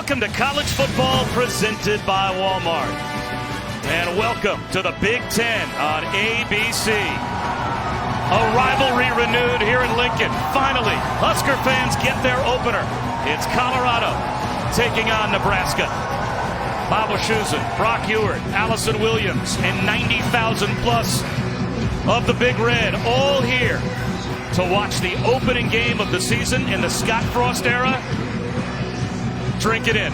Welcome to college football presented by Walmart. And welcome to the Big Ten on ABC. A rivalry renewed here in Lincoln. Finally, Husker fans get their opener. It's Colorado taking on Nebraska. Bob Wischusen, Brock Ewert, Allison Williams, and 90,000 plus of the Big Red all here to watch the opening game of the season in the Scott Frost era. Drink it in.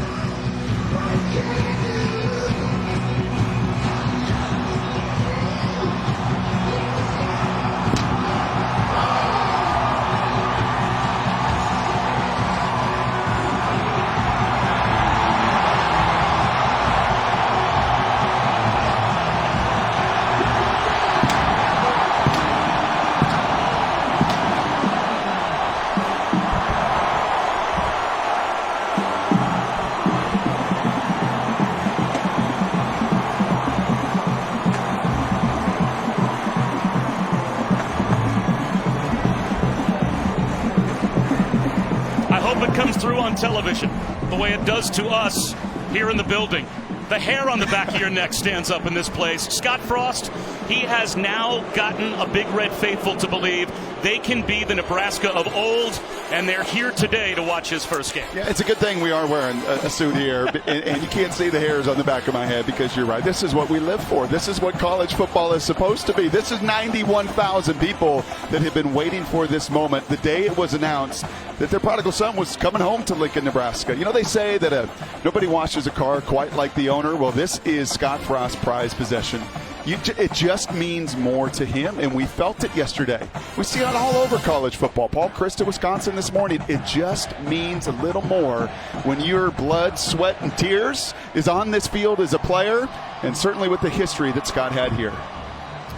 It comes through on television the way it does to us here in the building. The hair on the back of your neck stands up in this place. Scott Frost, he has now gotten a Big Red faithful to believe they can be the Nebraska of old, and they're here today to watch his first game. Yeah, it's a good thing we are wearing a suit here, and you can't see the hairs on the back of my head because you're right. This is what we live for. This is what college football is supposed to be. This is 91,000 people that have been waiting for this moment. The day it was announced that their prodigal son was coming home to Lincoln, Nebraska. You know, they say that nobody washes a car quite like the owner. Well, this is Scott Frost's prized possession. It just means more to him, and we felt it yesterday. We see it all over college football. Paul Christ, Wisconsin this morning. It just means a little more when your blood, sweat, and tears is on this field as a player, and certainly with the history that Scott had here.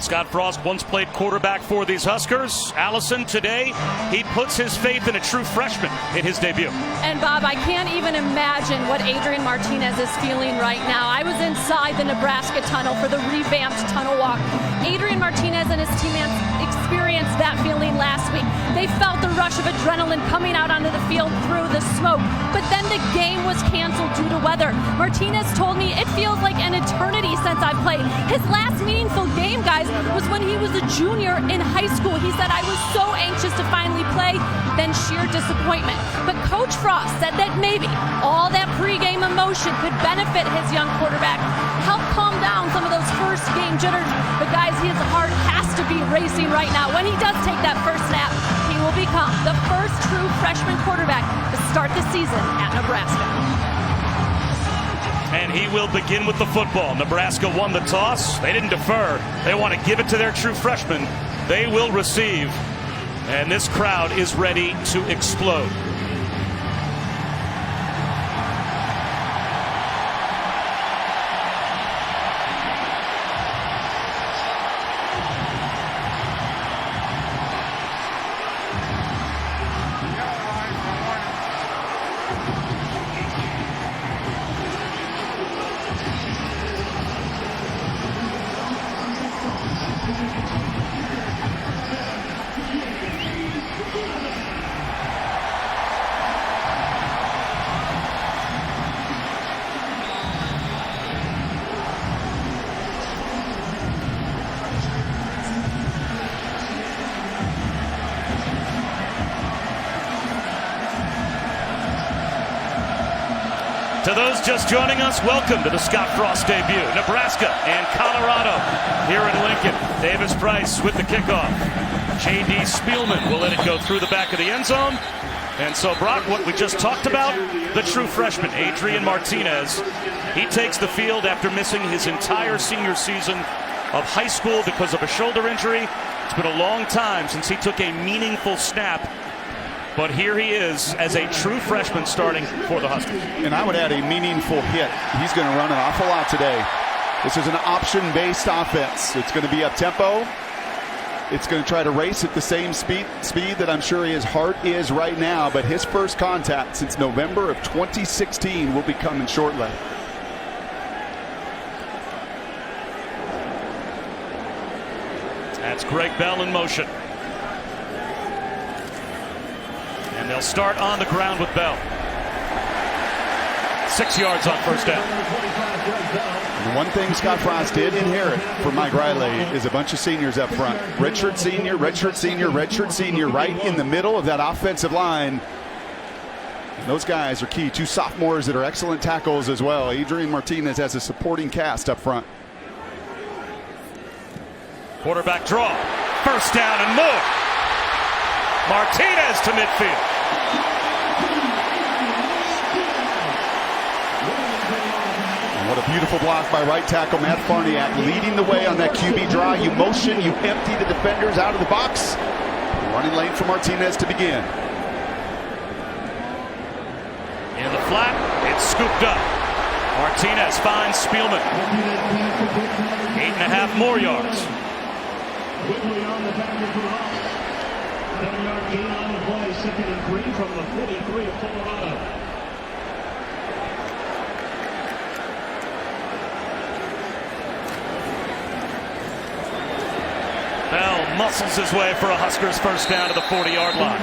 Scott Frost once played quarterback for these Huskers. Allison, today, he puts his faith in a true freshman in his debut. And Bob, I can't even imagine what Adrian Martinez is feeling right now. I was inside the Nebraska tunnel for the revamped tunnel walk. Adrian Martinez and his teammates experienced that feeling last week. They felt the rush of adrenaline coming out onto the field through the smoke. But then the game was canceled due to weather. Martinez told me it feels like an eternity since I've played. His last meaningful game, guys, was when he was a junior in high school. He said, I was so anxious to finally play, then sheer disappointment. But Coach Frost said that maybe all that pregame emotion could benefit his young quarterback, help calm down some of those first game jitters. But guys, his heart has to be racing right now. When he does take that first snap, he will become the first true freshman quarterback to start the season at Nebraska. And he will begin with the football. Nebraska won the toss. They didn't defer. They want to give it to their true freshman. They will receive. And this crowd is ready to explode. To those just joining us, welcome to the Scott Frost debut. Nebraska and Colorado here in Lincoln. Davis Price with the kickoff. J.D. Spielman will let it go through the back of the end zone. And so, Brock, what we just talked about, the true freshman, Adrian Martinez, he takes the field after missing his entire senior season of high school because of a shoulder injury. It's been a long time since he took a meaningful snap. But here he is as a true freshman starting for the Huskers. And I would add a meaningful hit. He's going to run an awful lot today. This is an option-based offense. It's going to be up-tempo. It's going to try to race at the same speed that I'm sure his heart is right now. But his first contact since November of 2016 will be coming shortly. That's Greg Bell in motion. And they'll start on the ground with Bell. 6 yards on first down. And one thing Scott Frost did inherit from Mike Riley is a bunch of seniors up front. Redshirt senior, redshirt senior, redshirt senior, right in the middle of that offensive line. And those guys are key. 2 sophomores that are excellent tackles as well. Adrian Martinez has a supporting cast up front. Quarterback draw. First down and more. Martinez to midfield. And what a beautiful block by right tackle Matt Farniak, leading the way on that QB draw. You motion, you empty the defenders out of the box. Running lane for Martinez to begin. In the flat, it's scooped up. Martinez finds Spielman. 8.5 more yards. Quickly on the back of the line. 7-yard gain on the play. 2nd and 3 from the 43 of Colorado. Bell muscles his way for a Huskers first down to the 40-yard line.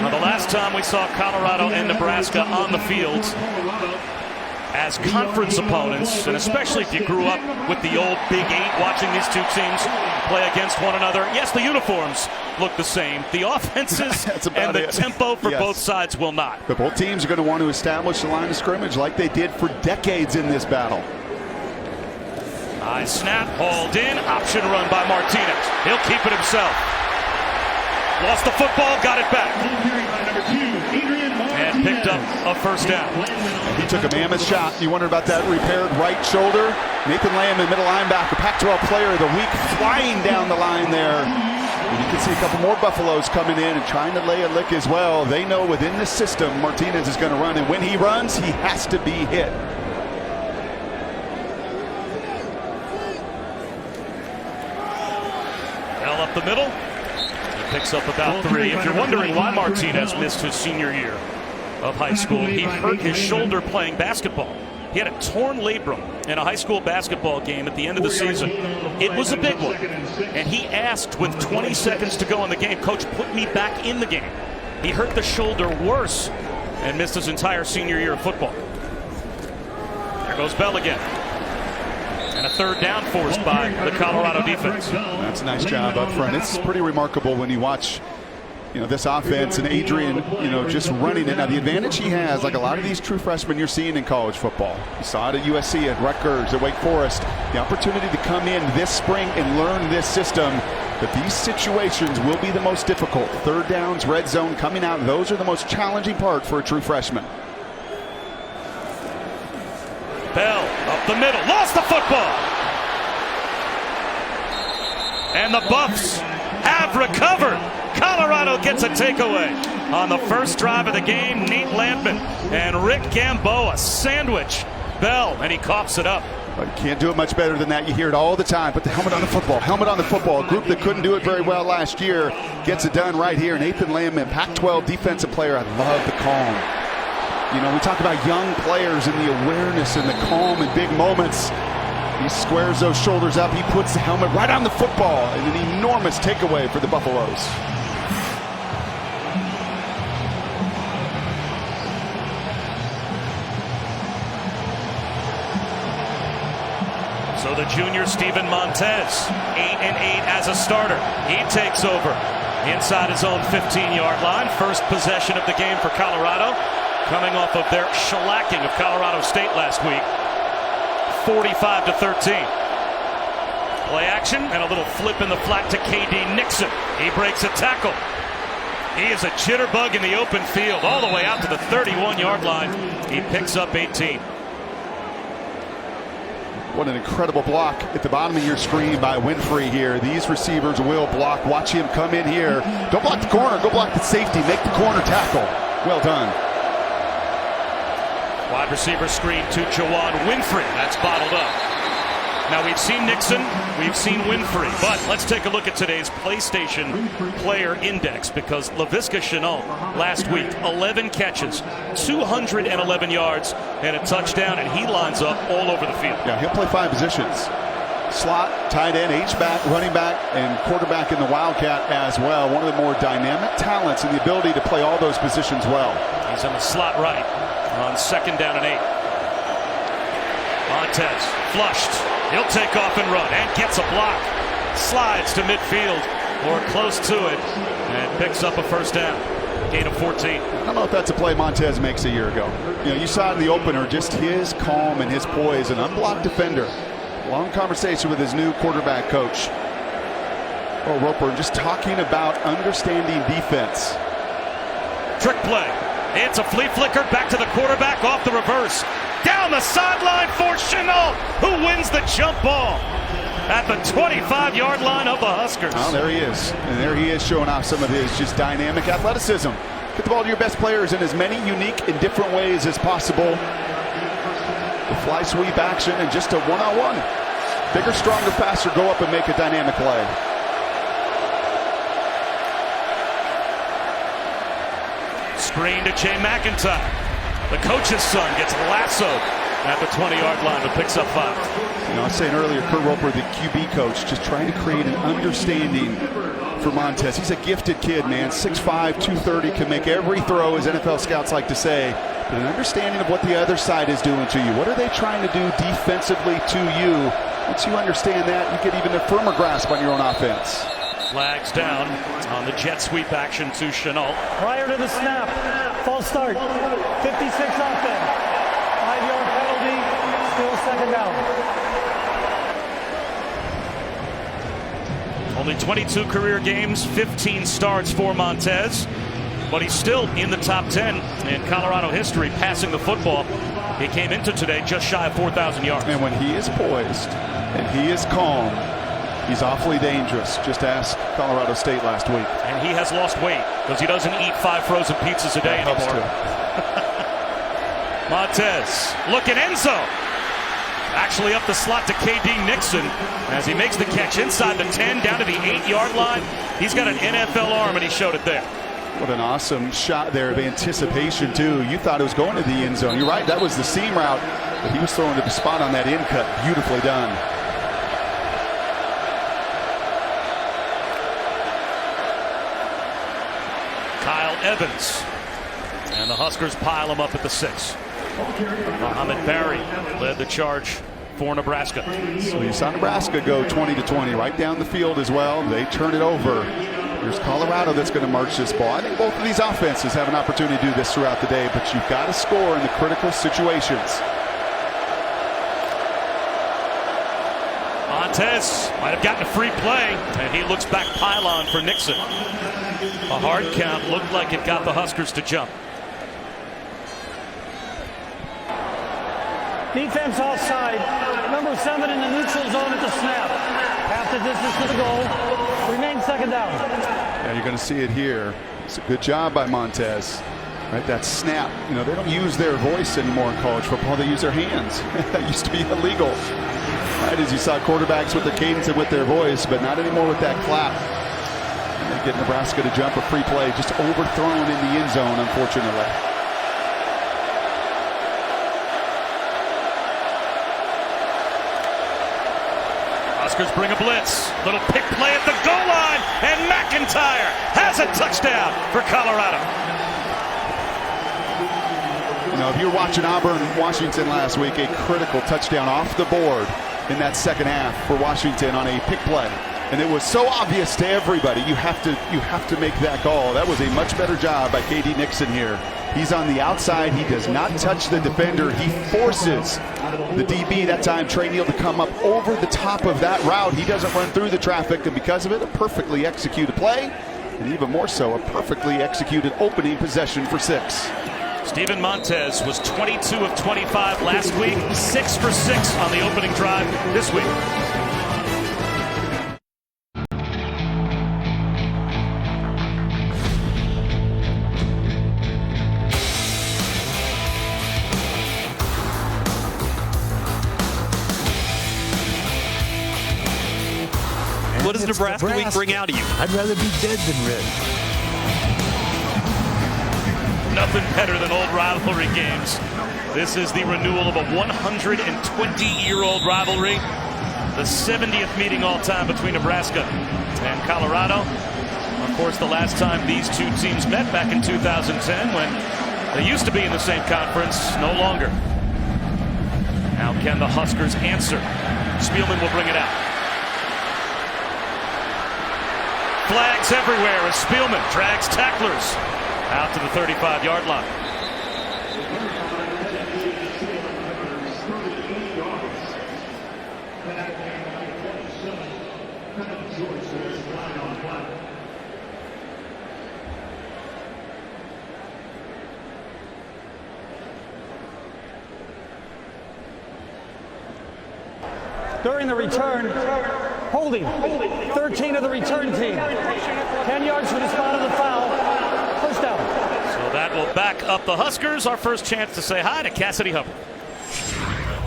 Now, the last time we saw Colorado and Nebraska on the field as conference opponents, and especially if you grew up with the old Big 8 watching these two teams play against one another. Yes, the uniforms look the same. The offenses and the tempo for both sides will not. But both teams are going to want to establish the line of scrimmage like they did for decades in this battle. High snap, hauled in, option run by Martinez. He'll keep it himself. Lost the football, got it back. And picked up a first down. He took a mammoth shot. You wondered about that repaired right shoulder. Nathan Lamb, middle linebacker, Pac-12 player of the week, flying down the line there. And you can see a couple more Buffaloes coming in and trying to lay a lick as well. They know within the system Martinez is going to run, and when he runs, he has to be hit. Bell up the middle. Picks up about 3. If you're wondering why Martinez missed his senior year of high school, he hurt his shoulder playing basketball. He had a torn labrum in a high school basketball game at the end of the season. It was a big one. And he asked with 20 seconds to go in the game, "Coach, put me back in the game." He hurt the shoulder worse and missed his entire senior year of football. There goes Bell again. And a third down forced by the Colorado defense. That's a nice job up front. It's pretty remarkable when you watch, this offense and Adrian, just running it. Now, the advantage he has, like a lot of these true freshmen you're seeing in college football. You saw it at USC, at Rutgers, at Wake Forest. The opportunity to come in this spring and learn this system. But these situations will be the most difficult. Third downs, red zone coming out. Those are the most challenging part for a true freshman. Bell up the middle, lost the football. And the Buffs have recovered. Colorado gets a takeaway on the first drive of the game. Nate Lampman and Rick Gamboa sandwich Bell, and he coughs it up. But you can't do it much better than that. You hear it all the time. Put the helmet on the football. Helmet on the football. A group that couldn't do it very well last year gets it done right here. Nathan Lampman, Pac-12 defensive player. I love the calm. We talk about young players and the awareness and the calm in big moments. He squares those shoulders up. He puts the helmet right on the football. And an enormous takeaway for the Buffaloes. So the junior Steven Montez, 8-8 as a starter. He takes over inside his own 15-yard line. First possession of the game for Colorado, coming off of their shellacking of Colorado State last week, 45-13. Play action and a little flip in the flat to KD Nixon. He breaks a tackle. He is a jitterbug in the open field all the way out to the 31-yard line. He picks up 18. What an incredible block at the bottom of your screen by Winfrey here. These receivers will block. Watch him come in here. Don't block the corner. Go block the safety. Make the corner tackle. Well done. Wide receiver screen to Jawan Winfrey. That's bottled up. Now, we've seen Nixon, we've seen Winfrey, but let's take a look at today's PlayStation Player Index, because Laviska Shenault last week, 11 catches, 211 yards, and a touchdown, and he lines up all over the field. Yeah, he'll play 5 positions. Slot, tight end, H-back, running back, and quarterback in the Wildcat as well. One of the more dynamic talents and the ability to play all those positions well. He's in the slot right. on 2nd down and 8. Montez flushed. He'll take off and run and gets a block. Slides to midfield or close to it and picks up a 1st down. Gain of 14. I don't know if that's a play Montez makes a year ago. You saw in the opener just his calm and his poise, an unblocked defender. Long conversation with his new quarterback coach. Oh, Roper just talking about understanding defense. Trick play. It's a flea flicker back to the quarterback off the reverse. Down the sideline for Chenault, who wins the jump ball at the 25-yard line of the Huskers. Oh, there he is. And there he is showing off some of his just dynamic athleticism. Get the ball to your best players in as many unique and different ways as possible. The fly sweep action and just a one-on-one. Bigger, stronger passer go up and make a dynamic play. Screen to Jay McIntyre. The coach's son gets lassoed at the 20-yard line but picks up 5. I was saying earlier, Kurt Roper, the QB coach, just trying to create an understanding for Montez. He's a gifted kid, man. 6'5", 230, can make every throw, as NFL scouts like to say. But an understanding of what the other side is doing to you. What are they trying to do defensively to you? Once you understand that, you get even a firmer grasp on your own offense. Flags down on the jet sweep action to Chenault. Prior to the snap, false start, 56 offense, 5-yard penalty, still 2nd down. Only 22 career games, 15 starts for Montez, but he's still in the top 10 in Colorado history passing the football. He came into today just shy of 4,000 yards. And when he is poised and he is calm, he's awfully dangerous. Just ask Colorado State last week. And he has lost weight because he doesn't eat 5 frozen pizzas a day anymore. Montez looking end zone. Actually up the slot to KD Nixon as he makes the catch inside the 10 down to the 8-yard line. He's got an NFL arm and he showed it there. What an awesome shot there of anticipation too. You thought it was going to the end zone. You're right, that was the seam route, but he was throwing to the spot on that end cut. Beautifully done. Kyle Evans. And the Huskers pile him up at the 6. Mohamed Barry led the charge for Nebraska. So you saw Nebraska go 20-20 right down the field as well. They turn it over. Here's Colorado that's going to march this ball. I think both of these offenses have an opportunity to do this throughout the day, but you've got to score in the critical situations. Montez might have gotten a free play, and he looks back pylon for Nixon. A hard count looked like it got the Huskers to jump. Defense offside, number 7 in the neutral zone at the snap. Half the distance to the goal, remains 2nd down. Yeah, you're going to see it here. It's a good job by Montez. Right, that snap. They don't use their voice anymore in college football. They use their hands. That used to be illegal. Right, as you saw quarterbacks with their cadence and with their voice, but not anymore with that clap. And they get Nebraska to jump a free play, just overthrown in the end zone, unfortunately. Huskers bring a blitz. Little pick play at the goal line, and McIntyre has a touchdown for Colorado. If you were watching Auburn-Washington last week, a critical touchdown off the board in that second half for Washington on a pick play. And it was so obvious to everybody, you have to make that call. That was a much better job by KD Nixon here. He's on the outside. He does not touch the defender. He forces the DB, that time Trey Neal, to come up over the top of that route. He doesn't run through the traffic, and because of it, a perfectly executed play, and even more so, a perfectly executed opening possession for 6. Steven Montez was 22 of 25 last week, 6 for 6 on the opening drive this week. What does Nebraska week bring out of you? I'd rather be dead than red. Nothing better than old rivalry games. This is the renewal of a 120-year-old rivalry. The 70th meeting all time between Nebraska and Colorado. Of course, the last time these two teams met back in 2010 when They used to be in the same conference, no longer. Now can the Huskers answer? Spielman will bring it out. Flags everywhere as Spielman drags tacklers out to the 35-yard line. During the return, holding 13 of the return team. 10 yards from the spot of the foul. First down. So that will back up the Huskers. Our first chance to say hi to Cassidy Hubbard.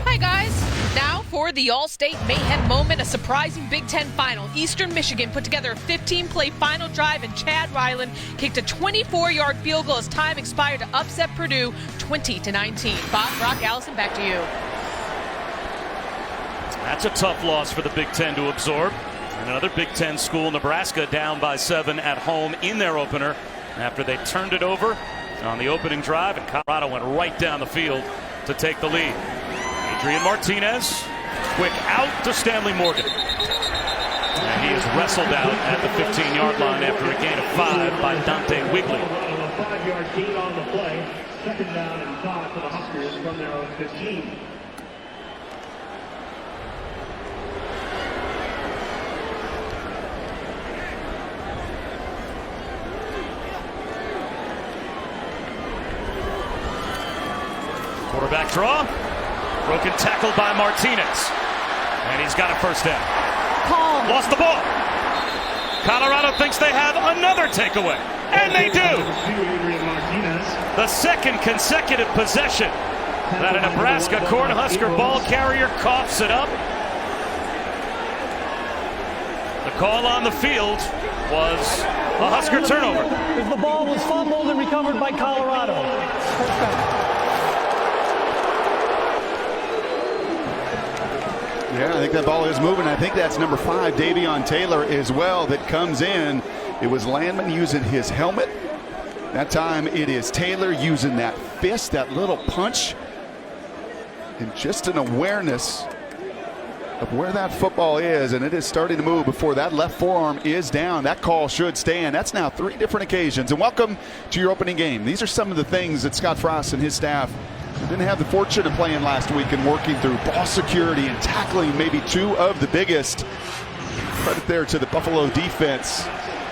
Hi, guys. Now for the All-State Mayhem moment, a surprising Big Ten final. Eastern Michigan put together a 15-play final drive, and Chad Ryland kicked a 24-yard field goal as time expired to upset Purdue 20-19. Bob, Brock, Allison, back to you. That's a tough loss for the Big Ten to absorb. And another Big Ten school, Nebraska, down by 7 at home in their opener after they turned it over on the opening drive, and Colorado went right down the field to take the lead. Adrian Martinez, quick out to Stanley Morgan. And he is wrestled out at the 15-yard line after a gain of 5 by Dante Wigley. A 5-yard gain on the play. Second down and 5 for the Huskers from their own 15. Quarterback draw. Broken tackle by Martinez. And he's got a first down. Calm. Lost the ball. Colorado thinks they have another takeaway. And they do. The second consecutive possession that a Nebraska Cornhusker ball carrier coughs it up. The call on the field was a Husker turnover. As the ball was fumbled and recovered by Colorado. First down. Yeah, I think that ball is moving. I think that's number 5, Davion Taylor, as well, that comes in. It was Landman using his helmet. That time it is Taylor using that fist, that little punch, and just an awareness of where that football is, and it is starting to move before that left forearm is down. That call should stand. That's now 3 different occasions. And welcome to your opening game. These are some of the things that Scott Frost and his staff didn't have the fortune of playing last week and working through ball security and tackling maybe 2 of the biggest. Credit there to the Buffalo defense.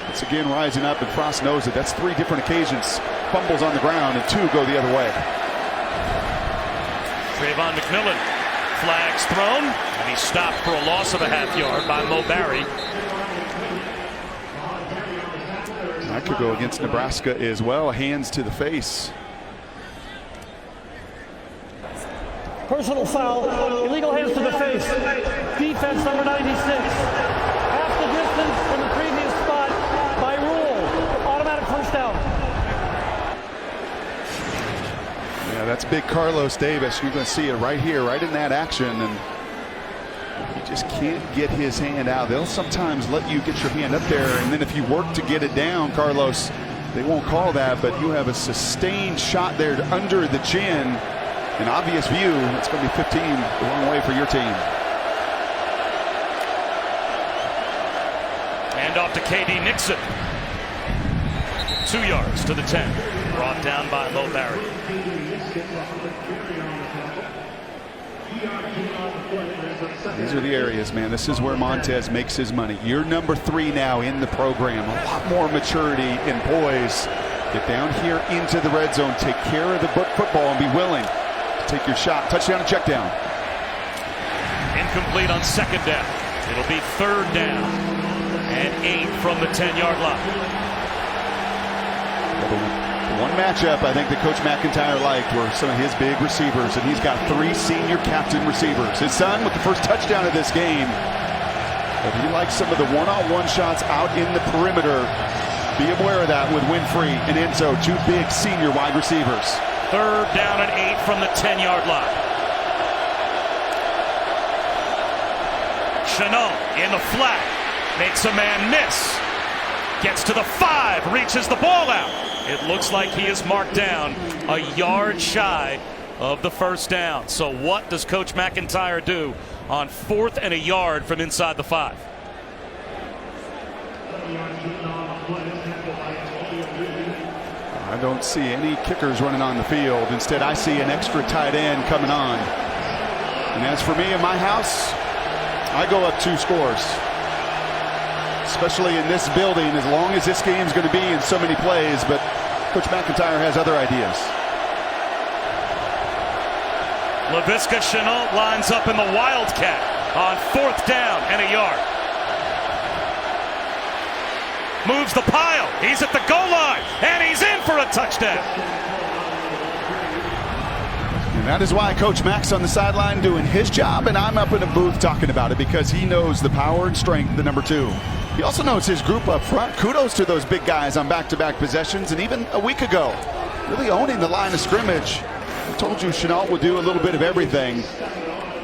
It's again rising up, and Frost knows that that's 3 different occasions. Fumbles on the ground and 2 go the other way. Trayvon McMillan, flags thrown, and he's stopped for a loss of a half yard by Mo Barry. That could go against Nebraska as well. Hands to the face. Personal foul, illegal hands to the face. Defense number 96. Half the distance from the previous spot by rule. Automatic first down. Yeah, that's big Carlos Davis. You're going to see it right here, right in that action. And he just can't get his hand out. They'll sometimes let you get your hand up there, and then if you work to get it down, Carlos, they won't call that, but you have a sustained shot there under the chin. In obvious view, it's going to be 15 the wrong way for your team. And off to KD Nixon. 2 yards to the 10. Brought down by Mo Barry. These are the areas, man. This is where Montez makes his money. You're number 3 now in the program. A lot more maturity and poise. Get down here into the red zone. Take care of the football and be willing. Take your shot. Touchdown and check down. Incomplete on second down. It'll be 3rd down and 8 from the 10-yard line. The one matchup I think that Coach McIntyre liked were some of his big receivers, and he's got 3 senior captain receivers. His son with the first touchdown of this game. But he likes some of the one-on-one shots out in the perimeter. Be aware of that with Winfrey and Enzo, 2 big senior wide receivers. 3rd down and 8 from the 10-yard line. Chenault in the flat. Makes a man miss. Gets to the 5. Reaches the ball out. It looks like he is marked down a yard shy of the first down. So what does Coach McIntyre do on 4th and a yard from inside the 5? I don't see any kickers running on the field. Instead, I see an extra tight end coming on. And as for me in my house, I go up 2 scores. Especially in this building, as long as this game's going to be in so many plays. But Coach McIntyre has other ideas. Laviska Shenault lines up in the Wildcat on 4th down and a yard. Moves the pile. He's at the goal line, and he's in for a touchdown. And that is why Coach Mack's on the sideline doing his job, and I'm up in a booth talking about it, because he knows the power and strength of the number 2. He also knows his group up front. Kudos to those big guys on back-to-back possessions, and even a week ago, really owning the line of scrimmage. I told you Shenault would do a little bit of everything.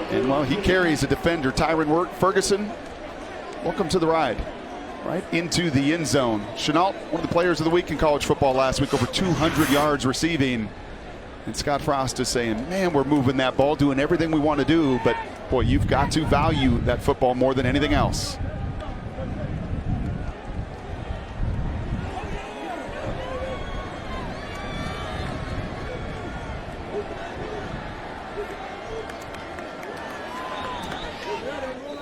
And, well, he carries a defender, Tyron Ferguson. Welcome to the ride. Right into the end zone. Shenault, one of the players of the week in college football last week, over 200 yards receiving. And Scott Frost is saying, man, we're moving that ball, doing everything we want to do, but boy, you've got to value that football more than anything else.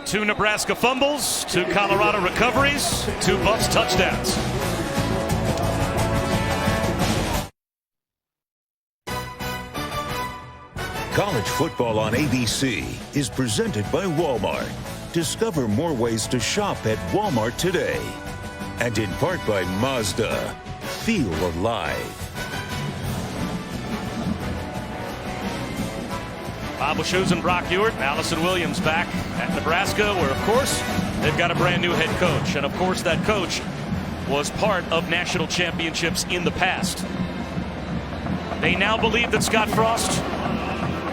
Two Nebraska fumbles, 2 Colorado recoveries, 2 Buffs touchdowns. College football on ABC is presented by Walmart. Discover more ways to shop at Walmart today. And in part by Mazda. Feel alive. Bob Wischusen and Brock Ewart, Allison Williams back at Nebraska, where, of course, they've got a brand new head coach. And, of course, that coach was part of national championships in the past. They now believe that Scott Frost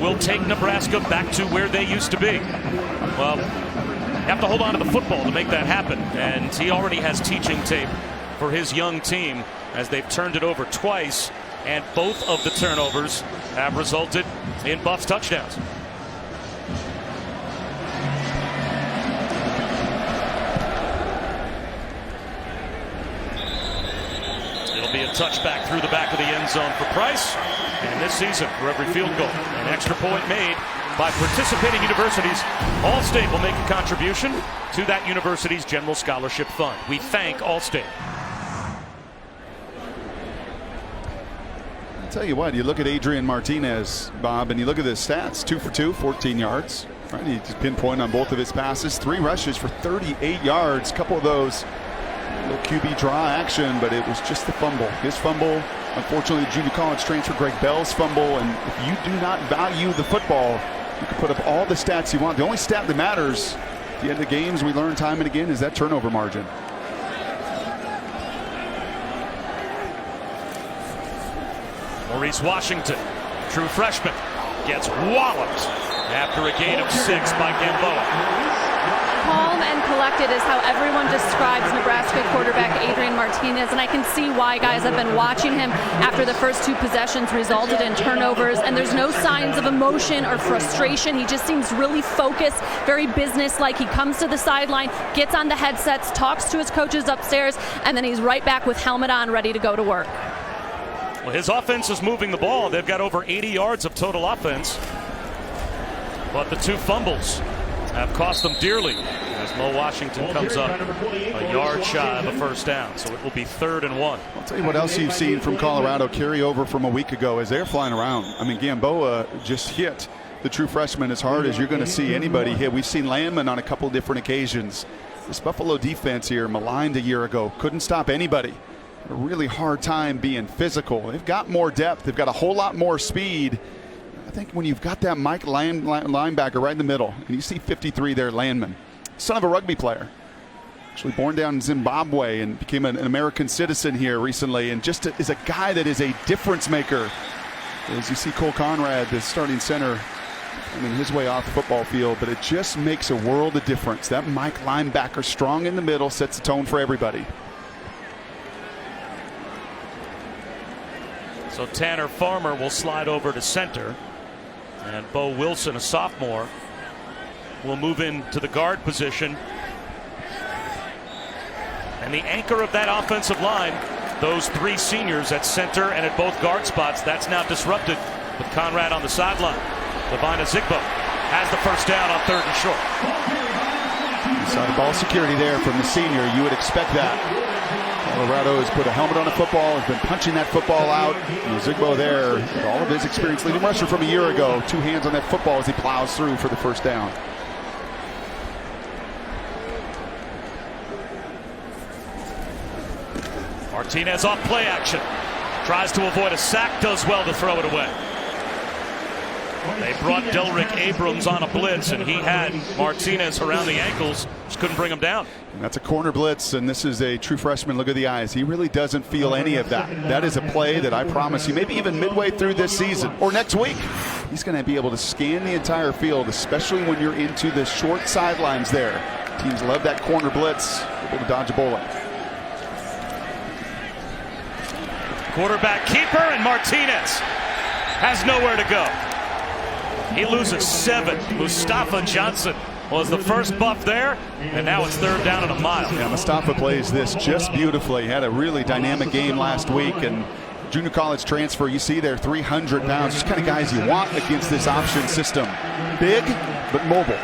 will take Nebraska back to where they used to be. Well, you have to hold on to the football to make that happen. And he already has teaching tape for his young team as they've turned it over twice. And both of the turnovers have resulted in Buffs touchdowns. It'll be a touchback through the back of the end zone for Price. And this season, for every field goal, an extra point made by participating universities, Allstate will make a contribution to that university's general scholarship fund. We thank Allstate. Tell you what, you look at Adrian Martinez, Bob, and you look at his stats: 2 for 2, 14 yards. Right, he just pinpointed on both of his passes. 3 rushes for 38 yards. A couple of those little QB draw action, but it was just the fumble. His fumble, unfortunately, the junior college transfer Greg Bell's fumble. And if you do not value the football, you can put up all the stats you want. The only stat that matters at the end of games, we learn time and again, is that turnover margin. Maurice Washington, true freshman, gets walloped after a gain of 6 by Gamboa. Calm and collected is how everyone describes Nebraska quarterback Adrian Martinez, and I can see why guys have been watching him after the first 2 possessions resulted in turnovers, and there's no signs of emotion or frustration. He just seems really focused, very businesslike. He comes to the sideline, gets on the headsets, talks to his coaches upstairs, and then he's right back with helmet on, ready to go to work. Well, his offense is moving the ball. They've got over 80 yards of total offense. But the 2 fumbles have cost them dearly as Mo Washington comes up a yard shy of a first down. So it will be 3rd and 1. I'll tell you what else you've seen from Colorado carry over from a week ago as they're flying around. I mean, Gamboa just hit the true freshman as hard as you're going to see anybody hit. We've seen Landman on a couple different occasions. This Buffalo defense here, maligned a year ago, couldn't stop anybody. A really hard time being physical. They've got more depth. They've got a whole lot more speed. I think when you've got that Mike linebacker right in the middle, and you see 53 there, Landman, son of a rugby player, actually born down in Zimbabwe and became an American citizen here recently, and just is a guy that is a difference maker. As you see Cole Conrad, the starting center, his way off the football field, but it just makes a world of difference. That Mike linebacker, strong in the middle, sets the tone for everybody. So Tanner Farmer will slide over to center. And Bo Wilson, a sophomore, will move into the guard position. And the anchor of that offensive line, those three seniors at center and at both guard spots, that's now disrupted with Conrad on the sideline. Levina Zigbo has the first down on 3rd and short. You saw the ball security there from the senior. You would expect that. Colorado has put a helmet on a football, has been punching that football out. And Zigbo there, with all of his experience, leading rusher from a year ago, 2 hands on that football as he plows through for the first down. Martinez off play action. Tries to avoid a sack, does well to throw it away. They brought Delrick Abrams on a blitz, and he had Martinez around the ankles. Just couldn't bring him down. And that's a corner blitz, and this is a true freshman. Look at the eyes. He really doesn't feel any of that. That is a play that I promise you, maybe even midway through this season or next week, he's going to be able to scan the entire field, especially when you're into the short sidelines there. Teams love that corner blitz, able to dodge a bullet. Quarterback keeper, and Martinez has nowhere to go. He loses 7. Mustafa Johnson was the first buff there, and now it's 3rd down and a mile. Yeah, Mustafa plays this just beautifully. Had a really dynamic game last week, and junior college transfer, you see there, 300 pounds. Just kind of guys you want against this option system. Big, but mobile.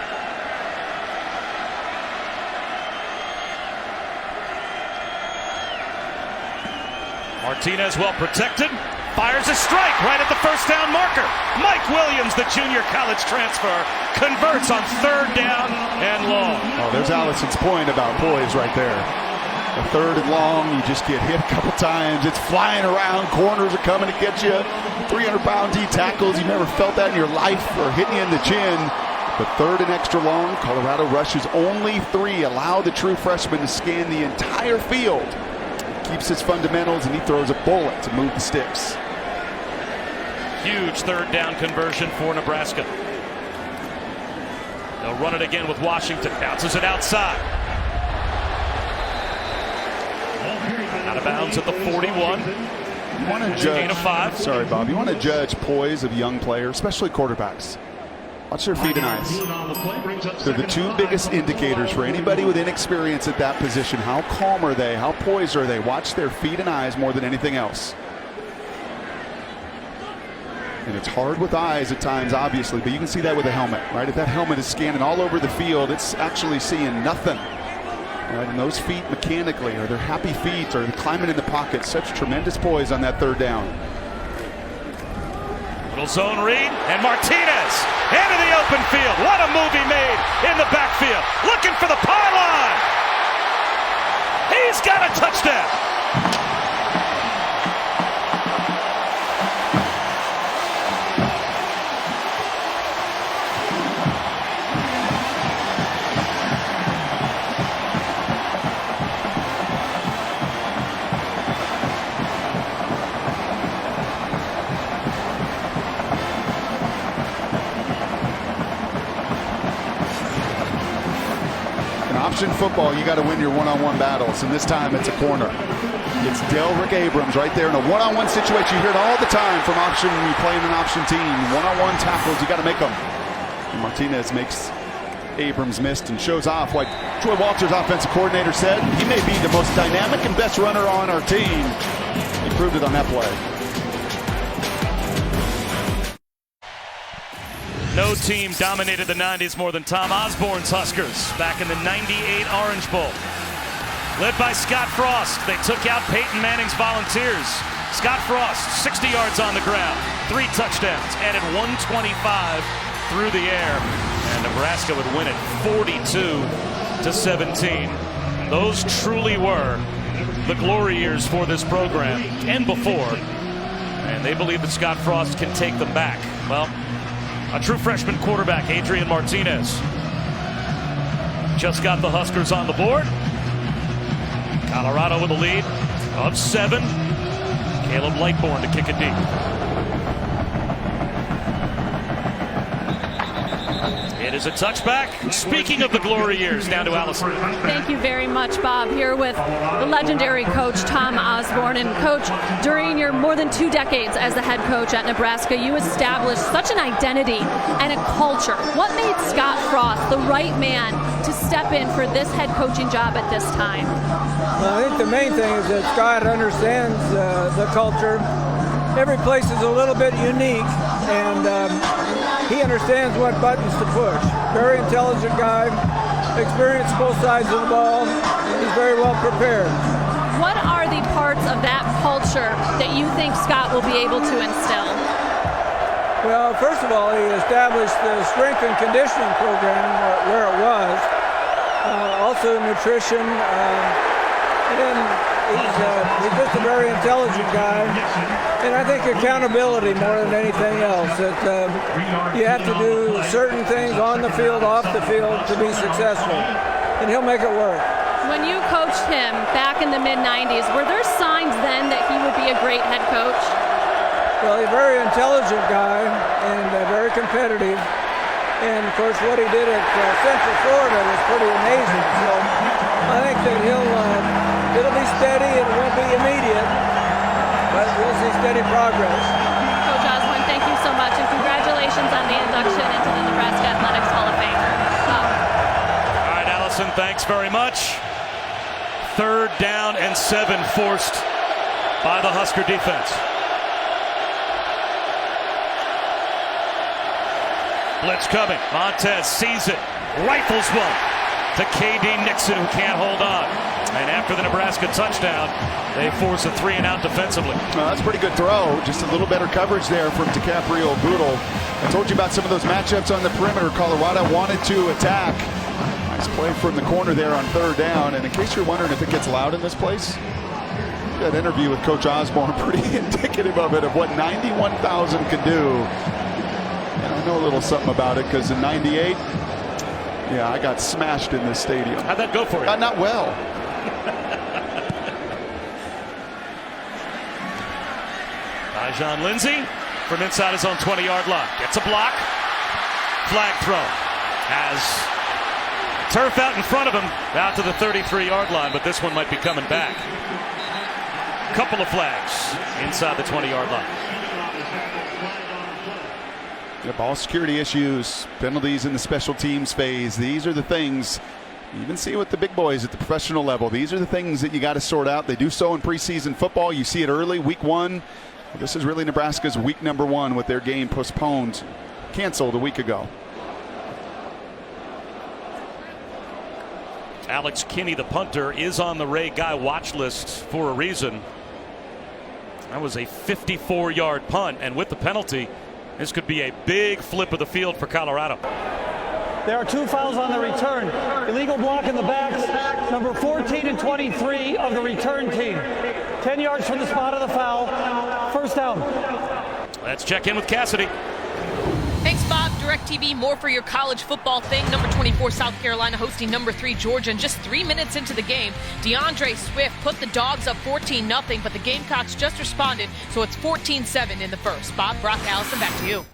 Martinez well protected, fires a strike right at the first down marker. Mike Williams, the junior college transfer, converts on 3rd down and long. Oh, there's Allison's point about poise right there. A 3rd and long, you just get hit a couple times. It's flying around, corners are coming to get you. 300-pound D tackles, you've never felt that in your life, or hitting you in the chin. But 3rd and extra long, Colorado rushes only 3. Allow the true freshman to scan the entire field. Keeps his fundamentals, and he throws a bullet to move the sticks. Huge 3rd down conversion for Nebraska. They'll run it again with Washington. Bounces it outside. Out of bounds at the 41. You want to judge, gain of 5. Sorry, Bob. You want to judge poise of young players, especially quarterbacks. Watch their feet and eyes. They're the 2 biggest indicators for anybody with inexperience at that position. How calm are they? How poised are they? Watch their feet and eyes more than anything else. And it's hard with eyes at times, obviously, but you can see that with a helmet, right? If that helmet is scanning all over the field, it's actually seeing nothing. Right? And those feet mechanically, are their happy feet, or climbing in the pocket, such tremendous poise on that 3rd down. Little zone read, and Martinez into the open field. What a move he made in the backfield. Looking for the pylon. He's got a touchdown. Option football, you got to win your one-on-one battles, and this time it's a corner. It's Delrick Abrams right there in a one-on-one situation. You hear it all the time from option when you play in an option team. One-on-one tackles, you got to make them. And Martinez makes Abrams missed and shows off. Like Troy Walters, offensive coordinator, said, he may be the most dynamic and best runner on our team. He proved it on that play. No team dominated the 90s more than Tom Osborne's Huskers back in the '98 Orange Bowl. Led by Scott Frost, they took out Peyton Manning's Volunteers. Scott Frost, 60 yards on the ground, 3 touchdowns, added 125 through the air, and Nebraska would win it 42-17. Those truly were the glory years for this program and before, and they believe that Scott Frost can take them back. Well, a true freshman quarterback, Adrian Martinez, just got the Huskers on the board. Colorado with a lead of 7. Caleb Lightbourne to kick it deep. It is a touchback. Speaking of the glory years, down to Allison. Thank you very much, Bob. Here with the legendary coach Tom Osborne. And Coach, during your more than 2 decades as the head coach at Nebraska, you established such an identity and a culture. What made Scott Frost the right man to step in for this head coaching job at this time? Well, I think the main thing is that Scott understands the culture. Every place is a little bit unique, and he understands what buttons to push. Very intelligent guy, experienced both sides of the ball. He's very well prepared. What are the parts of that culture that you think Scott will be able to instill? Well, first of all, he established the strength and conditioning program where it was. Also nutrition. And he's just a very intelligent guy. And I think accountability more than anything else. That you have to do certain things on the field, off the field to be successful. And he'll make it work. When you coached him back in the mid-90s, were there signs then that he would be a great head coach? Well, he's a very intelligent guy and very competitive. And, of course, what he did at Central Florida was pretty amazing. So I think that it'll be steady and it won't be immediate, but we'll see steady progress. Coach Osborne, thank you so much, and congratulations on the induction into the Nebraska Athletics Hall of Fame. All right, Allison, thanks very much. 3rd down and 7 forced by the Husker defense. Blitz coming. Montez sees it. Rifles one to KD Nixon, who can't hold on. And after the Nebraska touchdown, they force a 3-and-out defensively. Well, that's a pretty good throw. Just a little better coverage there from DiCaprio Boodle. I told you about some of those matchups on the perimeter. Colorado wanted to attack. Nice play from the corner there on 3rd down. And in case you're wondering if it gets loud in this place, that interview with Coach Osborne, pretty indicative of it, of what 91,000 can do. And I know a little something about it because in '98, yeah, I got smashed in this stadium. How'd that go for you? Not well. John Lindsay from inside his own 20-yard line. Gets a block. Flag thrown. Has turf out in front of him, out to the 33-yard line, but this one might be coming back. Couple of flags inside the 20-yard line. The ball security issues, penalties in the special teams phase. These are the things you even see with the big boys at the professional level. These are the things that you got to sort out. They do so in preseason football. You see it early, week 1. This is really Nebraska's week number 1 with their game postponed, canceled a week ago. Alex Kinney, the punter, is on the Ray Guy watch list for a reason. That was a 54-yard punt, and with the penalty, this could be a big flip of the field for Colorado. There are 2 fouls on the return. Illegal block in the backs, number 14 and 23 of the return team. 10 yards from the spot of the foul. 1st down. Let's check in with Cassidy. Thanks, Bob. DirecTV, more for your college football thing. Number 24, South Carolina hosting number 3, Georgia. And just 3 minutes into the game, DeAndre Swift put the Dogs up 14-0, but the Gamecocks just responded, so it's 14-7 in the first. Bob, Brock, Allison, back to you.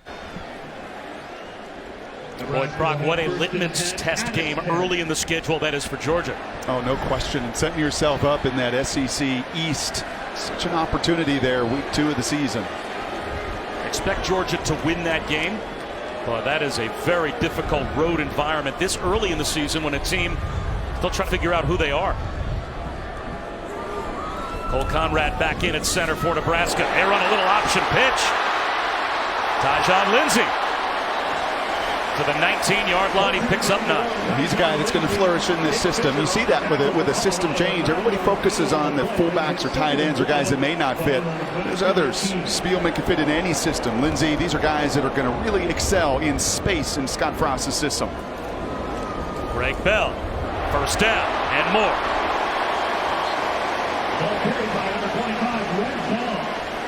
Boy, Brock, what a litmus test game early in the schedule that is for Georgia. Oh, no question. And setting yourself up in that SEC East. Such an opportunity there, week 2 of the season. Expect Georgia to win that game. Well, that is a very difficult road environment this early in the season when a team still trying to figure out who they are. Cole Conrad back in at center for Nebraska. They run a little option pitch. Tyjon Lindsey to the 19-yard line. He picks up 9. He's a guy that's going to flourish in this system. You see that with a system change. Everybody focuses on the fullbacks or tight ends or guys that may not fit. There's others. Spielman can fit in any system. Lindsey, these are guys that are going to really excel in space in Scott Frost's system. Greg Bell, 1st down and more.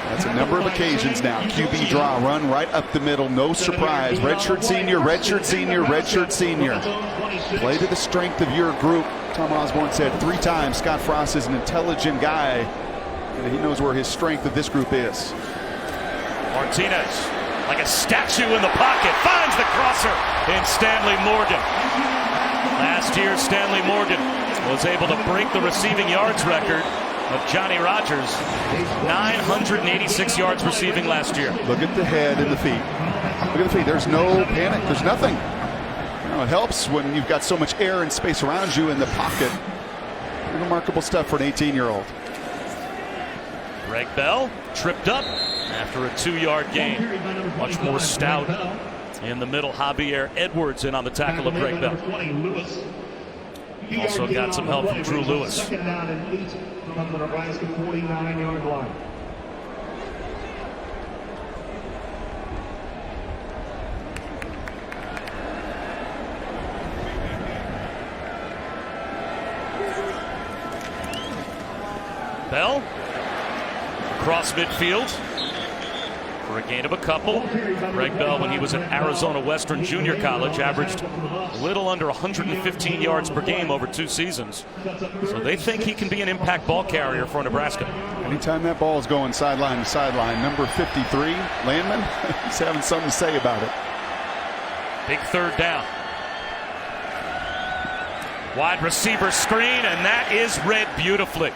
That's a number of occasions now. QB draw, run right up the middle, no surprise. Redshirt senior, redshirt senior, redshirt senior. Play to the strength of your group. Tom Osborne said 3 times Scott Frost is an intelligent guy. And he knows where his strength of this group is. Martinez, like a statue in the pocket, finds the crosser. answer in Stanley Morgan. Last year, Stanley Morgan was able to break the receiving yards record of Johnny Rodgers. 986 yards receiving last year. Look at the head and the feet. Look at the feet. There's no panic. There's nothing. It helps when you've got so much air and space around you in the pocket. Remarkable stuff for an 18-year-old. Greg Bell tripped up after a 2-yard gain. Much more stout in the middle. Javier Edwards in on the tackle of Greg Bell. Also got some help from Drew Lewis. Second down and 8 from the Nebraska 49-yard line. Bell across midfield for a gain of a couple. Greg Bell, when he was at Arizona Western Junior College, averaged a little under 115 yards per game over 2 seasons. So they think he can be an impact ball carrier for Nebraska. Anytime that ball is going sideline to sideline, number 53, Landman, he's having something to say about it. Big third down. Wide receiver screen, and that is read beautifully.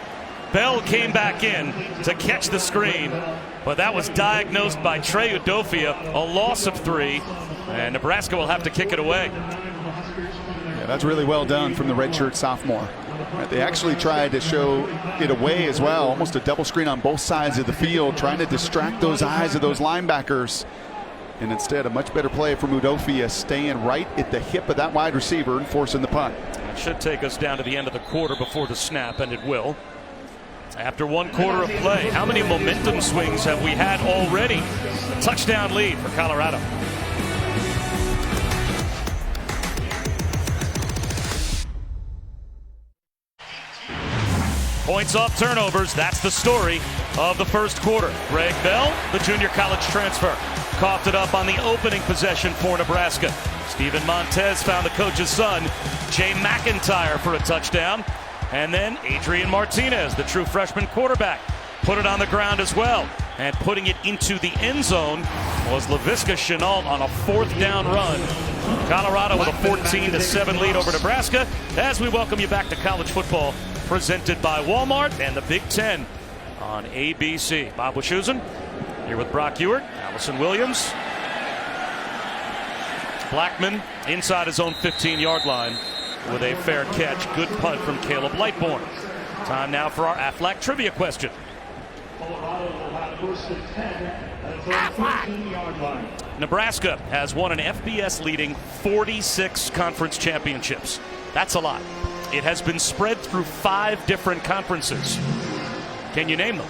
Bell came back in to catch the screen, but that was diagnosed by Trey Udofia, a loss of 3, and Nebraska will have to kick it away. Yeah, that's really well done from the redshirt sophomore. They actually tried to show it away as well, almost a double screen on both sides of the field, trying to distract those eyes of those linebackers. And instead, a much better play from Udofia, staying right at the hip of that wide receiver and forcing the punt. It should take us down to the end of the quarter before the snap, and it will. After 1 quarter of play, how many momentum swings have we had already? A touchdown lead for Colorado. Points off turnovers, that's the story of the first quarter. Greg Bell, the junior college transfer, coughed it up on the opening possession for Nebraska. Steven Montez found the coach's son, Jay McIntyre, for a touchdown. And then Adrian Martinez, the true freshman quarterback, put it on the ground as well. And putting it into the end zone was Laviska Shenault on a 4th down run. Colorado with a 14-7 lead over Nebraska as we welcome you back to college football presented by Walmart and the Big Ten on ABC. Bob Wischusen here with Brock Ewart, Allison Williams. Blackman inside his own 15-yard line with a fair catch. Good punt from Caleb Lightbourne. Time now for our Aflac trivia question. Nebraska has won an FBS leading 46 conference championships. That's a lot. It has been spread through 5 different conferences. Can you name them?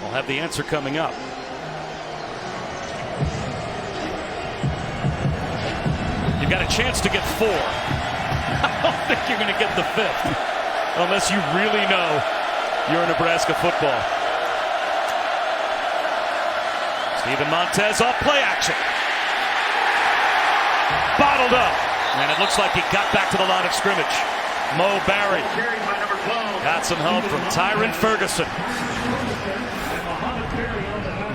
We'll have the answer coming up. You've got a chance to get 4. I don't think you're going to get the 5th unless you really know you're Nebraska football. Steven Montez off play action. Bottled up. And it looks like he got back to the line of scrimmage. Mo Barry got some help from Tyron Ferguson.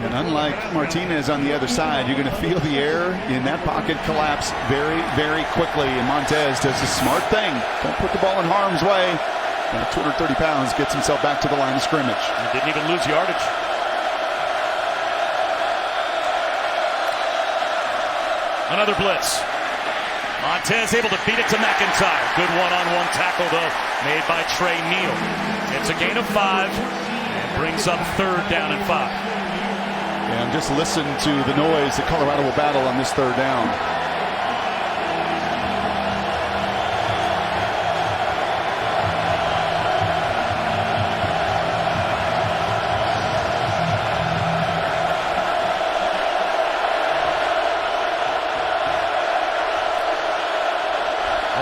And unlike Martinez on the other side, you're going to feel the air in that pocket collapse very, very quickly. And Montez does a smart thing. Don't put the ball in harm's way. And at 230 pounds, gets himself back to the line of scrimmage. He didn't even lose yardage. Another blitz. Montez able to beat it to McIntyre. Good one-on-one tackle, though, made by Trey Neal. It's a gain of 5 and brings up 3rd down and 5. And just listen to the noise that Colorado will battle on this 3rd down.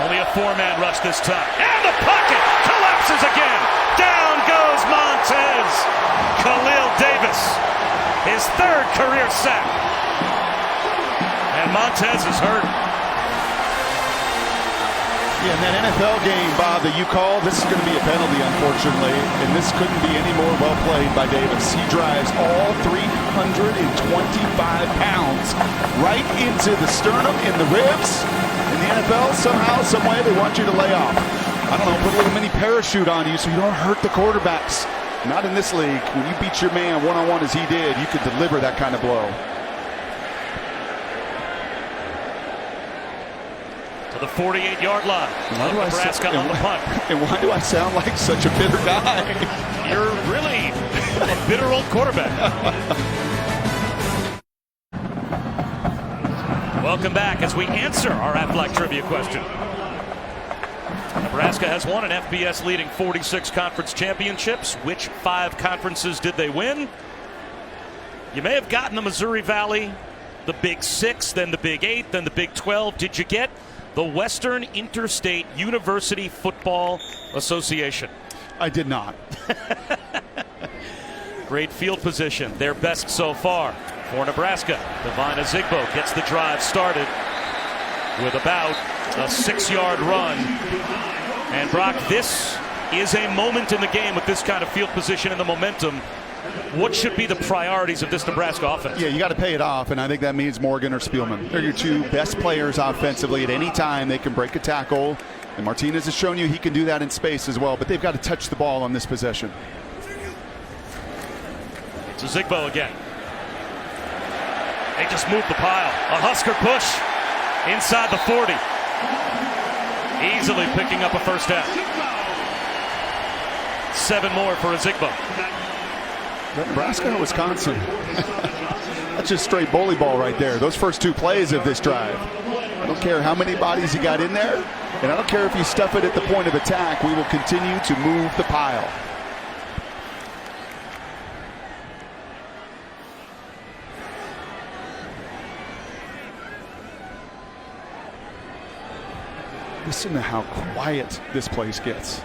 Only a 4-man rush this time. And the pocket collapses again. Down goes Montez. Khalil Davis, his 3rd career sack. And Montez is hurt. Yeah, and that NFL game, Bob, that you called, this is going to be a penalty, unfortunately, and this couldn't be any more well played by Davis. He drives all 325 pounds right into the sternum, in the ribs. In the NFL, somehow, some way, they want you to lay off. I don't know, put a little mini parachute on you so you don't hurt the quarterbacks. Not in this league. When you beat your man one-on-one as he did, you could deliver that kind of blow. To the 48-yard line. Nebraska on the punt. And why do I sound like such a bitter guy? You're really a bitter old quarterback. Welcome back as we answer our Aflac trivia question. Nebraska has won an FBS leading 46 conference championships. Which 5 conferences did they win? You may have gotten the Missouri Valley, the Big 6, then the Big 8, then the Big 12. Did you get the Western Interstate University Football Association? I did not. Great field position, their best so far for Nebraska. Divine Zigbo gets the drive started with about a 6-yard run. And Brock, this is a moment in the game with this kind of field position and the momentum. What should be the priorities of this Nebraska offense? Yeah, you got to pay it off, and I think that means Morgan or Spielman. They're your 2 best players offensively. At any time, they can break a tackle, and Martinez has shown you he can do that in space as well, but they've got to touch the ball on this possession. It's a Zigbo again. They just moved the pile. A Husker push inside the 40. Easily picking up a first down. 7 more for a Zigbo. Nebraska or Wisconsin? That's just straight bully ball right there. Those first 2 plays of this drive. I don't care how many bodies you got in there, and I don't care if you stuff it at the point of attack. We will continue to move the pile. Listen to how quiet this place gets.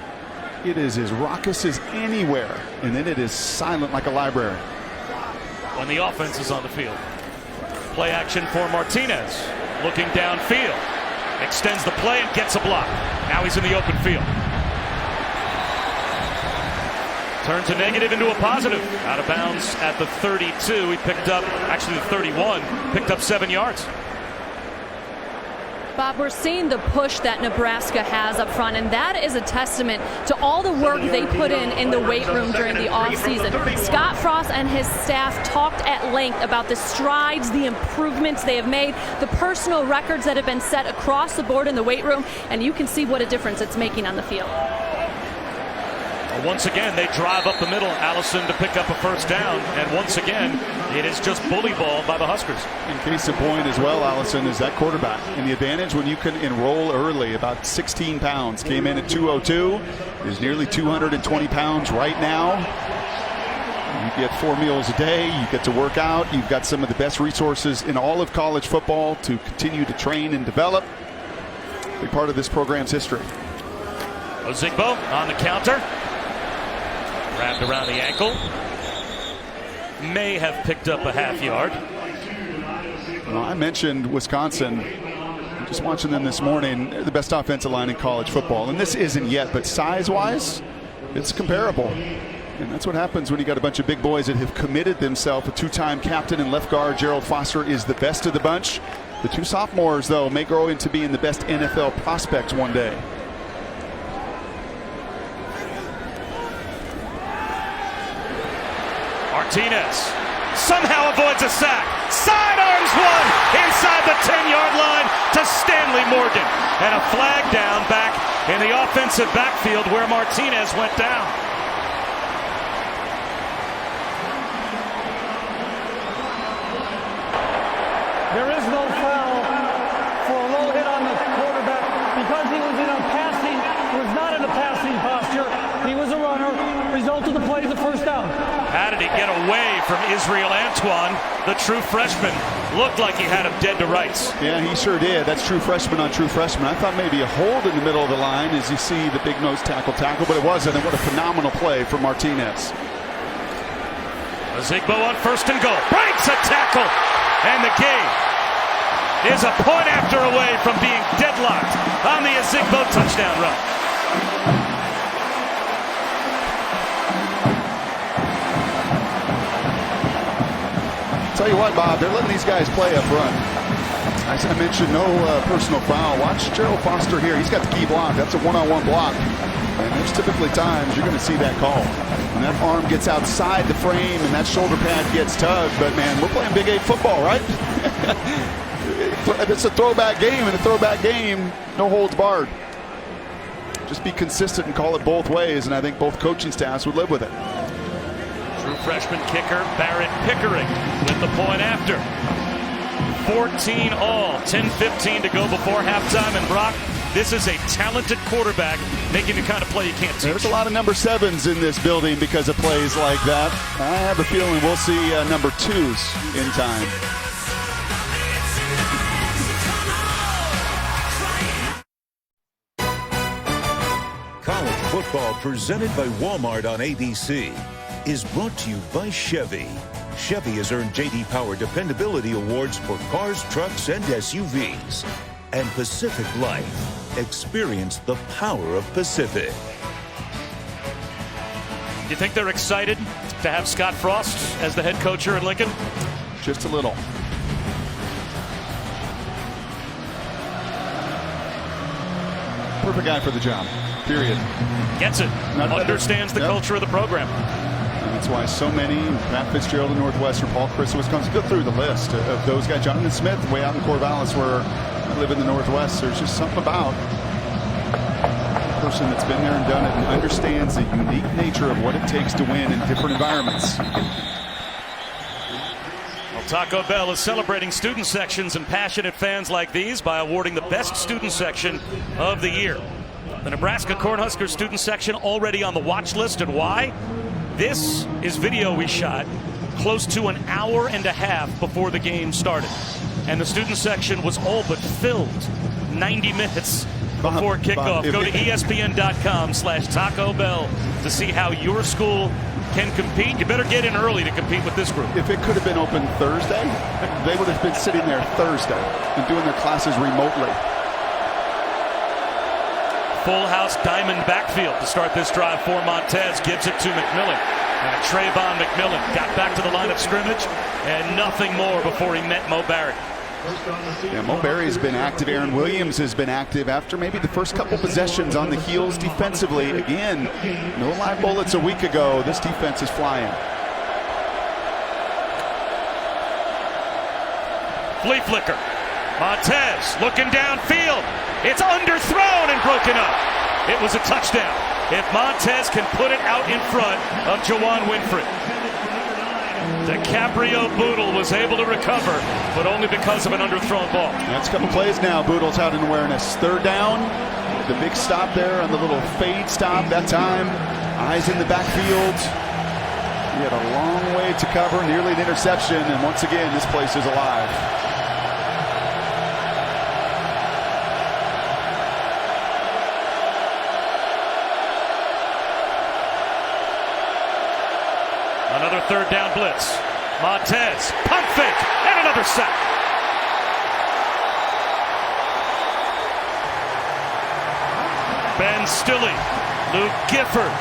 It is as raucous as anywhere, and then it is silent like a library. When the offense is on the field. Play action for Martinez. Looking downfield. Extends the play and gets a block. Now he's in the open field. Turns a negative into a positive. Out of bounds at the 32. He picked up, actually the 31, picked up 7 yards. Bob, we're seeing the push that Nebraska has up front, and that is a testament to all the work they put in the weight room during the offseason. Scott Frost and his staff talked at length about the strides, the improvements they have made, the personal records that have been set across the board in the weight room, and you can see what a difference it's making on the field. Once again, they drive up the middle. Allison to pick up a first down. And once again, it is just bully ball by the Huskers. In case in point as well, Allison, is that quarterback. And the advantage when you can enroll early, about 16 pounds. Came in at 202. Is nearly 220 pounds right now. You get 4 meals a day. You get to work out. You've got some of the best resources in all of college football to continue to train and develop. Big part of this program's history. Ozigbo on the counter. Wrapped around the ankle. May have picked up a half yard. Well, I mentioned Wisconsin. Just watching them this morning. They're the best offensive line in college football. And this isn't yet, but size-wise, it's comparable. And that's what happens when you got a bunch of big boys that have committed themselves. A 2-time captain and left guard, Gerald Foster, is the best of the bunch. The 2 sophomores, though, may grow into being the best NFL prospects one day. Martinez somehow avoids a sack. Sidearms one inside the 10-yard line to Stanley Morgan. And a flag down back in the offensive backfield where Martinez went down. There is no foul for a low hit on the quarterback because he was not in a passing posture. He was a runner. Result of the play is a first down. How did he get away from Israel Antoine, the true freshman? Looked like he had him dead to rights. Yeah, he sure did. That's true freshman on true freshman. I thought maybe a hold in the middle of the line as you see the big nose tackle, but it wasn't. And what a phenomenal play for Martinez. Ozigbo on 1st and goal. Breaks a tackle. And the game is a point after away from being deadlocked on the Azigbo touchdown run. Tell you what, Bob, they're letting these guys play up front. As I mentioned, no personal foul. Watch Gerald Foster here. He's got the key block. That's a one-on-one block. And there's typically times you're going to see that call. When that arm gets outside the frame and that shoulder pad gets tugged. But, man, we're playing Big 8 football, right? It's a throwback game. In a throwback game, no holds barred. Just be consistent and call it both ways, and I think both coaching staffs would live with it. True freshman kicker Barrett Pickering with the point after. 14 all, 10-15 to go before halftime. And Brock, this is a talented quarterback making the kind of play you can't teach. There's a lot of number 7s in this building because of plays like that. I have a feeling we'll see number 2s in time. College football presented by Walmart on ABC is brought to you by Chevy. Chevy has earned J.D. Power Dependability Awards for cars, trucks, and SUVs. And Pacific Life. Experience the power of Pacific. You think they're excited to have Scott Frost as the head coach here in Lincoln? Just a little. Perfect guy for the job. Period. Gets it. Understands the culture of the program. And that's why so many, Matt Fitzgerald in Northwestern, Paul Chris of Wisconsin, go through the list of those guys. Jonathan Smith, way out in Corvallis, where I live in the Northwest. There's just something about a person that's been there and done it and understands the unique nature of what it takes to win in different environments. Well, Taco Bell is celebrating student sections and passionate fans like these by awarding the best student section of the year. The Nebraska Cornhuskers student section already on the watch list, and why? This is video we shot close to an hour and a half before the game started. And the student section was all but filled 90 minutes before kickoff. Go to ESPN.com/Taco Bell to see how your school can compete. You better get in early to compete with this group. If it could have been open Thursday, they would have been sitting there Thursday and doing their classes remotely. Full house diamond backfield to start this drive for Montez. Gives it to McMillan. Trayvon McMillan got back to the line of scrimmage and nothing more before he met Mo Barry. Yeah, Mo Barry's been active. Aaron Williams has been active after maybe the first couple possessions on the heels defensively. Again, no live bullets a week ago. This defense is flying. Flea flicker. Montez looking downfield. It's underthrown and broken up. It was a touchdown. If Montez can put it out in front of Jawan Winfrey. DiCaprio Boodle was able to recover, but only because of an underthrown ball. That's a couple plays now. Boodle's out in awareness. Third down. The big stop there on the little fade stop that time. Eyes in the backfield. He had a long way to cover, nearly an interception, and once again, this place is alive. Another third down blitz. Montez, pump fake, and another sack. Ben Stille, Luke Gifford,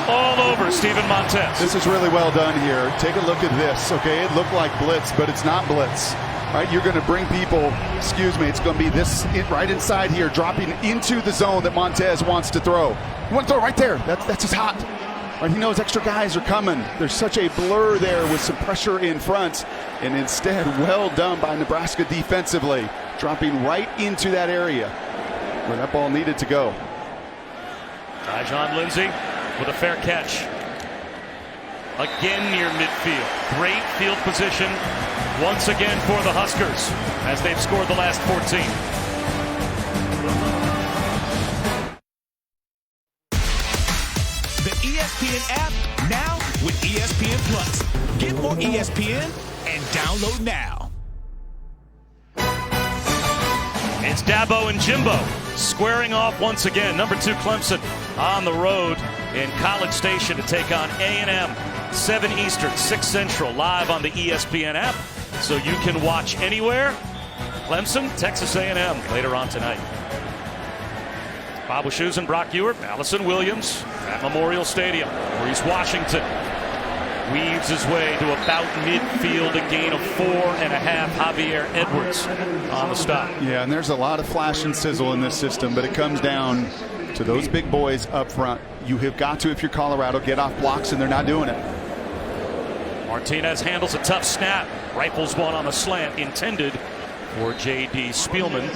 all over Steven Montez. This is really well done here. Take a look at this, okay? It looked like blitz, but it's not blitz. Right, you're going to bring people, it's going to be this right inside here, dropping into the zone that Montez wants to throw. He wants to throw right there. That's his hot. Right, he knows extra guys are coming. There's such a blur there with some pressure in front. And instead, well done by Nebraska defensively, dropping right into that area where that ball needed to go. Tyjon Lindsey with a fair catch. Again near midfield. Great field position once again for the Huskers as they've scored the last 14. The ESPN app now with ESPN Plus. Get more ESPN and download now. It's Dabo and Jimbo squaring off once again. Number 2 Clemson on the road in College Station to take on A&M. 7 Eastern, 6 Central, live on the ESPN app. So you can watch anywhere, Clemson, Texas A&M later on tonight. Bob Wischusen, Brock Ewert, Allison Williams at Memorial Stadium. Maurice Washington weaves his way to about midfield, a gain of 4.5. Javier Edwards on the stop. Yeah, and there's a lot of flash and sizzle in this system, but it comes down to those big boys up front. You have got to, if you're Colorado, get off blocks, and they're not doing it. Martinez handles a tough snap, rifles one on the slant intended for J.D. Spielman.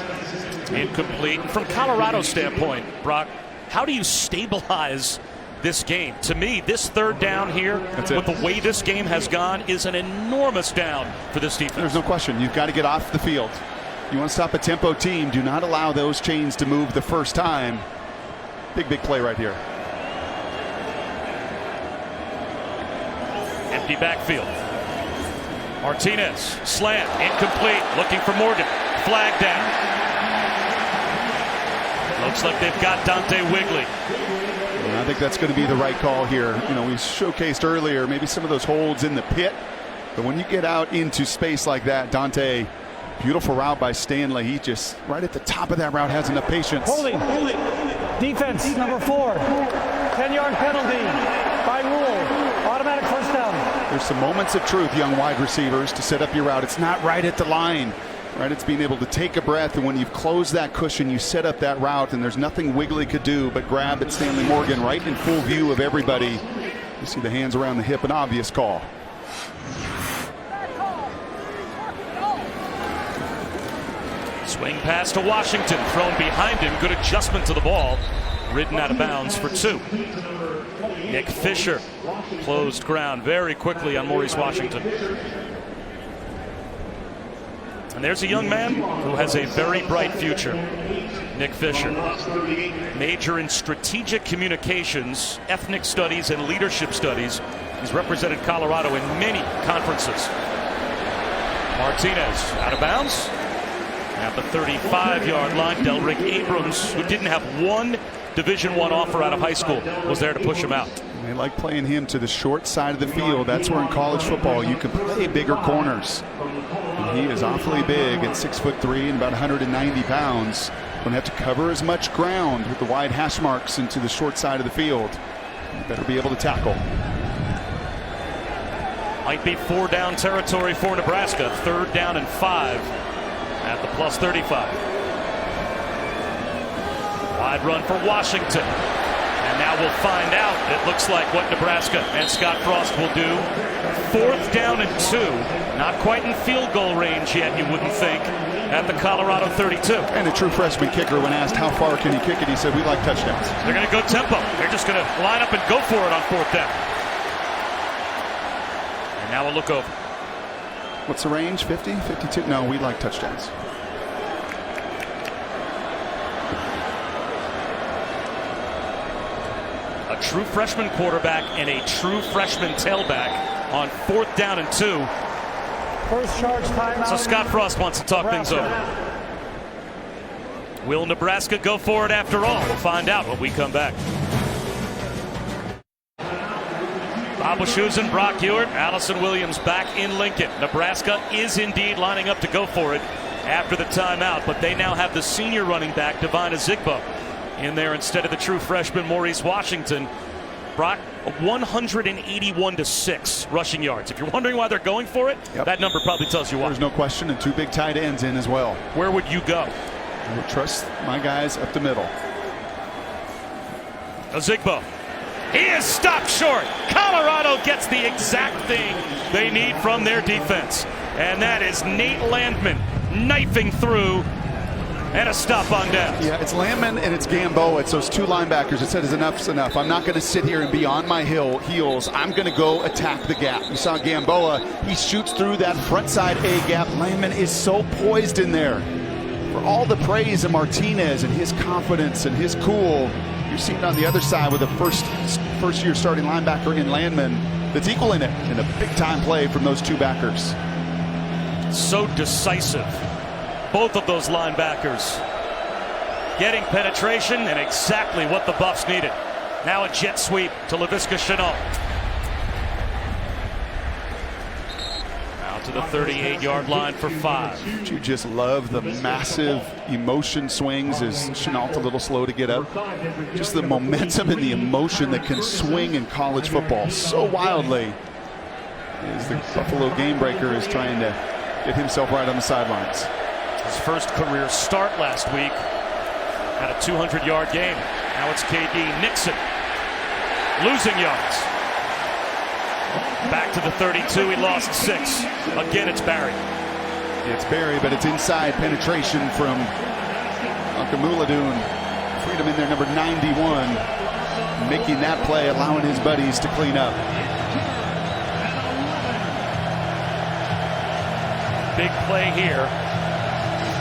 Incomplete. From Colorado's standpoint, Brock, how do you stabilize this game? To me, this third down here, with the way this game has gone, is an enormous down for this defense. There's no question. You've got to get off the field. You want to stop a tempo team, do not allow those chains to move the first time. Big play right here. Empty backfield. Martinez, slant, incomplete, looking for Morgan. Flag down. Looks like they've got Dante Wigley. And I think that's going to be the right call here. You know, we showcased earlier maybe some of those holds in the pit, but when you get out into space like that, Dante, beautiful route by Stanley. He just right at the top of that route has enough patience. Holding. Defense number 4. 10-yard penalty by rule. Automatic first down. There's some moments of truth, young wide receivers, to set up your route. It's not right at the line. Right, it's being able to take a breath, and when you've closed that cushion, you set up that route, and there's nothing Wigley could do but grab at Stanley Morgan right in full view of everybody. You see the hands around the hip, an obvious call. Swing pass to Washington, thrown behind him. Good adjustment to the ball. Ridden out of bounds for 2. Nick Fisher closed ground very quickly on Maurice Washington. And there's a young man who has a very bright future. Nick Fisher. Major in strategic communications, ethnic studies, and leadership studies. He's represented Colorado in many conferences. Martinez out of bounds. At the 35-yard line, Delrick Abrams, who didn't have one Division I offer out of high school, was there to push him out. They like playing him to the short side of the field. That's where in college football you can play bigger corners. And he is awfully big at 6'3" and about 190 pounds. Going to have to cover as much ground with the wide hash marks into the short side of the field. You better be able to tackle. Might be 4-down territory for Nebraska. 3rd down and 5 at the plus 35. Wide run for Washington. And now we'll find out. It looks like what Nebraska and Scott Frost will do. 4th down and 2. Not quite in field goal range yet, you wouldn't think, at the Colorado 32. And a true freshman kicker, when asked how far can he kick it, he said, we like touchdowns. They're going to go tempo. They're just going to line up and go for it on 4th down. And now we'll look over. What's the range? 50? 52? No, we like touchdowns. A true freshman quarterback and a true freshman tailback on 4th down and 2. First charge timeout. So Scott Frost wants to talk things over. Will Nebraska go for it after all? We'll find out when we come back. Bob Wischusen, Brock Ewert, Allison Williams back in Lincoln. Nebraska is indeed lining up to go for it after the timeout, but they now have the senior running back, Devine Ezigbo, in there instead of the true freshman Maurice Washington. Brock, 181-6 rushing yards. If you're wondering why they're going for it, that number probably tells you why. There's no question, and 2 big tight ends in as well. Where would you go? I would trust my guys up the middle. Ezigbo. He is stopped short. Colorado gets the exact thing they need from their defense. And that is Nate Landman knifing through. And a stop on down. Yeah, it's Landman and it's Gamboa. It's those 2 linebackers that said enough's enough. I'm not going to sit here and be on my heels. I'm going to go attack the gap. You saw Gamboa. He shoots through that front side A gap. Landman is so poised in there. For all the praise of Martinez and his confidence and his cool, you're seeing on the other side with a first-year starting linebacker in Landman that's equaling it in a big-time play from those 2 backers. So decisive. Both of those linebackers getting penetration and exactly what the Buffs needed. Now a jet sweep to Laviska Shenault. Now Out to the 38-yard line for 5. You just love the massive emotion swings. Is Chenault a little slow to get up? Just the momentum and the emotion that can swing in college football so wildly. As the Buffalo game breaker is trying to get himself right on the sidelines. His first career start last week. Had a 200-yard game. Now it's KD Nixon losing yards. Back to the 32. He lost 6. Again, it's Barry. It's Barry, but it's inside penetration from Akamuladoon. Freedom in there, number 91. Making that play, allowing his buddies to clean up. Big play here.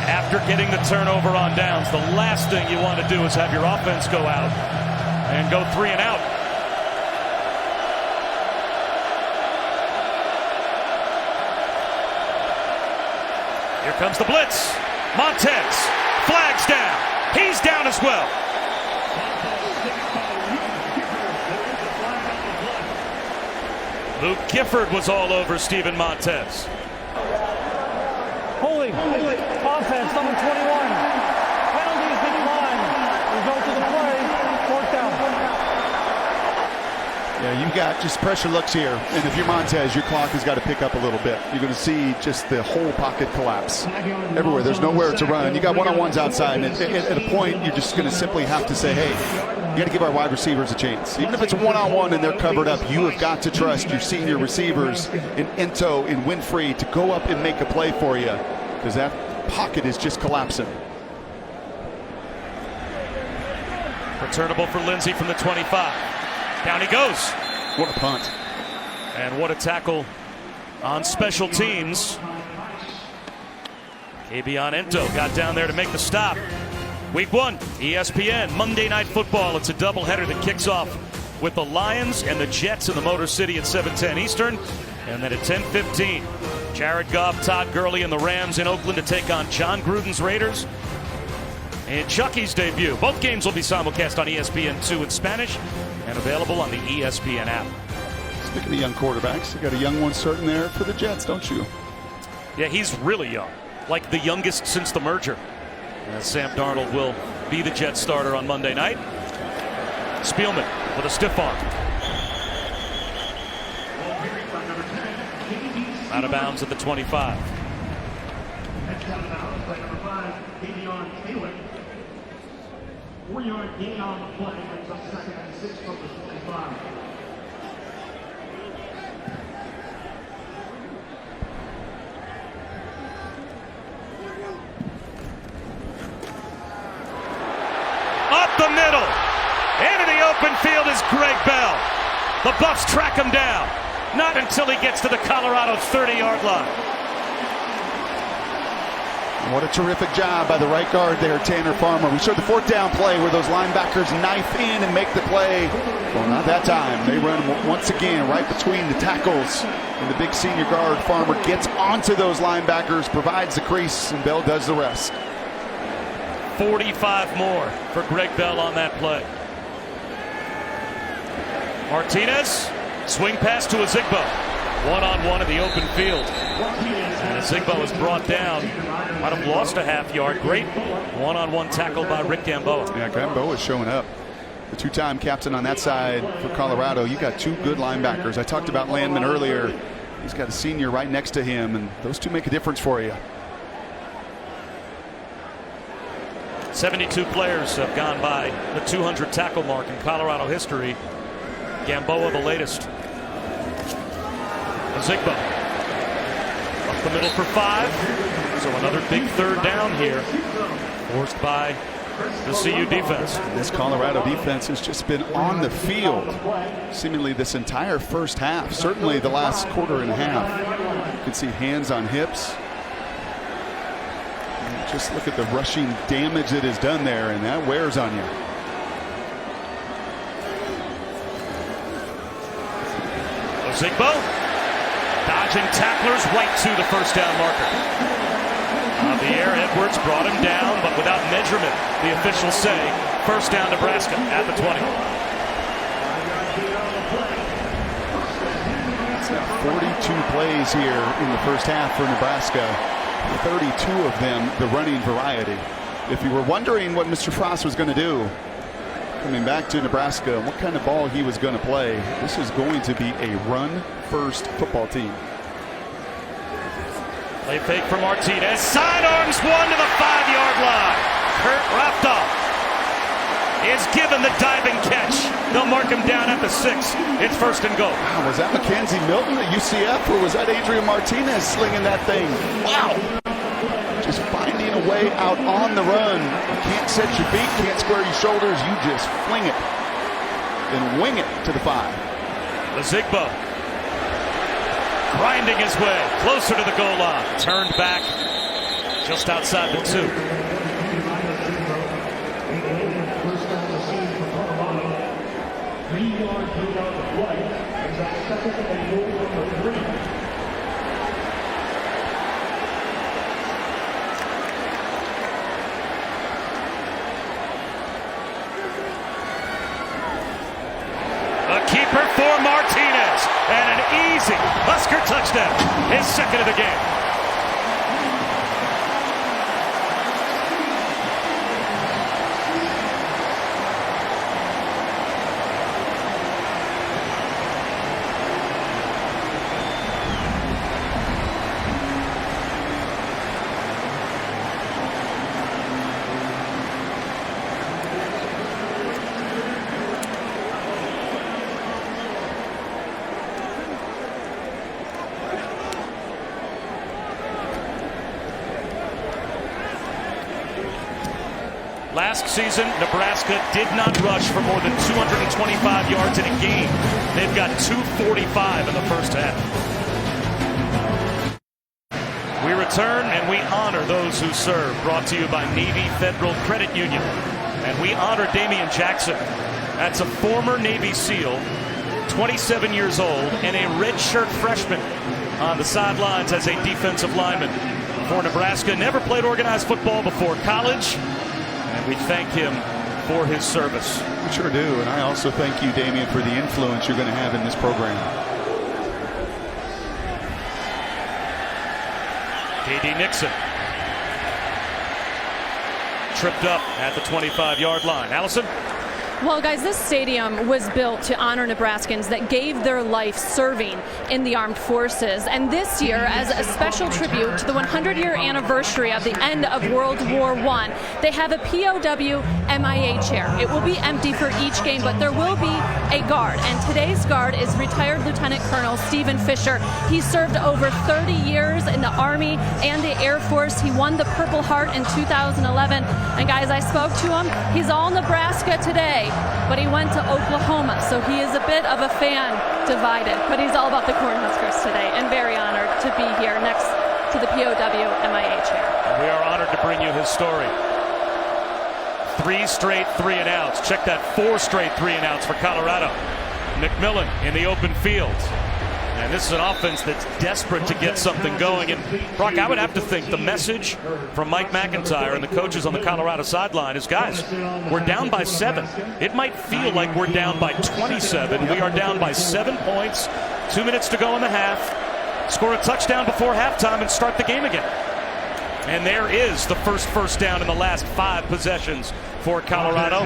After getting the turnover on downs, the last thing you want to do is have your offense go out and go 3 and out. Here comes the blitz. Montez flags down. He's down as well. Luke Gifford was all over Steven Montez. Holding. Offense, number 21. Penalties decline. Result of the play. 4th down. Yeah, you got just pressure looks here. And if you're Montez, your clock has got to pick up a little bit. You're going to see just the whole pocket collapse everywhere. There's nowhere to run. You got one-on-ones outside. And at a point, you're just going to simply have to say, hey, you got to give our wide receivers a chance. Even if it's one-on-one and they're covered up, you have got to trust your senior receivers in Ento, in Winfrey to go up and make a play for you, because that pocket is just collapsing. Returnable for Lindsey from the 25. Down he goes. What a punt. And what a tackle on special teams. Kabion Ento got down there to make the stop. Week 1, ESPN, Monday Night Football. It's a doubleheader that kicks off with the Lions and the Jets in the Motor City at 7:10 Eastern. And then at 10:15, Jared Goff, Todd Gurley, and the Rams in Oakland to take on John Gruden's Raiders. And Chucky's debut. Both games will be simulcast on ESPN2 in Spanish and available on the ESPN app. Speaking of young quarterbacks, you got a young one starting there for the Jets, don't you? Yeah, he's really young. Like the youngest since the merger. Sam Darnold will be the Jets starter on Monday night. Spielman with a stiff arm. Out of bounds at the 25. 4-yard gain on the play. Brings up 2nd and 6 from the 25. Up the middle. Into the open field is Greg Bell. The Buffs track him down. Not until he gets to the Colorado 30-yard line. What a terrific job by the right guard there, Tanner Farmer. We showed the 4th down play where those linebackers knife in and make the play. Well, not that time. They run once again right between the tackles. And the big senior guard, Farmer, gets onto those linebackers, provides the crease, and Bell does the rest. 45 more for Greg Bell on that play. Martinez, swing pass to Ezigbo. One-on-one in the open field. And Ezigbo is brought down. Might have lost a half yard. Great one-on-one tackle by Rick Gamboa. Yeah, Gamboa is showing up. The 2-time captain on that side for Colorado. You got 2 good linebackers. I talked about Landman earlier. He's got a senior right next to him, and those 2 make a difference for you. 72 players have gone by the 200 tackle mark in Colorado history. Gamboa the latest. Ezigbo up the middle for 5. So another big 3rd down here, forced by the CU defense. This Colorado defense has just been on the field seemingly this entire first half, certainly the last quarter and a half. You can see hands on hips. And just look at the rushing damage it has done there, and that wears on you. Ezigbo dodging tacklers right to the 1st down marker. Javier Edwards brought him down, but without measurement, the officials say 1st down Nebraska at the 20. 42 plays here in the first half for Nebraska. 32 of them the running variety. If you were wondering what Mr. Frost was going to do coming back to Nebraska, what kind of ball he was going to play, this is going to be a run-first football team. Play fake for Martinez. Sidearms one to the 5-yard line. Kurt Raftoff is given the diving catch. They'll mark him down at the 6. It's first and goal. Wow, was that Mackenzie Milton at UCF, or was that Adrian Martinez slinging that thing? Wow. Just finding a way out on the run. You can't set your feet, can't square your shoulders. You just fling it and wing it to the 5. Lazigbo grinding his way closer to the goal line. Turned back just outside the 2. A keeper for Martinez, and an easy Husker touchdown, his second of the game. Last season, Nebraska did not rush for more than 225 yards in a game. They've got 245 in the first half. We return and we honor those who serve. Brought to you by Navy Federal Credit Union. And we honor Damian Jackson. That's a former Navy SEAL, 27 years old, and a redshirt freshman on the sidelines as a defensive lineman for Nebraska. Never played organized football before college. And we thank him for his service. We sure do. And I also thank you, Damian, for the influence you're going to have in this program. K.D. Nixon tripped up at the 25-yard line. Allison? Well, guys, this stadium was built to honor Nebraskans that gave their life serving in the armed forces. And this year, as a special tribute to the 100-year anniversary of the end of World War I, they have a POW MIA chair. It will be empty for each game, but there will be a guard. And today's guard is retired Lieutenant Colonel Stephen Fisher. He served over 30 years in the Army and the Air Force. He won the Purple Heart in 2011. And guys, I spoke to him. He's all Nebraska today, but he went to Oklahoma, so he is a bit of a fan divided. But he's all about the Cornhuskers today, and very honored to be here next to the POW MIA chair. And we are honored to bring you his story. 3 straight 3-and-outs. Check that, 4 straight 3-and-outs for Colorado. McMillan in the open field. And this is an offense that's desperate to get something going. And Brock, I would have to think the message from Mike McIntyre and the coaches on the Colorado sideline is, guys, we're down by 7. It might feel like we're down by 27. We are down by 7 points. 2 minutes to go in the half. Score a touchdown before halftime and start the game again. And there is the first down in the last 5 possessions for Colorado.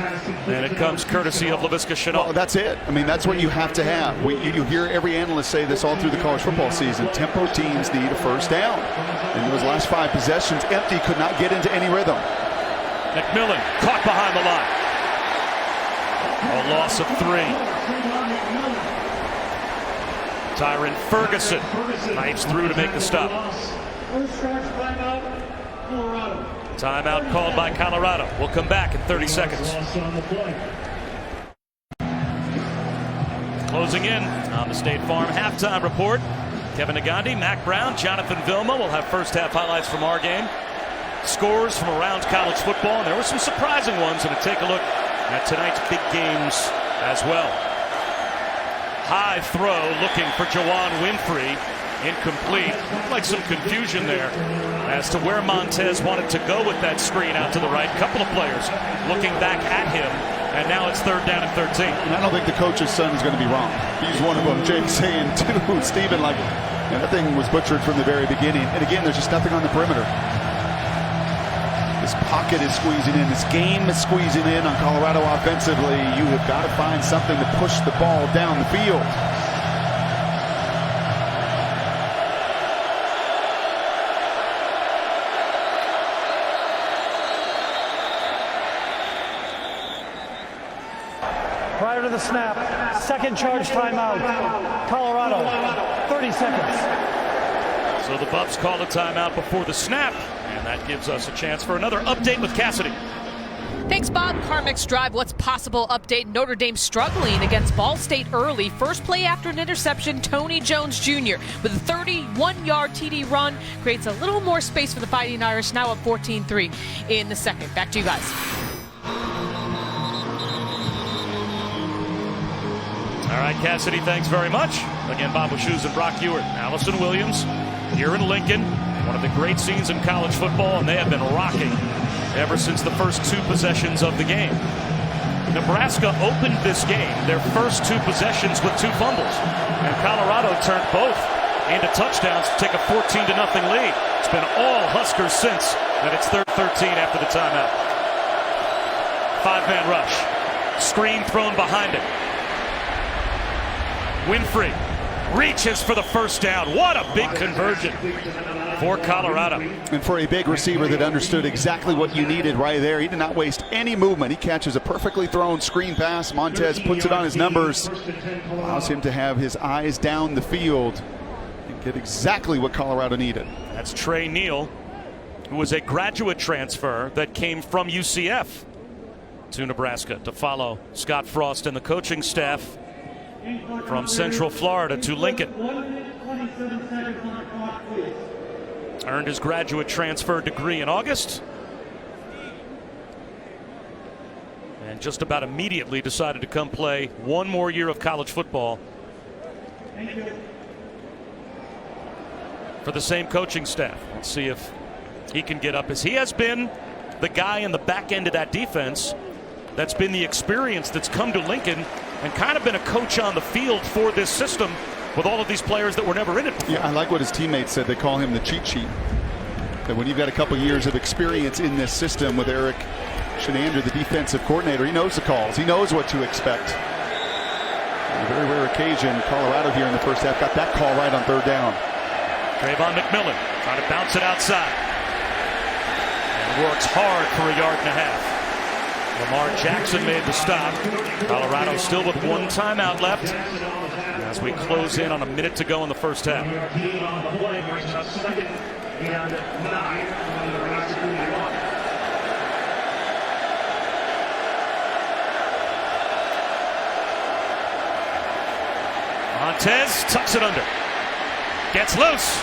And it comes courtesy of Laviska Shenault. Well, that's it. I mean, that's what you have to have. You hear every analyst say this all through the college football season. Tempo teams need a first down. And those last 5 possessions, empty, could not get into any rhythm. McMillan caught behind the line. A loss of 3. Tyron Ferguson knifes through to make the stop. Timeout called by Colorado. We'll come back in 30 seconds. Closing in on the State Farm halftime report. Kevin Nagandi, Mac Brown, Jonathan Vilma will have first half highlights from our game. Scores from around college football, and there were some surprising ones, and take a look at tonight's big games as well. High throw looking for Jawan Winfrey. Incomplete. Looked like some confusion there as to where Montez wanted to go with that screen out to the right. Couple of players looking back at him And now it's 3rd down and 13. And I don't think the coach's son is going to be wrong. He's one of them. Jake's saying, too, Stephen, like, and that thing was butchered from the very beginning. And again, there's just nothing on the perimeter. This pocket is squeezing in. This game is squeezing in on Colorado offensively. You have got to find something to push the ball down the field. Prior to the snap, second charge timeout. Colorado, 30 seconds. So the Buffs call a timeout before the snap, and that gives us a chance for another update with Cassidy. Thanks, Bob. Carmex Drive, what's possible update? Notre Dame struggling against Ball State early. First play after an interception, Tony Jones Jr. with a 31-yard TD run creates a little more space for the Fighting Irish, now up 14-3 in the second. Back to you guys. All right, Cassidy, thanks very much. Again, Bob Shoes and Brock Ewart, Allison Williams here in Lincoln. One of the great scenes in college football, and they have been rocking ever since the first 2 possessions of the game. Nebraska opened this game, their first 2 possessions, with 2 fumbles, and Colorado turned both into touchdowns to take a 14-0 lead. It's been all Huskers since, and it's 3rd 13 after the timeout. 5-man rush, screen thrown behind it. Winfrey reaches for the first down. What a big conversion for Colorado. And for a big receiver that understood exactly what you needed right there. He did not waste any movement. He catches a perfectly thrown screen pass. Montez puts it on his numbers. Allows him to have his eyes down the field and get exactly what Colorado needed. That's Trey Neal, who was a graduate transfer that came from UCF to Nebraska to follow Scott Frost and the coaching staff from Central Florida to Lincoln. Earned his graduate transfer degree in August, and just about immediately decided to come play one more year of college football for the same coaching staff. Let's see if he can get up, as he has been the guy in the back end of that defense that's been the experience that's come to Lincoln and kind of been a coach on the field for this system with all of these players that were never in it before. Yeah, I like what his teammates said. They call him the cheat sheet. That when you've got a couple years of experience in this system with Eric Shenander, the defensive coordinator, he knows the calls. He knows what to expect. On a very rare occasion, Colorado here in the first half got that call right on 3rd down. Trayvon McMillan trying to bounce it outside. And works hard for 1.5 yards. Lamar Jackson made the stop. Colorado still with 1 timeout left as we close in on a minute to go in the first half. Montez tucks it under. Gets loose.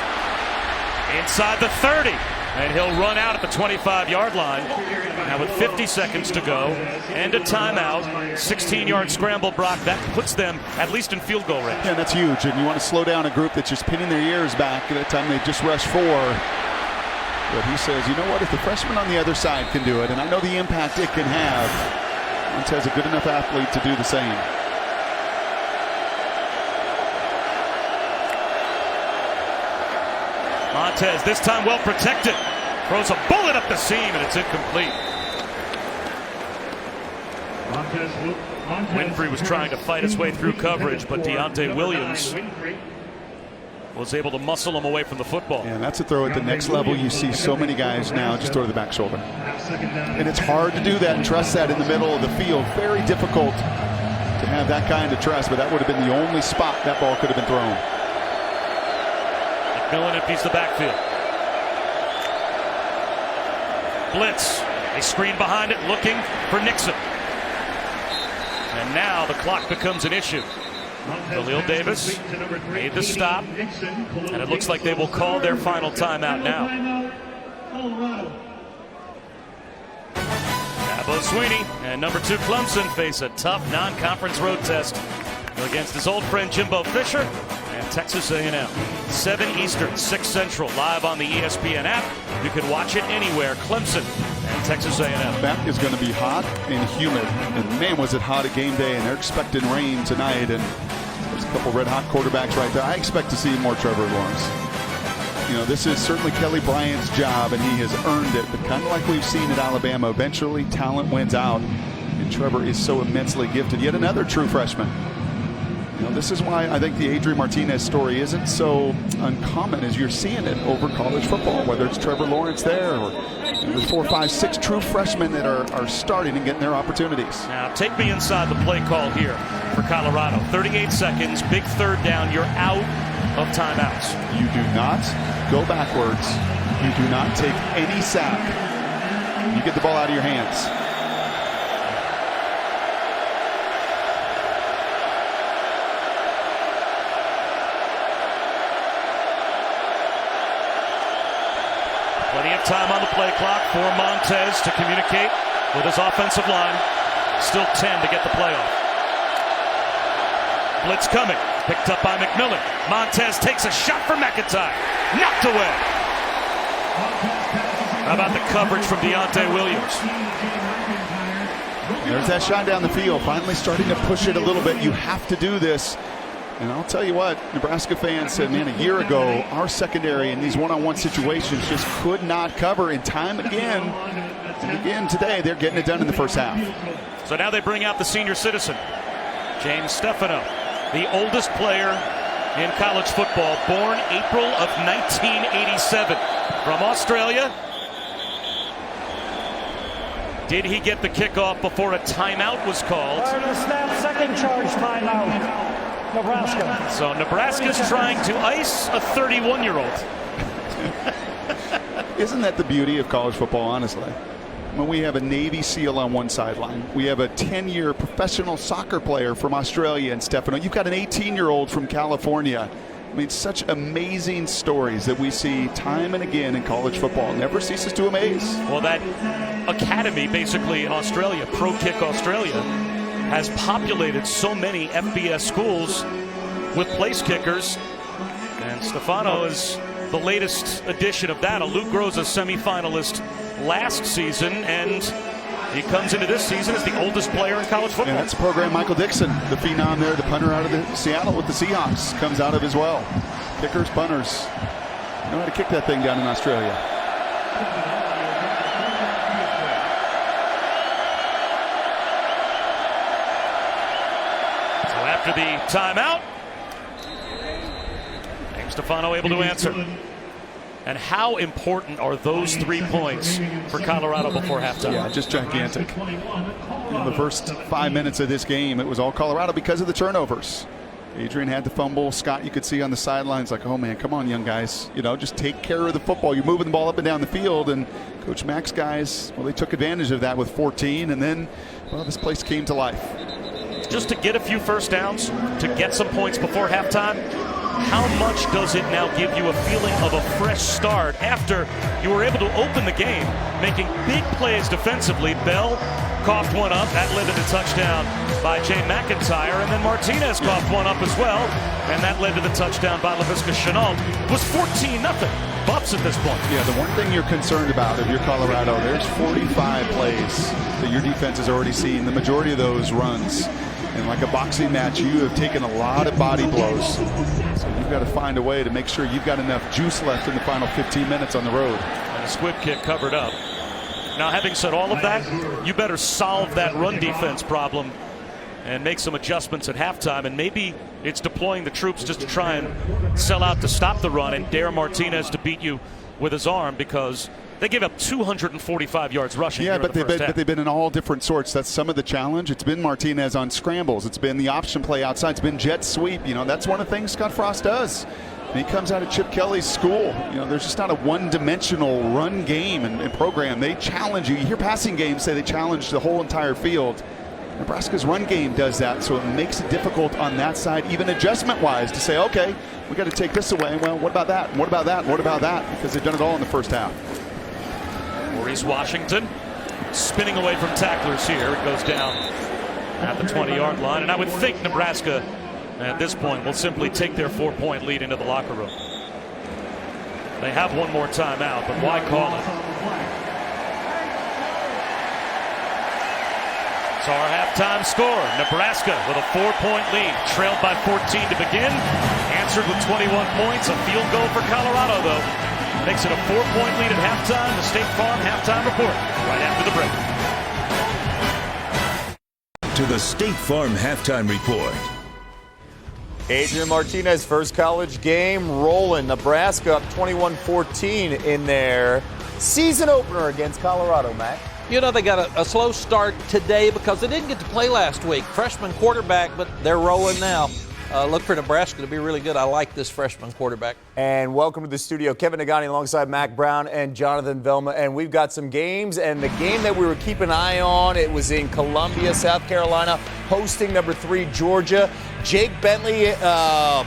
Inside the 30. And he'll run out at the 25-yard line. Now with 50 seconds to go and a timeout, 16-yard scramble, Brock, that puts them at least in field goal range. Yeah, that's huge. And you want to slow down a group that's just pinning their ears back at a time they just rushed 4. But he says, you know what, if the freshman on the other side can do it, and I know the impact it can have, Montez a good enough athlete to do the same. Montez, this time well protected, throws a bullet up the seam, and it's incomplete. Winfrey was trying to fight his way through coverage, but Deontay Williams was able to muscle him away from the football. Yeah, and that's a throw at the next level. You see so many guys now just throw to the back shoulder. And it's hard to do that and trust that in the middle of the field. Very difficult to have that kind of trust, but that would have been the only spot that ball could have been thrown. McMillan empties the backfield. Blitz. They screen behind it, looking for Nixon. And now the clock becomes an issue. Khalil Davis made the stop, and it looks like they will call their final timeout now. Dabo Swinney and number 2 Clemson face a tough non-conference road test against his old friend Jimbo Fisher and Texas A&M. 7 Eastern, 6 Central, live on the ESPN app. You can watch it anywhere. Clemson and Texas A&M. That is going to be hot and humid. And man, was it hot at game day, and they're expecting rain tonight. And there's a couple red hot quarterbacks right there. I expect to see more Trevor Lawrence. You know, this is certainly Kelly Bryant's job, and he has earned it. But kind of like we've seen at Alabama, eventually talent wins out. And Trevor is so immensely gifted. Yet another true freshman. You know, this is why I think the Adrian Martinez story isn't so uncommon as you're seeing it over college football, whether it's Trevor Lawrence there or the 4, 5, 6 true freshmen that are starting and getting their opportunities. Now, take me inside the play call here for Colorado. 38 seconds, big third down. You're out of timeouts. You do not go backwards. You do not take any sack. You get the ball out of your hands. Plenty of time on the play clock for Montez to communicate with his offensive line. Still 10 to get the play off. Blitz coming. Picked up by McMillan. Montez takes a shot for McIntyre. Knocked away. How about the coverage from Deontay Williams? There's that shot down the field. Finally starting to push it a little bit. You have to do this. And I'll tell you what, Nebraska fans said, man, a year ago, our secondary in these one-on-one situations just could not cover. And time again, and again today, they're getting it done in the first half. So now they bring out the senior citizen, James Stefano, the oldest player in college football, born April of 1987 from Australia. Did he get the kickoff before a timeout was called? Prior to the snap, second charge timeout. Nebraska. So Nebraska's trying to ice a 31-year-old. Isn't that the beauty of college football, honestly? When we have a Navy SEAL on one sideline, we have a 10-year professional soccer player from Australia in Stefano. You've got an 18-year-old from California. I mean, such amazing stories that we see time and again in college football. Never ceases to amaze. Well, that academy basically in Australia, Pro Kick Australia, has populated so many FBS schools with place kickers. And Stefano is the latest edition of that. A Luke Groza semifinalist last season, and he comes into this season as the oldest player in college football. And that's the program Michael Dixon, the phenom there, the punter out of Seattle with the Seahawks, comes out of as well. Kickers, punters, know how to kick that thing down in Australia. After the timeout, James Stefano able to answer. And how important are those 3 points for Colorado before halftime? Yeah, just gigantic. In the first 5 minutes of this game, it was all Colorado because of the turnovers. Adrian had the fumble. Scott, you could see on the sidelines like, oh man, come on, young guys. You know, just take care of the football. You're moving the ball up and down the field. And Coach Mack's guys, well, they took advantage of that with 14. And then, well, this place came to life. Just to get a few first downs, to get some points before halftime, how much does it now give you a feeling of a fresh start after you were able to open the game, making big plays defensively? Bell coughed one up. That led to the touchdown by Jay McIntyre. And then Martinez coughed one up as well. And that led to the touchdown by Laviska Shenault. It was 14-0. Buffs at this point. Yeah, the one thing you're concerned about if you're Colorado, there's 45 plays that your defense has already seen. The majority of those runs. And like a boxing match, you have taken a lot of body blows. So you've got to find a way to make sure you've got enough juice left in the final 15 minutes on the road. And a squib kick covered up. Now, having said all of that, you better solve that run defense problem and make some adjustments at halftime. And maybe it's deploying the troops just to try and sell out to stop the run and dare Martinez to beat you with his arm, because they gave up 245 yards rushing. Yeah, but they've been in all different sorts. That's some of the challenge. It's been Martinez on scrambles. It's been the option play outside. It's been jet sweep. You know, that's one of the things Scott Frost does. And he comes out of Chip Kelly's school. You know, there's just not a one-dimensional run game and program. They challenge you. You hear passing games say they challenge the whole entire field. Nebraska's run game does that, so it makes it difficult on that side, even adjustment-wise, to say, okay, we got to take this away. Well, what about that? What about that? What about that? Because they've done it all in the first half. Maurice Washington spinning away from tacklers here. It goes down at the 20-yard line. And I would think Nebraska at this point will simply take their 4-point lead into the locker room. They have one more timeout, but why call it? So our halftime score, Nebraska with a 4-point lead, trailed by 14 to begin, answered with 21 points. A field goal for Colorado, though, makes it a 4-point lead at halftime. The State Farm halftime report right after the break. To the State Farm halftime report. Adrian Martinez, first college game rolling. Nebraska up 21-14 in their season opener against Colorado, Matt. You know, they got a slow start today because they didn't get to play last week. Freshman quarterback, but they're rolling now. Look for Nebraska to be really good. I like this freshman quarterback. And welcome to the studio, Kevin Nagani alongside Mac Brown and Jonathan Velma. And we've got some games. And the game that we were keeping an eye on, it was in Columbia, South Carolina, hosting number 3 Georgia. Jake Bentley,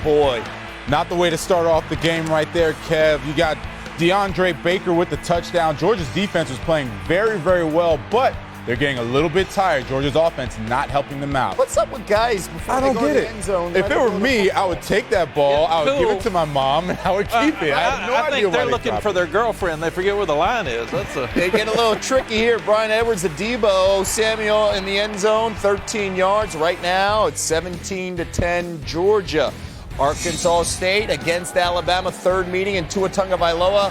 boy. Not the way to start off the game right there, Kev. You got DeAndre Baker with the touchdown. Georgia's defense was playing very, very well, but they're getting a little bit tired. Georgia's offense not helping them out. What's up with guys before I they don't go get in the it. end zone? If it were me, I would take that ball, I would give it to my mom, and I would keep it. I have no I idea think why they're they looking dropped for it. their girlfriend. They forget where the line is. They get a little tricky here. Brian Edwards, the Debo, Samuel in the end zone, 13 yards. Right now, it's 17-10 Georgia. Arkansas State against Alabama, third meeting, and Tua Tagovailoa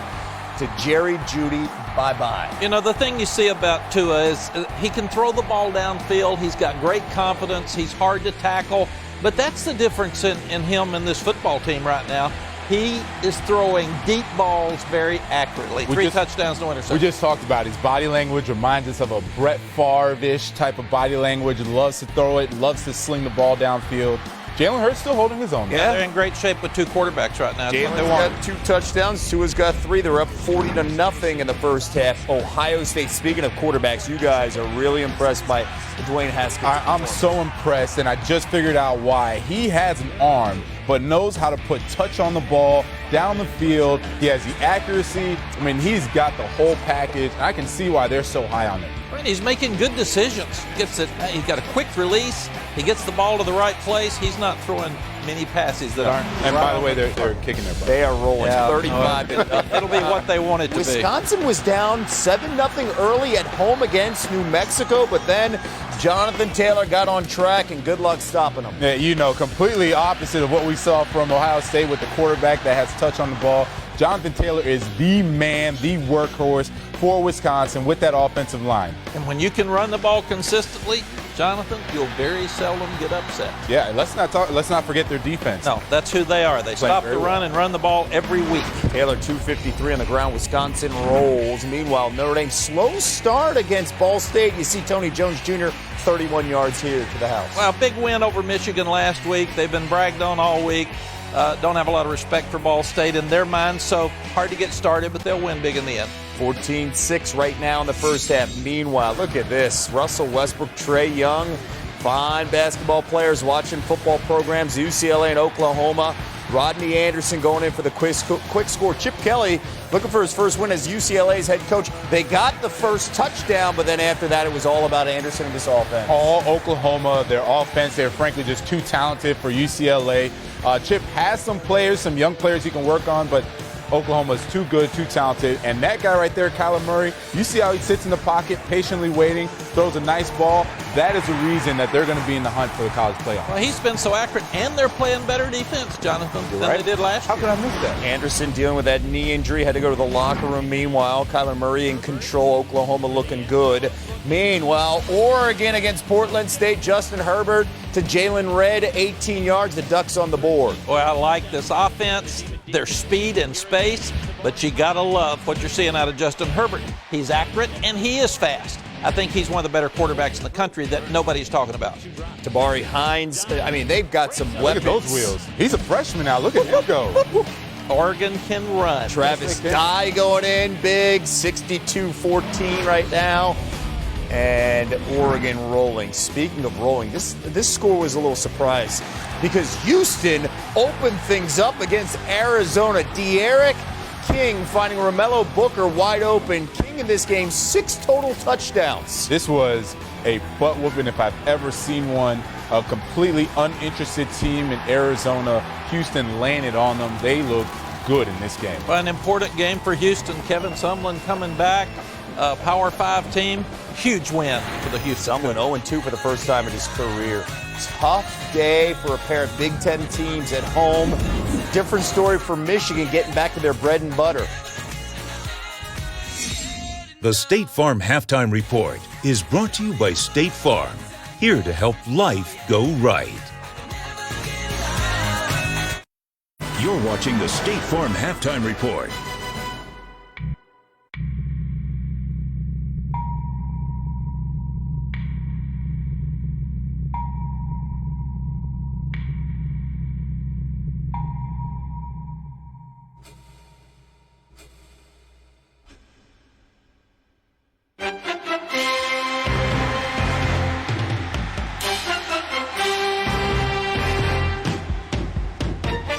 to Jerry Jeudy. Bye-bye. You know, the thing you see about Tua is he can throw the ball downfield. He's got great confidence. He's hard to tackle. But that's the difference in him and this football team right now. He is throwing deep balls very accurately. 3 touchdowns, no interceptions. We just talked about his body language reminds us of a Brett Favre-ish type of body language. Loves to throw it, loves to sling the ball downfield. Jalen Hurts still holding his own. Yeah, they're in great shape with 2 quarterbacks right now. Jalen's got 2 touchdowns. Tua's got 3. They're up 40-0 in the first half. Ohio State, speaking of quarterbacks, you guys are really impressed by Dwayne Haskins. I'm so impressed, and I just figured out why. He has an arm, but knows how to put touch on the ball, down the field. He has the accuracy. I mean, he's got the whole package. I can see why they're so high on him. And he's making good decisions. He's got a quick release. He gets the ball to the right place. He's not throwing many passes that aren't. And by the way, they're kicking their butt. They are rolling 35. It'll be what they want it to be. Wisconsin was down 7-0 early at home against New Mexico, but then Jonathan Taylor got on track, and good luck stopping them. Yeah, you know, completely opposite of what we saw from Ohio State with the quarterback that has touch on the ball. Jonathan Taylor is the man, the workhorse for Wisconsin with that offensive line. And when you can run the ball consistently, Jonathan, you'll very seldom get upset. Yeah, let's not forget their defense. No, that's who they are. They stop the run and run the ball every week. Taylor 253 on the ground. Wisconsin rolls. Meanwhile, Notre Dame slow start against Ball State. You see Tony Jones Jr. 31 yards here to the house. Well, big win over Michigan last week. They've been bragged on all week. Don't have a lot of respect for Ball State in their minds, so hard to get started, but they'll win big in the end. 14-6 right now in the first half. Meanwhile, look at this. Russell Westbrook, Trae Young, fine basketball players watching football programs, UCLA and Oklahoma. Rodney Anderson going in for the quick score. Chip Kelly looking for his first win as UCLA's head coach. They got the first touchdown, but then after that it was all about Anderson and this offense. All Oklahoma, their offense, they're frankly just too talented for UCLA. Chip has some players, some young players he can work on, but Oklahoma's too good, too talented. And that guy right there, Kyler Murray, you see how he sits in the pocket, patiently waiting, throws a nice ball. That is the reason that they're going to be in the hunt for the college playoff. Well, he's been so accurate, and they're playing better defense, Jonathan, than they did last year. How could I miss that? Anderson dealing with that knee injury, had to go to the locker room. Meanwhile, Kyler Murray in control, Oklahoma looking good. Meanwhile, Oregon against Portland State, Justin Herbert to Jalen Redd, 18 yards, the Ducks on the board. Boy, I like this offense, their speed and space, but you got to love what you're seeing out of Justin Herbert. He's accurate, and he is fast. I think he's one of the better quarterbacks in the country that nobody's talking about. Tabari Hines, I mean, they've got some weapons. Look at those wheels. He's a freshman now. Look at him go. Oregon can run. Travis Dye going in big, 62-14 right now. And Oregon rolling. Speaking of rolling, this score was a little surprise because Houston opened things up against Arizona. De'Aaron King finding Romello Booker wide open. King in this game, 6 total touchdowns. This was a butt whooping if I've ever seen one. A completely uninterested team in Arizona. Houston laying it on them. They look good in this game. Well, an important game for Houston. Kevin Sumlin coming back. Power 5 team. Huge win for the Houston. Someone 0-2 for the first time in his career. Tough day for a pair of Big Ten teams at home. Different story for Michigan getting back to their bread and butter. The State Farm Halftime Report is brought to you by State Farm, here to help life go right. You're watching the State Farm Halftime Report.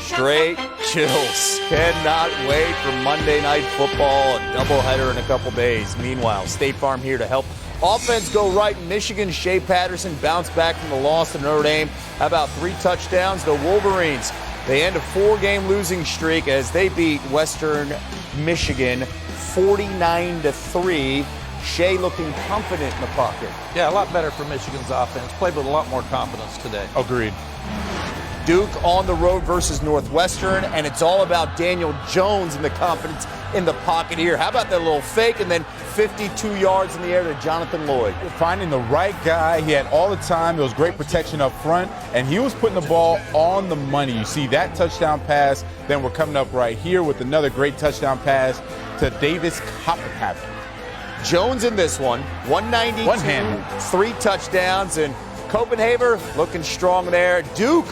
Straight chills. Cannot wait for Monday Night Football, a doubleheader in a couple days. Meanwhile, State Farm here to help offense go right. Michigan, Shea Patterson bounced back from the loss to Notre Dame. How about 3 touchdowns? The Wolverines, they end a 4-game losing streak as they beat Western Michigan 49-3. Shea looking confident in the pocket. Yeah, a lot better for Michigan's offense. Played with a lot more confidence today. Agreed. Duke on the road versus Northwestern, and it's all about Daniel Jones and the confidence in the pocket here. How about that little fake and then 52 yards in the air to Jonathan Lloyd? Finding the right guy. He had all the time. There was great protection up front, and he was putting the ball on the money. You see that touchdown pass. Then we're coming up right here with another great touchdown pass to Davis Copperpath. Jones in this one, 192, One-handed. 3 touchdowns, and Copenhagen looking strong there. Duke,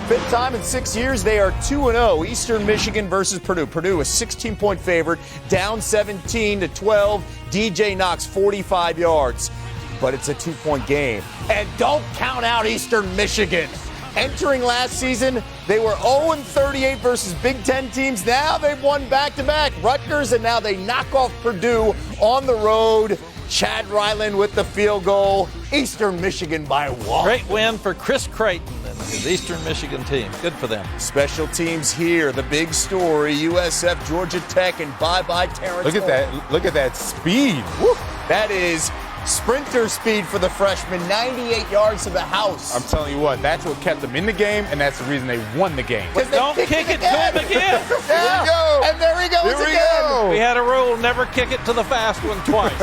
5th time in 6 years, they are 2-0. Eastern Michigan versus Purdue. Purdue a 16-point favorite, down 17-12. DJ knocks 45 yards, but it's a 2-point game. And don't count out Eastern Michigan. Entering last season, they were 0-38 versus Big Ten teams. Now they've won back-to-back. Rutgers, and now they knock off Purdue on the road. Chad Ryland with the field goal. Eastern Michigan by 1. Great win for Chris Creighton and his Eastern Michigan team. Good for them. Special teams here. The big story, USF, Georgia Tech, and bye-bye Terrence. Look at that. Look at that speed. Woo. That is sprinter speed for the freshman. 98 yards to the house. I'm telling you what, that's what kept them in the game, and that's the reason they won the game. Don't kick it to him again. There we go. And there he goes again. We had a rule, never kick it to the fast one twice.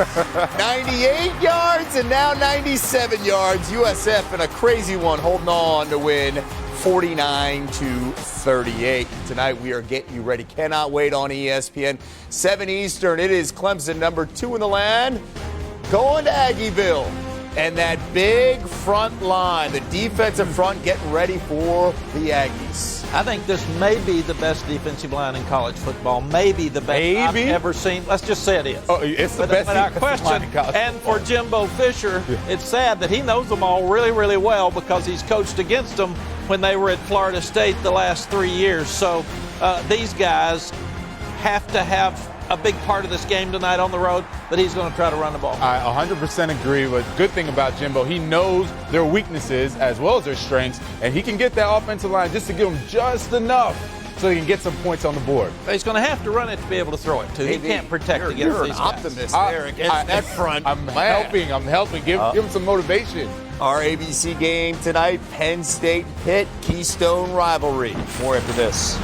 98 yards and now 97 yards. USF in a crazy one, holding on to win 49-38. Tonight we are getting you ready. Cannot wait on ESPN. 7 Eastern. It is Clemson, number 2 in the land, going to Aggieville. And that big front line, the defensive front, getting ready for the Aggies. I think this may be the best defensive line in college football. Maybe the best I've ever seen. Let's just say it is. Oh, it's the best but defensive line in college and for Jimbo Fisher, it's sad that he knows them all really, really well because he's coached against them when they were at Florida State the last 3 years. So these guys have to have a big part of this game tonight on the road, but he's going to try to run the ball. I 100% agree. But good thing about Jimbo, he knows their weaknesses as well as their strengths, and he can get that offensive line just to give them just enough so he can get some points on the board. But he's going to have to run it to be able to throw it, too. He can't protect against you're these an guys. optimist there against that front. I'm helping. Give him some motivation. Our ABC game tonight, Penn State Pitt, Keystone rivalry. More after this.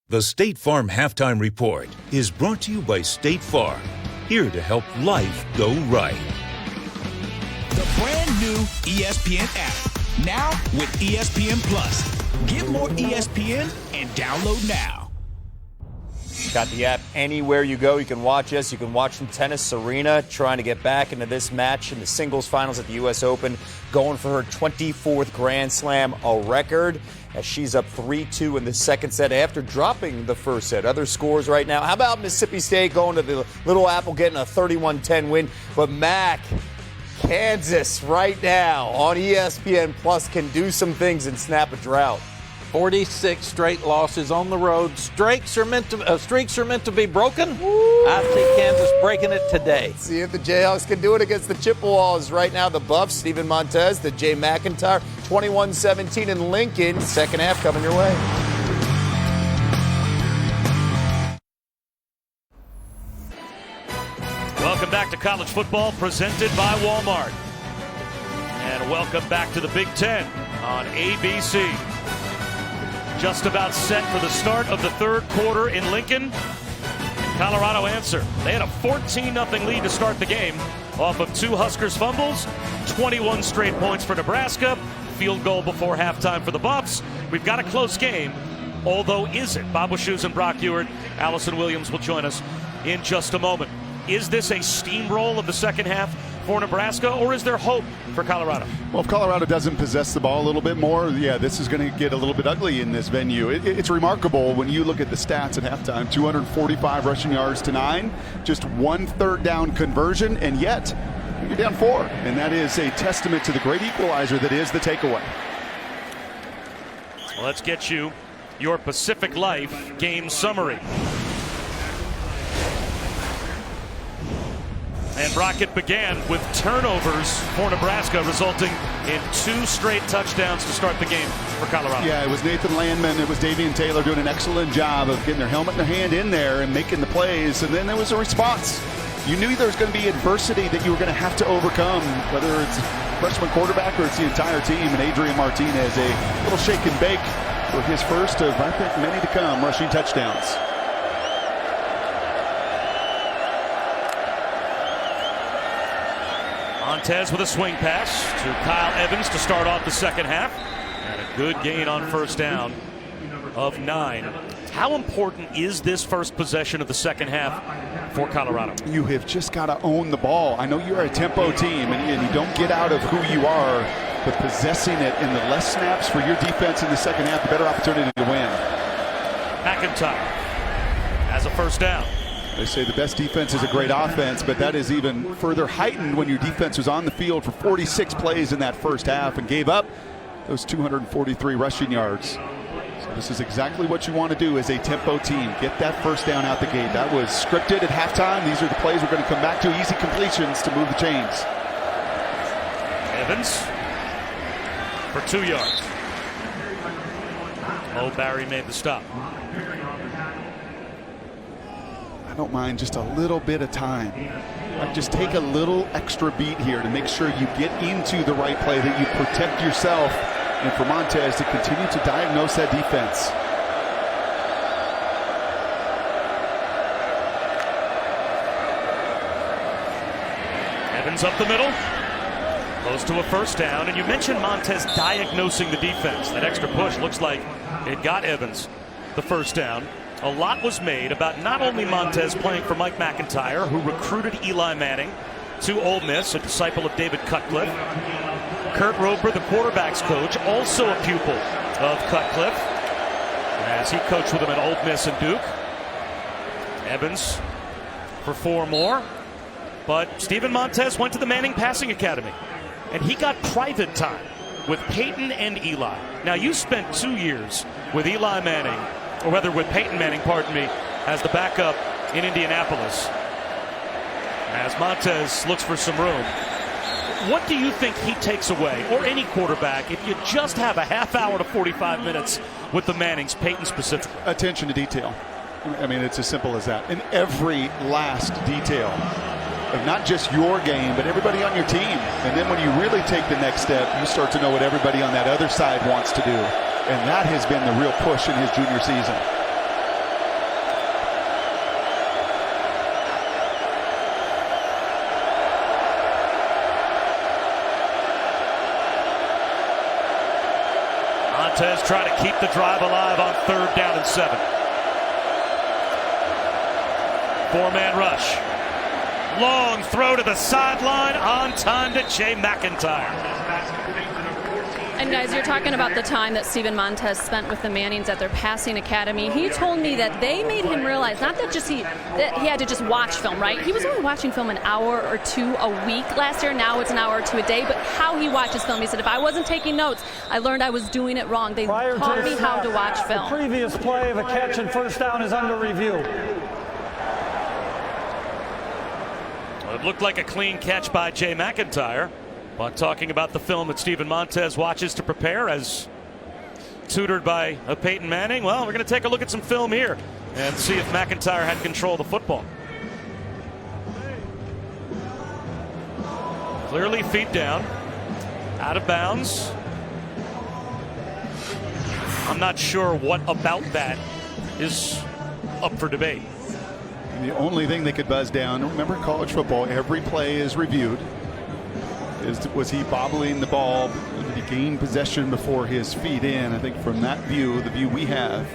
The State Farm Halftime Report is brought to you by State Farm, here to help life go right. The brand new ESPN app, now with ESPN Plus. Get more ESPN and download now. Got the app anywhere you go. You can watch us. You can watch from tennis. Serena trying to get back into this match in the singles finals at the U.S. Open, going for her 24th Grand Slam, a record, as she's up 3-2 in the second set after dropping the first set. Other scores right now. How about Mississippi State going to the Little Apple, getting a 31-10 win? But Mac, Kansas right now on ESPN Plus can do some things and snap a drought. 46 straight losses on the road. Streaks are meant to be broken. I see Kansas breaking it today. See if the Jayhawks can do it against the Chippewas. Right now, the Buffs, Steven Montez, the Jay McIntyre, 21-17 in Lincoln. Second half coming your way. Welcome back to college football presented by Walmart. And welcome back to the Big Ten on ABC. Just about set for the start of the third quarter in Lincoln. Colorado answer. They had a 14-0 lead to start the game off of 2 Huskers fumbles, 21 straight points for Nebraska, field goal before halftime for the Buffs. We've got a close game, although is it? Bob Wischusen and Brock Ewart, Allison Williams will join us in just a moment. Is this a steamroll of the second half for Nebraska, or is there hope for Colorado? Well, if Colorado doesn't possess the ball a little bit more, yeah, this is going to get a little bit ugly in this venue. It's remarkable when you look at the stats at halftime. 245 rushing yards to 9, just 1 third down conversion, and yet you're down 4. And that is a testament to the great equalizer that is the takeaway. Well, let's get you your Pacific Life game summary. And Brockett began with turnovers for Nebraska, resulting in 2 straight touchdowns to start the game for Colorado. Yeah, it was Nathan Landman, it was Davian Taylor doing an excellent job of getting their helmet in their hand in there and making the plays, and then there was a response. You knew there was going to be adversity that you were going to have to overcome, whether it's freshman quarterback or it's the entire team, and Adrian Martinez, a little shake and bake for his first of, I think, many to come rushing touchdowns. Montez with a swing pass to Kyle Evans to start off the second half. And a good gain on first down of 9. How important is this first possession of the second half for Colorado? You have just got to own the ball. I know you're a tempo team, and you don't get out of who you are, but possessing it in the less snaps for your defense in the second half, the better opportunity to win. McIntyre has a first down. They say the best defense is a great offense, but that is even further heightened when your defense was on the field for 46 plays in that first half and gave up those 243 rushing yards. So this is exactly what you want to do as a tempo team. Get that first down out the gate. That was scripted at halftime. These are the plays we're going to come back to. Easy completions to move the chains. Evans for 2 yards. Oh, Barry made the stop. I don't mind just a little bit of time. Like just take a little extra beat here to make sure you get into the right play, that you protect yourself, and for Montez to continue to diagnose that defense. Evans up the middle, close to a first down, and you mentioned Montez diagnosing the defense. That extra push looks like it got Evans the first down. A lot was made about not only Montez playing for Mike McIntyre, who recruited Eli Manning to Ole Miss, a disciple of David Cutcliffe. Kurt Roper, the quarterback's coach, also a pupil of Cutcliffe, as he coached with him at Ole Miss and Duke. Evans for 4 more. But Steven Montez went to the Manning Passing Academy, and he got private time with Peyton and Eli. Now, you spent 2 years with Eli Manning, or rather with Peyton Manning, pardon me, as the backup in Indianapolis. As Montez looks for some room, what do you think he takes away, or any quarterback, if you just have a half hour to 45 minutes with the Mannings, Peyton specifically? Attention to detail. I mean, it's as simple as that. In every last detail of not just your game, but everybody on your team. And then when you really take the next step, you start to know what everybody on that other side wants to do. And that has been the real push in his junior season. Montez trying to keep the drive alive on 3rd down and 7. 4-man rush. Long throw to the sideline, on time to Jay McIntyre. And guys, you're talking about the time that Steven Montez spent with the Mannings at their passing academy. He told me that they made him realize not that just that he had to just watch film, right? He was only watching film an hour or 2 a week last year. Now it's an hour or 2 a day. But how he watches film, he said, if I wasn't taking notes, I learned I was doing it wrong. They taught me how to watch film. The previous play of a catch and first down is under review. Well, it looked like a clean catch by Jay McIntyre. But talking about the film that Steven Montez watches to prepare, as tutored by Peyton Manning, well, we're going to take a look at some film here and see if McIntyre had control of the football. Clearly feet down. Out of bounds. I'm not sure what about that is up for debate. And the only thing they could buzz down, remember college football, every play is reviewed. Was he bobbling the ball? Did he gain possession before his feet in? I think from that view, the view we have,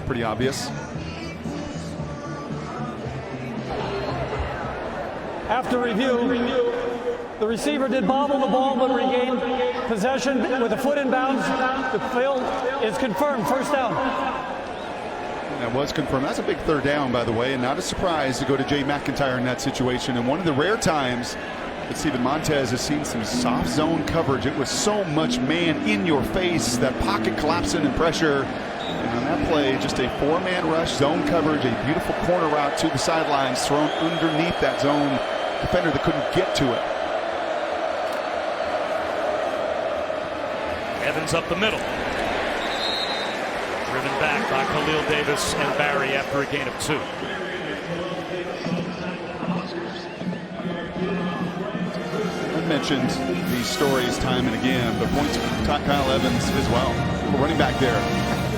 pretty obvious. After review, the receiver did bobble the ball but regained possession with a foot in bounds. The field is confirmed. First down. That was confirmed. That's a big third down, by the way, and not a surprise to go to Jay McIntyre in that situation. And one of the rare times that Steven Montez has seen some soft zone coverage. It was so much man in your face, that pocket collapsing and pressure. And on that play, just a four-man rush, zone coverage, a beautiful corner route to the sidelines, thrown underneath that zone defender that couldn't get to it. Evans up the middle. Driven back by Khalil Davis and Barry after a gain of 2. I've mentioned these stories time and again, but points to Kyle Evans as well. Running back there.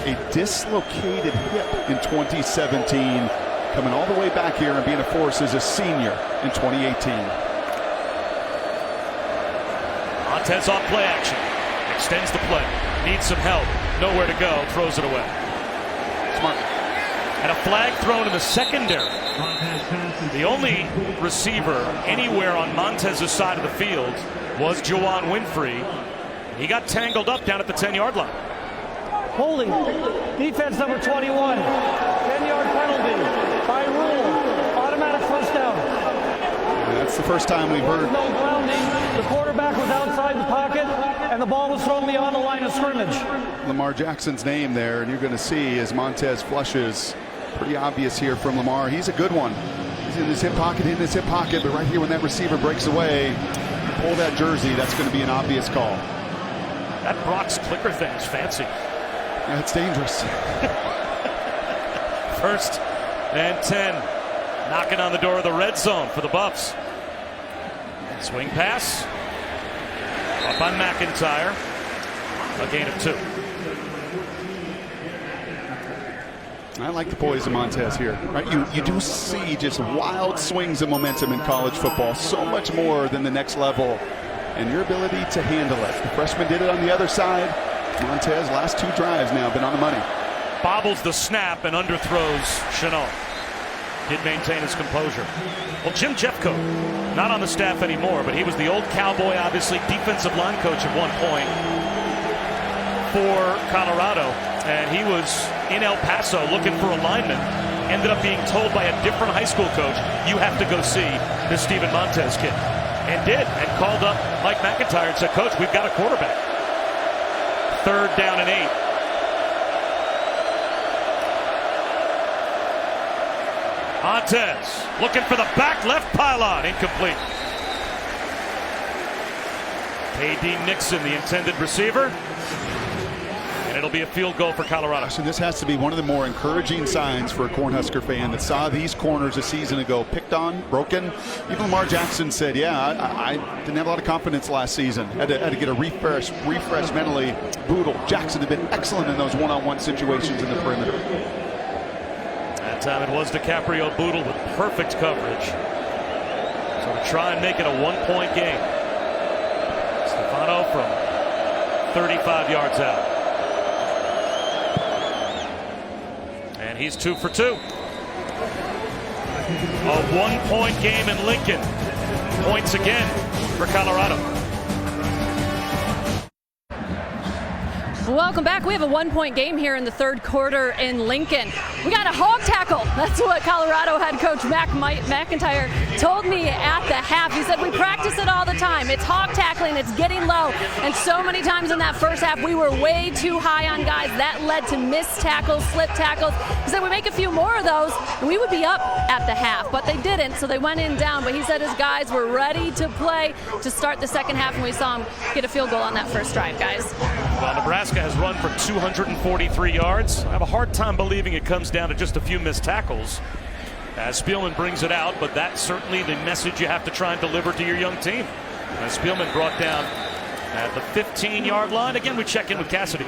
A dislocated hip in 2017. Coming all the way back here and being a force as a senior in 2018. Montez off play action. Extends the play. Needs some help. Nowhere to go. Throws it away. Smart. And a flag thrown in the secondary. The only receiver anywhere on Montez's side of the field was Juwan Winfrey. He got tangled up down at the 10-yard line. Holding. Defense number 21. 10-yard penalty. By rule. Automatic first down. That's the first time we've heard. No grounding. The quarterback was outside the pocket, and the ball was thrown beyond the line of scrimmage. Lamar Jackson's name there, and you're going to see as Montez flushes. Pretty obvious here from Lamar. He's a good one. He's in his hip pocket, but right here when that receiver breaks away, pull that jersey, that's going to be an obvious call. That Brock's clicker thing is fancy. Yeah, it's dangerous. First and 10. Knocking on the door of the red zone for the Buffs. Swing pass. Up on McIntyre. A gain of 2. I like the poise of Montez here. Right? You do see just wild swings of momentum in college football, so much more than the next level, and your ability to handle it. The freshman did it on the other side. Montez, last 2 drives now, been on the money. Bobbles the snap and underthrows Chenault. Did maintain his composure. Well, Jim Jeffcoat, not on the staff anymore, but he was the old Cowboy, obviously, defensive line coach at one point for Colorado. And he was in El Paso looking for a lineman. Ended up being told by a different high school coach, you have to go see this Steven Montez kid. And did, and called up Mike McIntyre and said, Coach, we've got a quarterback. 3rd down and 8. Montez looking for the back left pylon. Incomplete. A.D. Nixon, the intended receiver. And it'll be a field goal for Colorado. So this has to be one of the more encouraging signs for a Cornhusker fan that saw these corners a season ago picked on, broken. Even Lamar Jackson said, yeah, I didn't have a lot of confidence last season. Had to get a refresh mentally. Boodle. Jackson had been excellent in those one-on-one situations in the perimeter. That time it was DiCaprio Boodle with perfect coverage. So to try and make it a 1-point game. Stefano from 35 yards out. And he's 2 for 2. A 1-point game in Lincoln. Points again for Colorado. Welcome back. We have a 1-point game here in the 3rd quarter in Lincoln. We got a hog tackle. That's what Colorado head coach McIntyre told me at the half. He said, we practice it all the time. It's hog tackling. It's getting low. And so many times in that first half, we were way too high on guys. That led to missed tackles, slip tackles. He said, we make a few more of those, and we would be up at the half. But they didn't, so they went in down. But he said his guys were ready to play to start the second half, and we saw him get a field goal on that first drive, guys. Well, Nebraska has run for 243 yards. I have a hard time believing it comes down to just a few missed tackles. as Spielman brings it out, but that's certainly the message you have to try and deliver to your young team. As Spielman brought down at the 15-yard line. Again, we check in with Cassidy.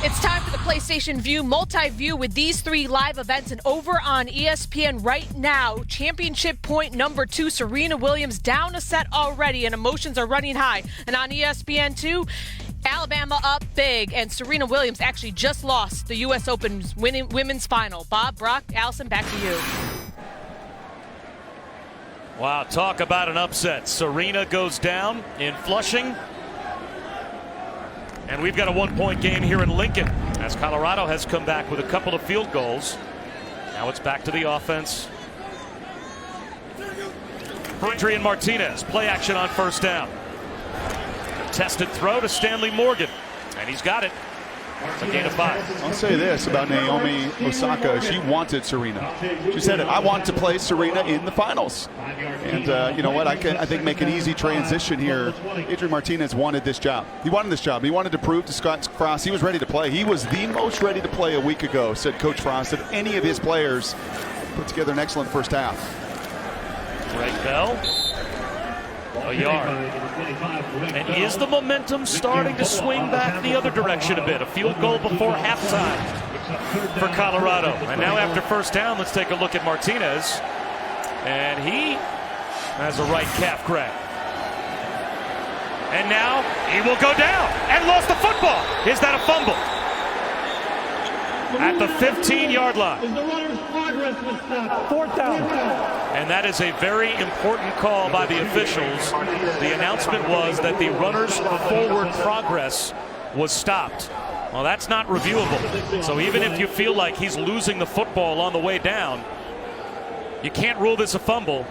It's time for the PlayStation View multi-view with these 3 live events and over on ESPN right now. Championship point number 2, Serena Williams down a set already and emotions are running high. And on ESPN 2, Alabama up big, and Serena Williams actually just lost the U.S. Open women's final. Bob, Brock, Allison, back to you. Wow, talk about an upset. Serena goes down in Flushing. And we've got a 1-point game here in Lincoln as Colorado has come back with a couple of field goals. Now it's back to the offense. Adrian Martinez, play action on first down. Contested throw to Stanley Morgan, and he's got it. It's a gain of 5. I'll say this about Naomi Osaka. She wanted Serena. She said it. I want to play Serena in the finals. And you know what? I think make an easy transition here. Adrian Martinez wanted this job. He wanted this job. He wanted to prove to Scott Frost he was ready to play. He was the most ready to play a week ago, said Coach Frost, of any of his players. Put together an excellent first half. Greg Bell. A yard. And is the momentum starting to swing back the other direction a bit? A field goal before halftime for Colorado. And now after first down, let's take a look at Martinez. And he has a right calf grab. And now he will go down and lost the football. Is that a fumble? At the 15-yard line. Fourth down. And that is a very important call by the officials. The announcement was that the runner's forward progress was stopped. Well, that's not reviewable. So even if you feel like he's losing the football on the way down, you can't rule this a fumble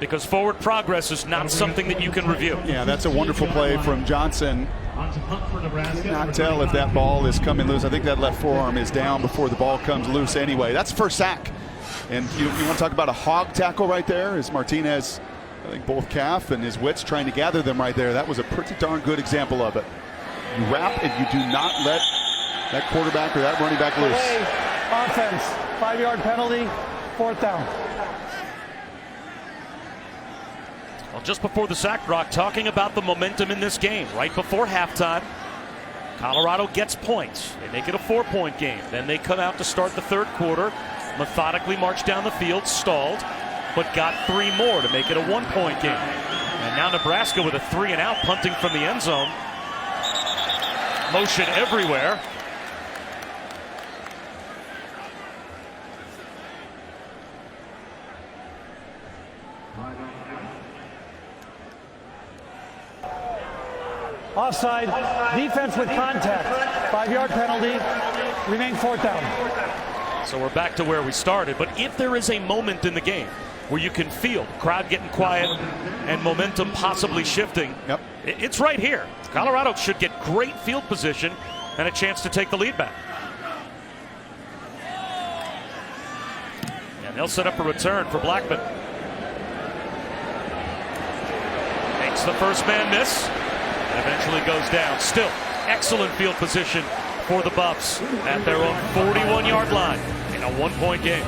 because forward progress is not something that you can review. Yeah, that's a wonderful play from Johnson. Cannot tell if that ball is coming loose. I think that left forearm is down before the ball comes loose anyway. That's first sack. And you want to talk about a hog tackle right there? Is Martinez, I think both calf and his wits trying to gather them right there. That was a pretty darn good example of it. You wrap and you do not let that quarterback or that running back loose. Offense, 5-yard penalty, fourth down. Well, just before the sack, Brock, talking about the momentum in this game. Right before halftime, Colorado gets points. They make it a 4-point game. Then they come out to start the third quarter, methodically march down the field, stalled, but got 3 more to make it a 1-point game. And now Nebraska with a 3-and-out, punting from the end zone. Motion everywhere. Offside, defense with contact. 5-yard penalty, remain fourth down. So we're back to where we started. But if there is a moment in the game where you can feel the crowd getting quiet and momentum possibly shifting, it's right here. Colorado should get great field position and a chance to take the lead back. And they'll set up a return for Blackman. Makes the first man miss. Eventually goes down. Still, excellent field position for the Buffs at their own 41-yard line in a 1-point game.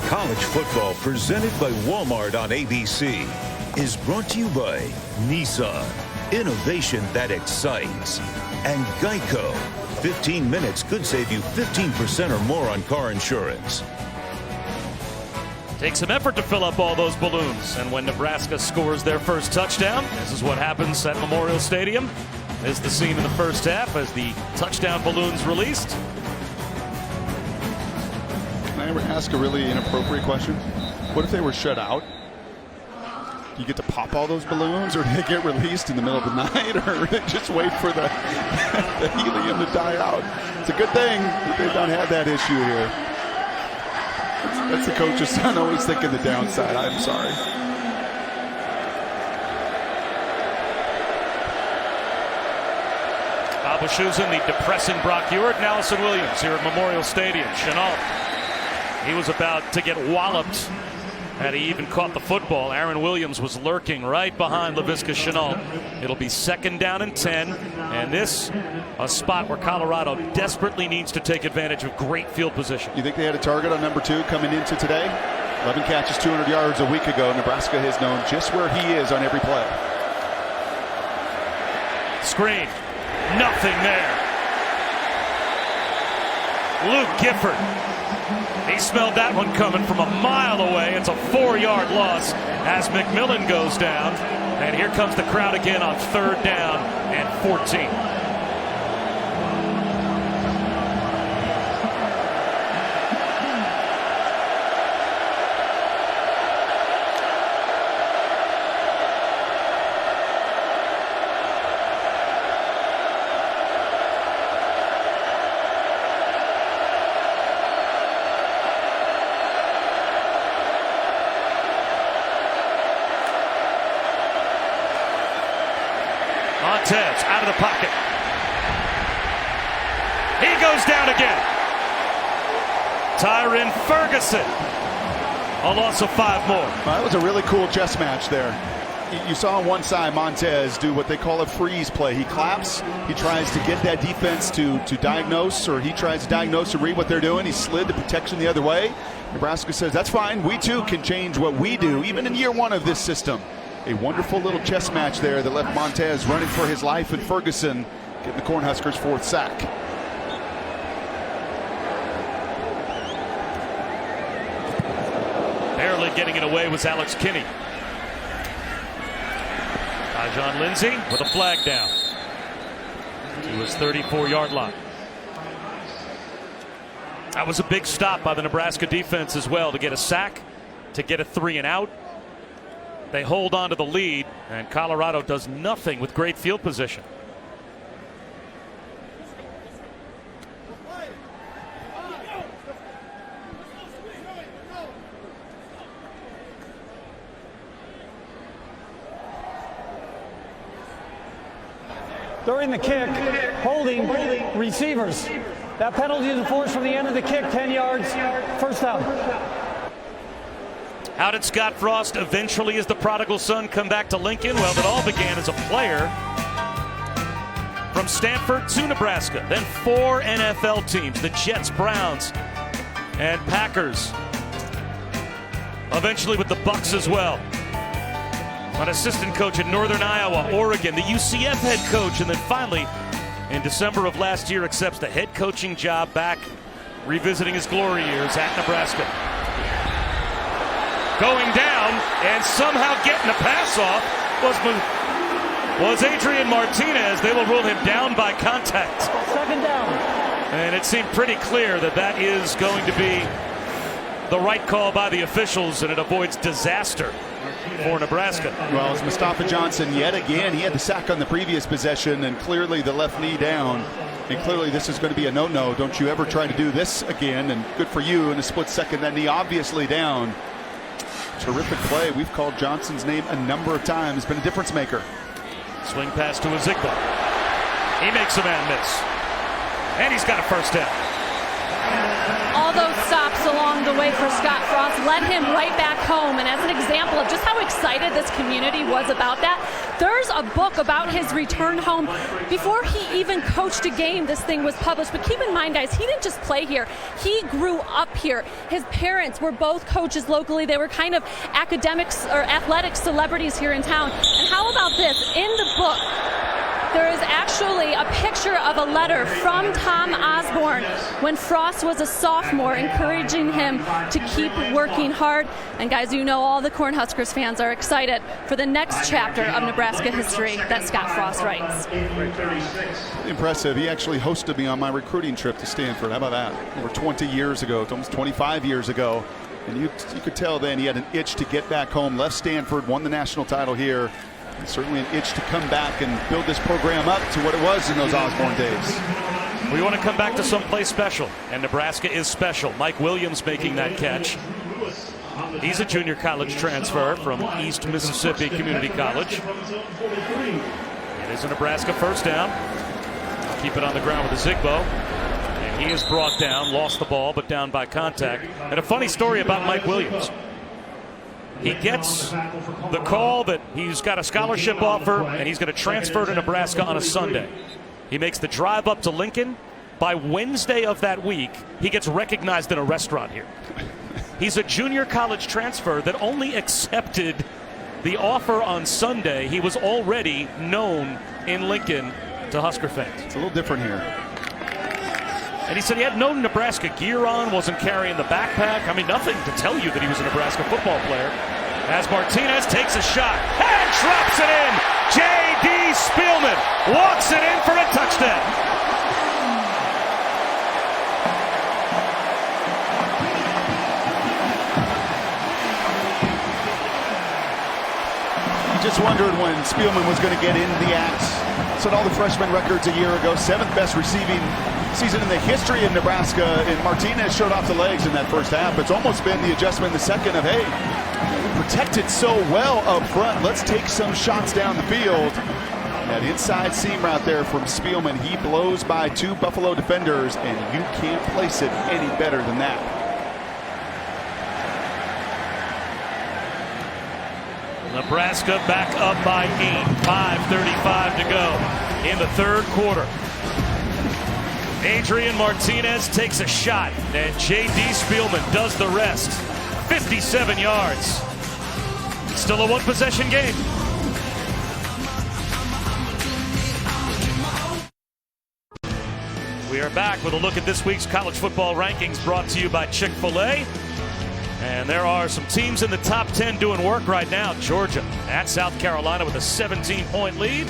College football presented by Walmart on ABC is brought to you by Nissan, innovation that excites, and Geico. 15 minutes could save you 15% or more on car insurance. Takes some effort to fill up all those balloons. And when Nebraska scores their first touchdown, this is what happens at Memorial Stadium. This is the scene in the first half as the touchdown balloons released. Can I ever ask a really inappropriate question? What if they were shut out? Do you get to pop all those balloons, or do they get released in the middle of the night, or they just wait for the helium to die out? It's a good thing that they don't have that issue here. That's the coach's son always thinking the downside. I'm sorry. Bob Wischusen, the depressing Brock Ewart, and Allison Williams here at Memorial Stadium. Chenault, he was about to get walloped Had he even caught the football, Aaron Williams was lurking right behind Laviska Shenault. It'll be 2nd down and 10, and this a spot where Colorado desperately needs to take advantage of great field position. You think they had a target on number 2 coming into today? 11 catches, 200 yards a week ago. Nebraska has known just where he is on every play. Screen. Nothing there. Luke Gifford. He smelled that one coming from a mile away. It's a 4-yard loss as McMillan goes down. And here comes the crowd again on 3rd down and 14. Montez out of the pocket. He goes down again. Tyron Ferguson. A loss of 5 more. Well, that was a really cool chess match there. You saw on one side Montez do what they call a freeze play. He claps. He tries to get that defense to diagnose, or he tries to diagnose and read what they're doing. He slid the protection the other way. Nebraska says, that's fine. We too can change what we do, even in year 1 of this system. A wonderful little chess match there that left Montez running for his life, and Ferguson getting the Cornhuskers' 4th sack. Barely getting it away was Alex Kinney. Tyjon Lindsey with a flag down to his 34-yard line. That was a big stop by the Nebraska defense as well to get a sack, to get a 3 and out. They hold on to the lead, and Colorado does nothing with great field position. During the kick, holding receivers. That penalty is enforced from the end of the kick, 10 yards, 1st down. How did Scott Frost eventually, as the prodigal son, come back to Lincoln? Well, it all began as a player from Stanford to Nebraska. Then 4 NFL teams, the Jets, Browns, and Packers. Eventually with the Bucks as well. An assistant coach at Northern Iowa, Oregon, the UCF head coach, and then finally, in December of last year, accepts the head coaching job back, revisiting his glory years at Nebraska. Going down and somehow getting a pass off was Adrian Martinez. They will rule him down by contact. 2nd down. And it seemed pretty clear that that is going to be the right call by the officials, and it avoids disaster for Nebraska. Well, it's Mustafa Johnson yet again. He had the sack on the previous possession, and clearly the left knee down. And clearly this is going to be a no-no. Don't you ever try to do this again. And good for you in a split second. That knee obviously down. Terrific play. We've called Johnson's name a number of times. Been a difference maker. Swing pass to Ezigbo. He makes a man miss. And he's got a 1st down. All those stops along the way for Scott Frost led him right back home. And as an example of just how excited this community was about that, there's a book about his return home. Before he even coached a game, this thing was published. But keep in mind, guys, he didn't just play here. He grew up here. His parents were both coaches locally. They were kind of academics or athletic celebrities here in town. And how about this? In the book, there is actually a picture of a letter from Tom Osborne when Frost was a sophomore, encouraging him to keep working hard. And guys, you know all the Cornhuskers fans are excited for the next chapter of Nebraska history that Scott Frost writes. Impressive. He actually hosted me on my recruiting trip to Stanford. How about that? Over 20 years ago, almost 25 years ago. And you could tell then he had an itch to get back home. Left Stanford, won the national title here. And certainly an itch to come back and build this program up to what it was in those Osborne days. We want to come back to someplace special, and Nebraska is special. Mike Williams making that catch. He's a junior college transfer from East Mississippi Community College. It is a Nebraska 1st down. Keep it on the ground with Ezigbo. And he is brought down, lost the ball, but down by contact. And a funny story about Mike Williams. He gets the call that he's got a scholarship offer and he's going to transfer to Nebraska on a Sunday. He makes the drive up to Lincoln. By Wednesday of that week, he gets recognized in a restaurant here. He's a junior college transfer that only accepted the offer on Sunday. He was already known in Lincoln to Husker fans. It's a little different here. And he said he had no Nebraska gear on, wasn't carrying the backpack. I mean, nothing to tell you that he was a Nebraska football player. As Martinez takes a shot and drops it in. J.D. Spielman walks it in for a touchdown. Just wondered when Spielman was going to get into the act. Set all the freshman records a year ago. 7th best receiving season in the history of Nebraska. And Martinez showed off the legs in that first half. It's almost been the adjustment in the second of, hey, we protected so well up front. Let's take some shots down the field. That inside seam route there from Spielman. He blows by 2 Buffalo defenders, and you can't place it any better than that. Nebraska back up by 8. 5:35 to go in the third quarter. Adrian Martinez takes a shot, and J.D. Spielman does the rest. 57 yards. Still a one-possession game. We are back with a look at this week's college football rankings brought to you by Chick-fil-A. And there are some teams in the top 10 doing work right now. Georgia at South Carolina with a 17-point lead.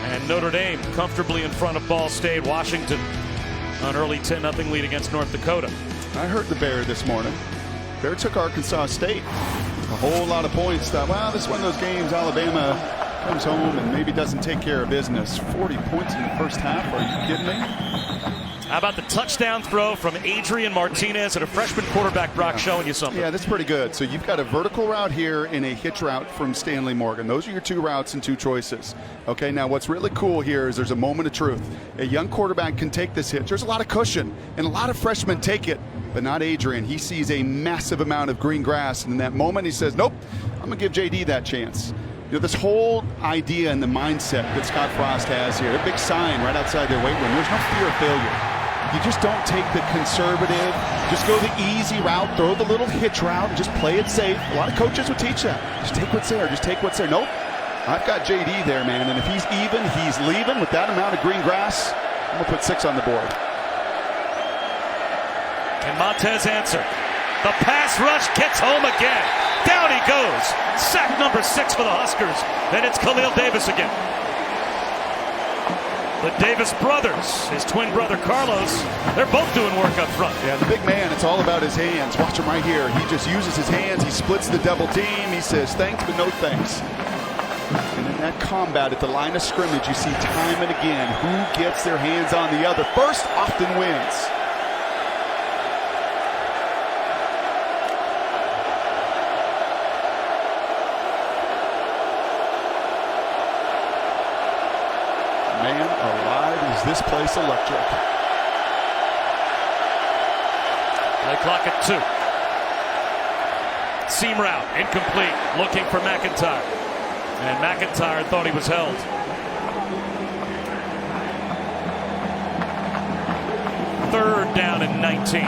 And Notre Dame comfortably in front of Ball State. Washington an early 10-0 lead against North Dakota. I heard the Bear this morning. Bear took Arkansas State. A whole lot of points. Thought, well, this is one of those games Alabama comes home and maybe doesn't take care of business. 40 points in the first half. Are you kidding me? How about the touchdown throw from Adrian Martinez and a freshman quarterback, Brock, showing you something? Yeah, that's pretty good. So you've got a vertical route here and a hitch route from Stanley Morgan. Those are your 2 routes and 2 choices. Okay, now what's really cool here is there's a moment of truth. A young quarterback can take this hitch. There's a lot of cushion, and a lot of freshmen take it, but not Adrian. He sees a massive amount of green grass, and in that moment he says, nope, I'm going to give J.D. that chance. You know, this whole idea and the mindset that Scott Frost has here, a big sign right outside their weight room, there's no fear of failure. You just don't take the conservative, just go the easy route, throw the little hitch route, and just play it safe. A lot of coaches would teach that. Just take what's there, just take what's there. Nope, I've got J.D. there, man, and if he's even, he's leaving with that amount of green grass. I'm going to put 6 on the board. Can Montez answer? The pass rush gets home again. Down he goes. Sack number 6 for the Huskers. Then it's Khalil Davis again. The Davis brothers, his twin brother Carlos, they're both doing work up front. Yeah, the big man, it's all about his hands. Watch him right here. He just uses his hands. He splits the double team. He says thanks, but no thanks. And in that combat at the line of scrimmage, you see time and again who gets their hands on the other first often wins. Man alive, is this place electric. Play clock at 2. Seam route, incomplete, looking for McIntyre. And McIntyre thought he was held. Third down and 19.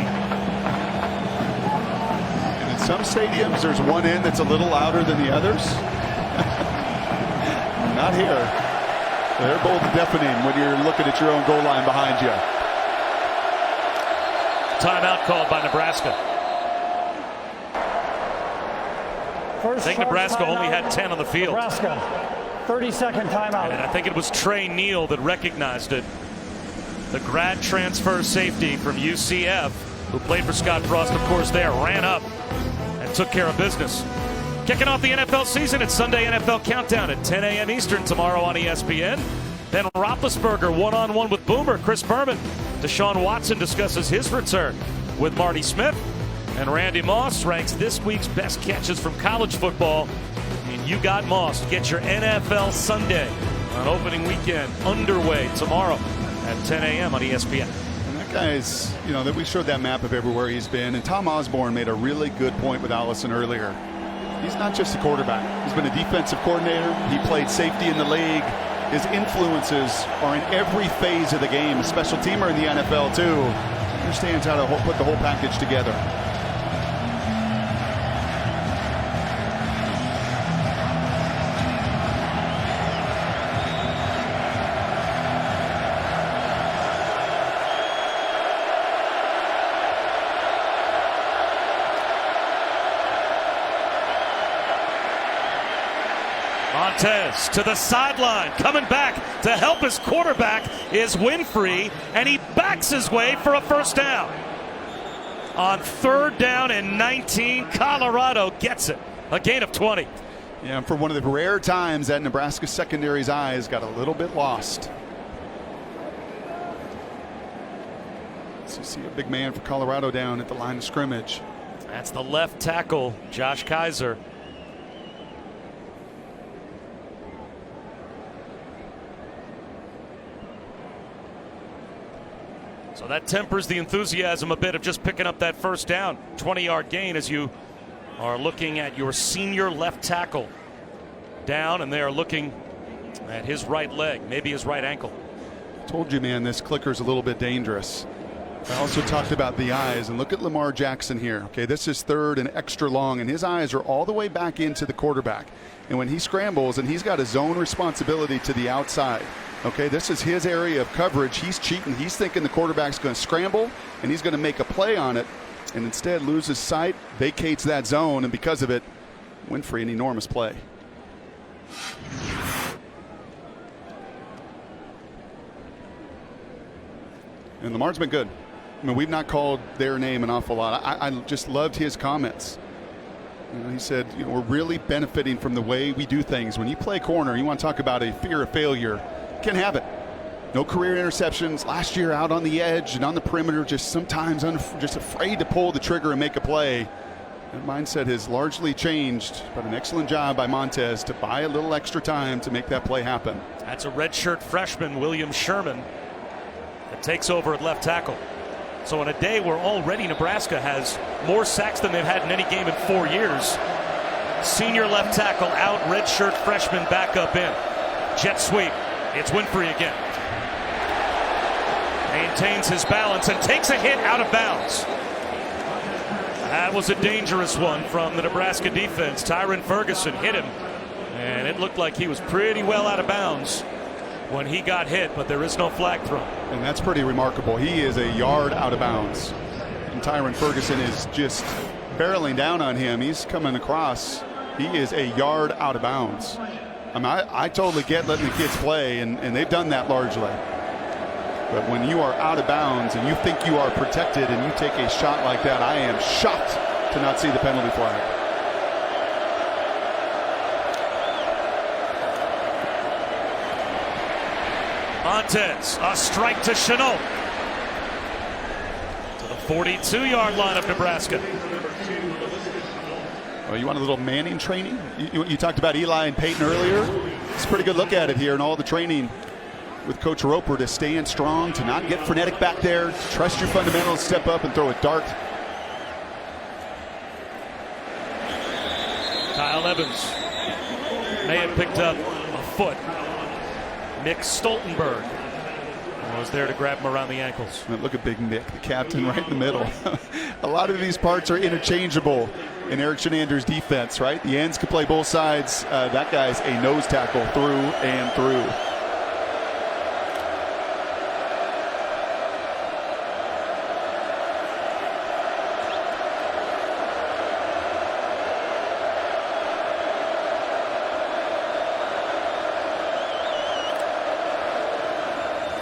And in some stadiums, there's one end that's a little louder than the others. Not here. They're both deafening when you're looking at your own goal line behind you. Timeout called by Nebraska. I think Nebraska only had 10 on the field. Nebraska, 30-second timeout. And I think it was Trey Neal that recognized it. The grad transfer safety from UCF, who played for Scott Frost, of course, there, ran up and took care of business. Kicking off the NFL season, it's Sunday NFL Countdown at 10 a.m. Eastern tomorrow on ESPN. Then Roethlisberger one-on-one with Boomer, Chris Berman. Deshaun Watson discusses his return with Marty Smith. And Randy Moss ranks this week's best catches from college football. And you got Moss. Get your NFL Sunday on opening weekend underway tomorrow at 10 a.m. on ESPN. And that guys, that we showed that map of everywhere he's been, and Tom Osborne made a really good point with Allison earlier. He's not just a quarterback. He's been a defensive coordinator. He played safety in the league. His influences are in every phase of the game. A special teamer in the NFL, too. Understands how to put the whole package together. Montez to the sideline, coming back to help his quarterback is Winfrey, and he backs his way for a first down. On 3rd down and 19, Colorado gets it. A gain of 20. Yeah, for one of the rare times that Nebraska secondary's eyes got a little bit lost. So you see a big man for Colorado down at the line of scrimmage. That's the left tackle, Josh Kaiser. So that tempers the enthusiasm a bit of just picking up that first down. 20-yard gain as you are looking at your senior left tackle down, and they are looking at his right leg, maybe his right ankle. Told you, man, this clicker's a little bit dangerous. I also talked about the eyes, and look at Lamar Jackson here. Okay, this is 3rd and extra long, and his eyes are all the way back into the quarterback. And when he scrambles, and he's got his own responsibility to the outside. Okay, this is his area of coverage. He's cheating. He's thinking the quarterback's going to scramble, and he's going to make a play on it, and instead loses sight, vacates that zone, and because of it, Winfrey, an enormous play. And Lamar's been good. I mean, we've not called their name an awful lot. I just loved his comments. He said, we're really benefiting from the way we do things. When you play corner, you want to talk about a fear of failure. Can have it. No career interceptions. Last year out on the edge and on the perimeter, just sometimes just afraid to pull the trigger and make a play. That mindset has largely changed, but an excellent job by Montez to buy a little extra time to make that play happen. That's a redshirt freshman, William Sherman, that takes over at left tackle. So on a day where already Nebraska has more sacks than they've had in any game in 4 years, senior left tackle out, redshirt freshman back up in. Jet sweep. It's Winfrey again. Maintains his balance and takes a hit out of bounds. That was a dangerous one from the Nebraska defense. Tyron Ferguson hit him, and it looked like he was pretty well out of bounds when he got hit, but there is no flag thrown. And that's pretty remarkable. He is a yard out of bounds. And Tyron Ferguson is just barreling down on him. He's coming across. He is a yard out of bounds. I mean, I totally get letting the kids play, and they've done that largely. But when you are out of bounds and you think you are protected and you take a shot like that, I am shocked to not see the penalty flag. Montez, a strike to Chenault. To the 42-yard line of Nebraska. Oh, you want a little Manning training? You talked about Eli and Peyton earlier. It's a pretty good look at it here and all the training with Coach Roper to stand strong, to not get frenetic back there, to trust your fundamentals, step up and throw a dart. Kyle Evans may have picked up a foot. Nick Stoltenberg was there to grab him around the ankles. And look at Big Nick, the captain, right in the middle. A lot of these parts are interchangeable in Eric Shenander's defense, right? The ends can play both sides. That guy's a nose tackle through and through.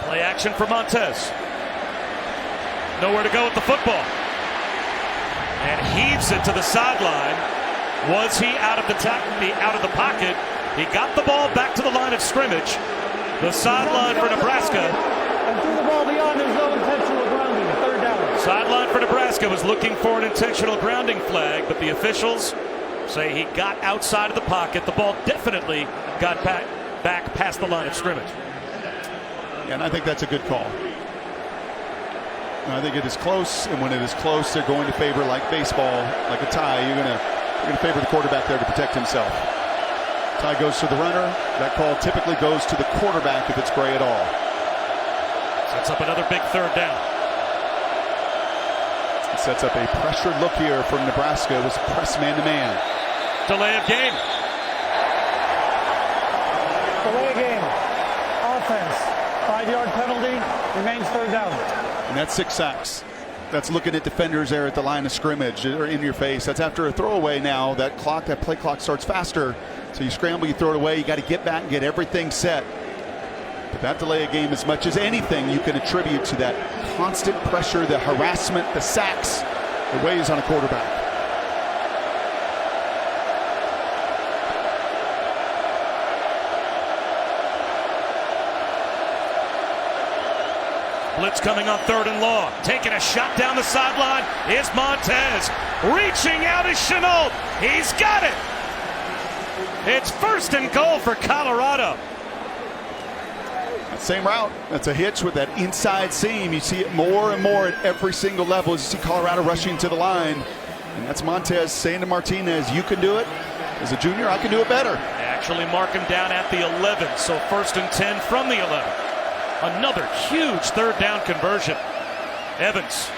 Play action for Montez. Nowhere to go with the football. And heaves it to the sideline. Was he out of the pocket? He got the ball back to the line of scrimmage. The sideline for Nebraska. And threw the ball beyond. There's no intentional grounding. 3rd down. Sideline for Nebraska was looking for an intentional grounding flag, but the officials say he got outside of the pocket. The ball definitely got back past the line of scrimmage. And I think that's a good call. I think it is close, and when it is close, they're going to favor, like baseball, like a tie. You're going to favor the quarterback there to protect himself. Tie goes to the runner. That call typically goes to the quarterback if it's gray at all. Sets up another big third down. It sets up a pressured look here from Nebraska. It was press man-to-man. Delay of game. Delay of game. Offense. 5-yard penalty. Remains third down. And that's 6 sacks. That's looking at defenders there at the line of scrimmage or in your face. That's after a throwaway now. That play clock starts faster. So you scramble, you throw it away. You got to get back and get everything set. But that delay of game, as much as anything, you can attribute to that constant pressure, the harassment, the sacks that weighs on a quarterback. Blitz coming on 3rd and long. Taking a shot down the sideline is Montez. Reaching out is Chenault. He's got it. It's 1st and goal for Colorado. Same route. That's a hitch with that inside seam. You see it more and more at every single level as you see Colorado rushing to the line. And that's Montez saying to Martinez, you can do it. As a junior, I can do it better. They actually mark him down at the 11. So 1st and 10 from the 11. Another huge 3rd down conversion. Evans.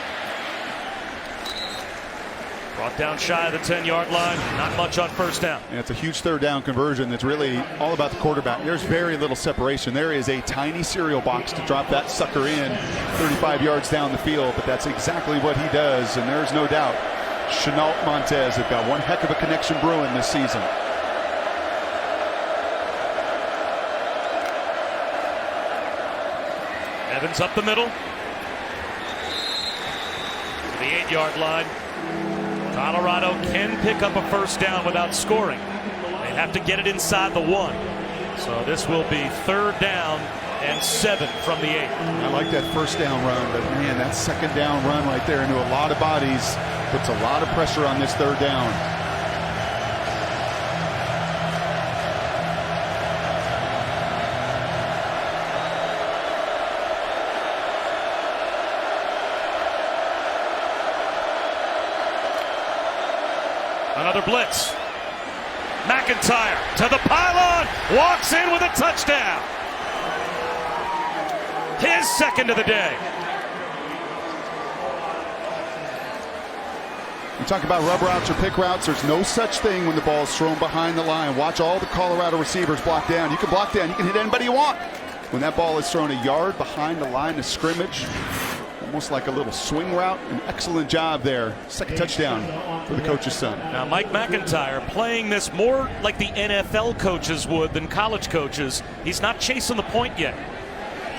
Brought down shy of the 10-yard line. Not much on 1st down. And it's a huge 3rd down conversion that's really all about the quarterback. There's very little separation. There is a tiny cereal box to drop that sucker in 35 yards down the field, but that's exactly what he does, and there's no doubt. Chenault, Montez have got one heck of a connection brewing this season. Evans up the middle. To the 8-yard line. Colorado can pick up a 1st down without scoring. They have to get it inside the 1. So this will be 3rd down and 7 from the 8. I like that 1st down run, but man, that 2nd down run right there into a lot of bodies puts a lot of pressure on this 3rd down. Another blitz. McIntyre to the pylon. Walks in with a touchdown. His 2nd of the day. You talk about rub routes or pick routes. There's no such thing when the ball is thrown behind the line. Watch all the Colorado receivers block down. You can block down. You can hit anybody you want. When that ball is thrown a yard behind the line of scrimmage, almost like a little swing route. An excellent job there. 2nd touchdown for the coach's son. Now Mike McIntyre playing this more like the NFL coaches would than college coaches. He's not chasing the point yet.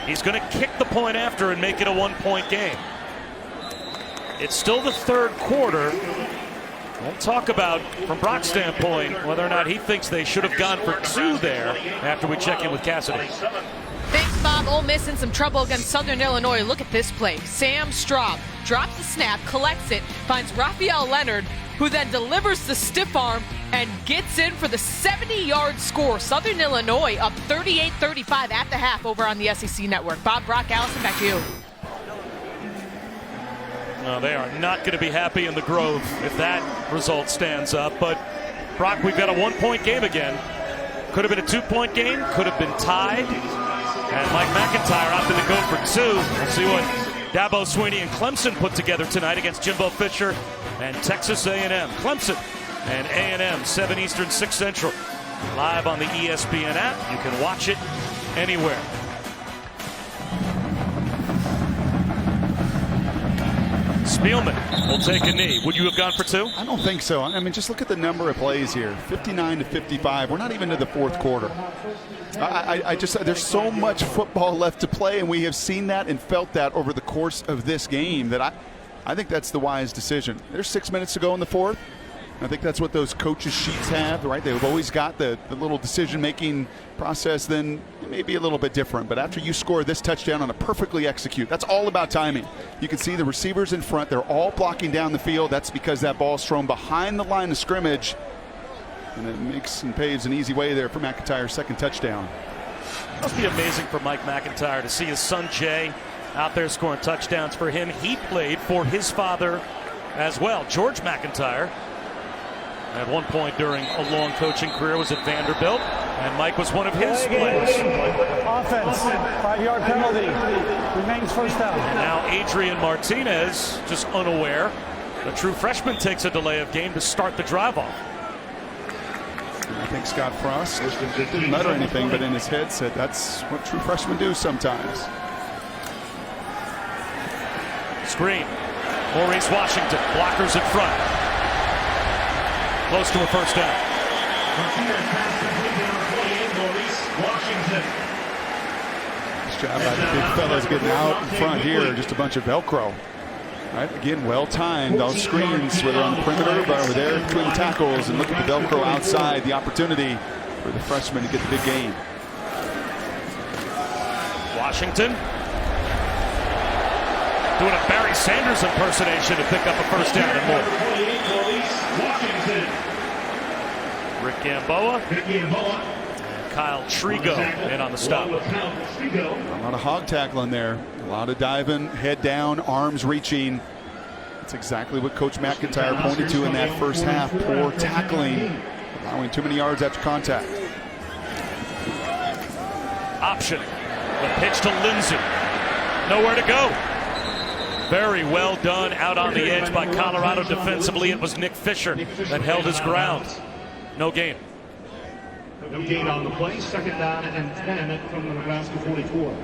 He's going to kick the point after and make it a 1-point game. It's still the 3rd quarter. We'll talk about, from Brock's standpoint, whether or not he thinks they should have gone for 2 there after we check in with Cassidy. Thanks, Bob. Ole Miss in some trouble against Southern Illinois. Look at this play. Sam Straub drops the snap, collects it, finds Raphael Leonard, who then delivers the stiff arm and gets in for the 70-yard score. Southern Illinois up 38-35 at the half over on the SEC Network. Bob, Brock, Allison, back to you. No, they are not going to be happy in the Grove if that result stands up. But, Brock, we've got a 1-point game again. Could have been a 2-point game. Could have been tied. And Mike McIntyre opted to go for 2. We'll see what Dabo Swinney and Clemson put together tonight against Jimbo Fisher and Texas A&M. Clemson and A&M, 7 Eastern, 6 Central. Live on the ESPN app. You can watch it anywhere. Spielman will take a knee. Would you have gone for 2? I don't think so. I mean, just look at the number of plays here. 59-55. We're not even to the 4th quarter. I just there's so much football left to play, and we have seen that and felt that over the course of this game that I think that's the wise decision. There's 6 minutes to go in the 4th. I think that's what those coaches' sheets have, right? They've always got the little decision-making process. Then it may be a little bit different. But after you score this touchdown on a perfectly execute, that's all about timing. You can see the receivers in front. They're all blocking down the field. That's because that ball's thrown behind the line of scrimmage. And it makes and paves an easy way there for McIntyre's 2nd touchdown. Must be amazing for Mike McIntyre to see his son Jay out there scoring touchdowns for him. He played for his father as well, George McIntyre. At one point during a long coaching career was at Vanderbilt, and Mike was one of his players. Offense, 5-yard penalty, remains first down. And now Adrian Martinez, just unaware. The true freshman takes a delay of game to start the drive off. I think Scott Frost didn't mutter anything, but in his head said that's what true freshmen do sometimes. Screen. Maurice Washington, blockers in front. Close to a first down. Nice job by the big fellas getting out in front here. Just a bunch of Velcro. Right, again, well timed. Those screens, whether on the perimeter or over there between the tackles, and look at the Velcro outside. The opportunity for the freshman to get the big gain. Washington Doing a Barry Sanders impersonation to pick up a first down and more. Rick Gamboa. And Kyle Trigo in on the stop. A lot of hog tackling there. A lot of diving, head down, arms reaching. That's exactly what Coach McIntyre pointed to in that first half. Poor tackling, allowing too many yards after contact. Option. The pitch to Lindsey. Nowhere to go. Very well done out on the edge by Colorado defensively. It was Nick Fisher that held his ground. No gain. No gain on the play. Second down and 10 from the Nebraska 44.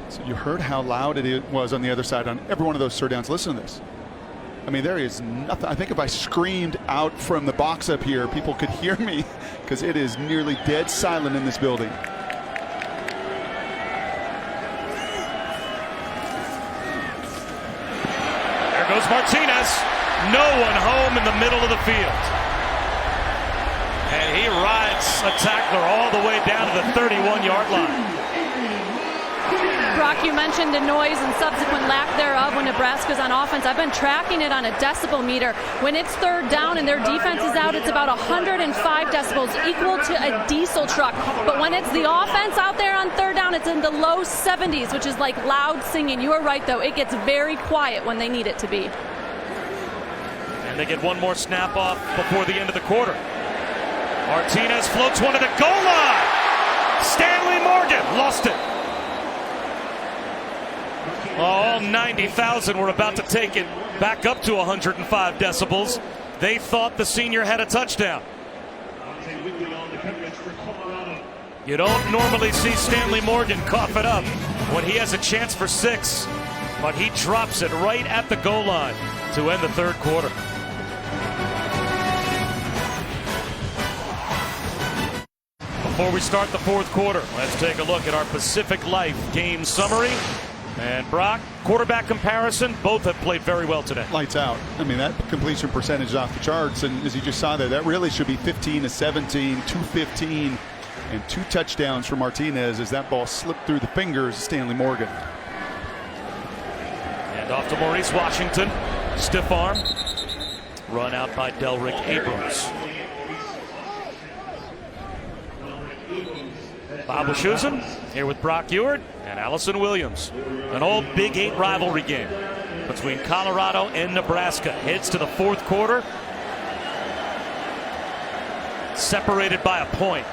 So you heard how loud it was on the other side on every one of those third downs. Listen to this. I mean, there is nothing. I think if I screamed out from the box up here, people could hear me because it is nearly dead silent in this building. There goes Martinez. No one home in the middle of the field. And he rides a tackler all the way down to the 31-yard line. Brock, you mentioned the noise and subsequent lack thereof when Nebraska's on offense. I've been tracking it on a decibel meter. When it's third down and their defense is out, it's about 105 decibels, equal to a diesel truck. But when it's the offense out there on third down, it's in the low 70s, which is like loud singing. You are right, though. It gets very quiet when they need it to be. And they get one more snap off before the end of the quarter. Martinez floats one to the goal line. Stanley Morgan lost it. All 90,000 were about to take it back up to 105 decibels. They thought the senior had a touchdown. You don't normally see Stanley Morgan cough it up when he has a chance for 6, but he drops it right at the goal line to end the third quarter. Before we start the fourth quarter, let's take a look at our Pacific Life game summary. And Brock, quarterback comparison, both have played very well today. Lights out. I mean, that completion percentage is off the charts. And as you just saw there, that really should be 15 to 17, 215, and 2 touchdowns for Martinez as that ball slipped through the fingers of Stanley Morgan. And off to Maurice Washington. Stiff arm. Run out by Delrick Abrams. Bob Wischusen here with Brock Ewart and Allison Williams. An old Big 8 rivalry game between Colorado and Nebraska. Heads to the fourth quarter. Separated by a point.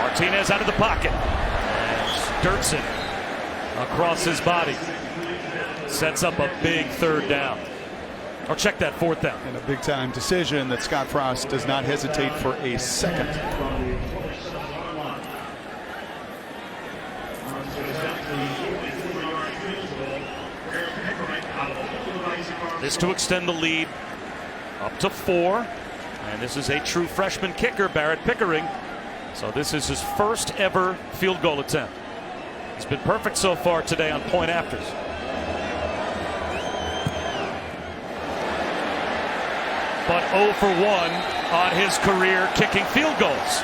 Martinez out of the pocket. And Sturtson across his body. Sets up a big third down. Or check that fourth down. And a big-time decision that Scott Frost does not hesitate for a second. This to extend the lead up to 4. And this is a true freshman kicker, Barrett Pickering. So this is his first ever field goal attempt. He's been perfect so far today on point afters. But 0 for 1 on his career kicking field goals.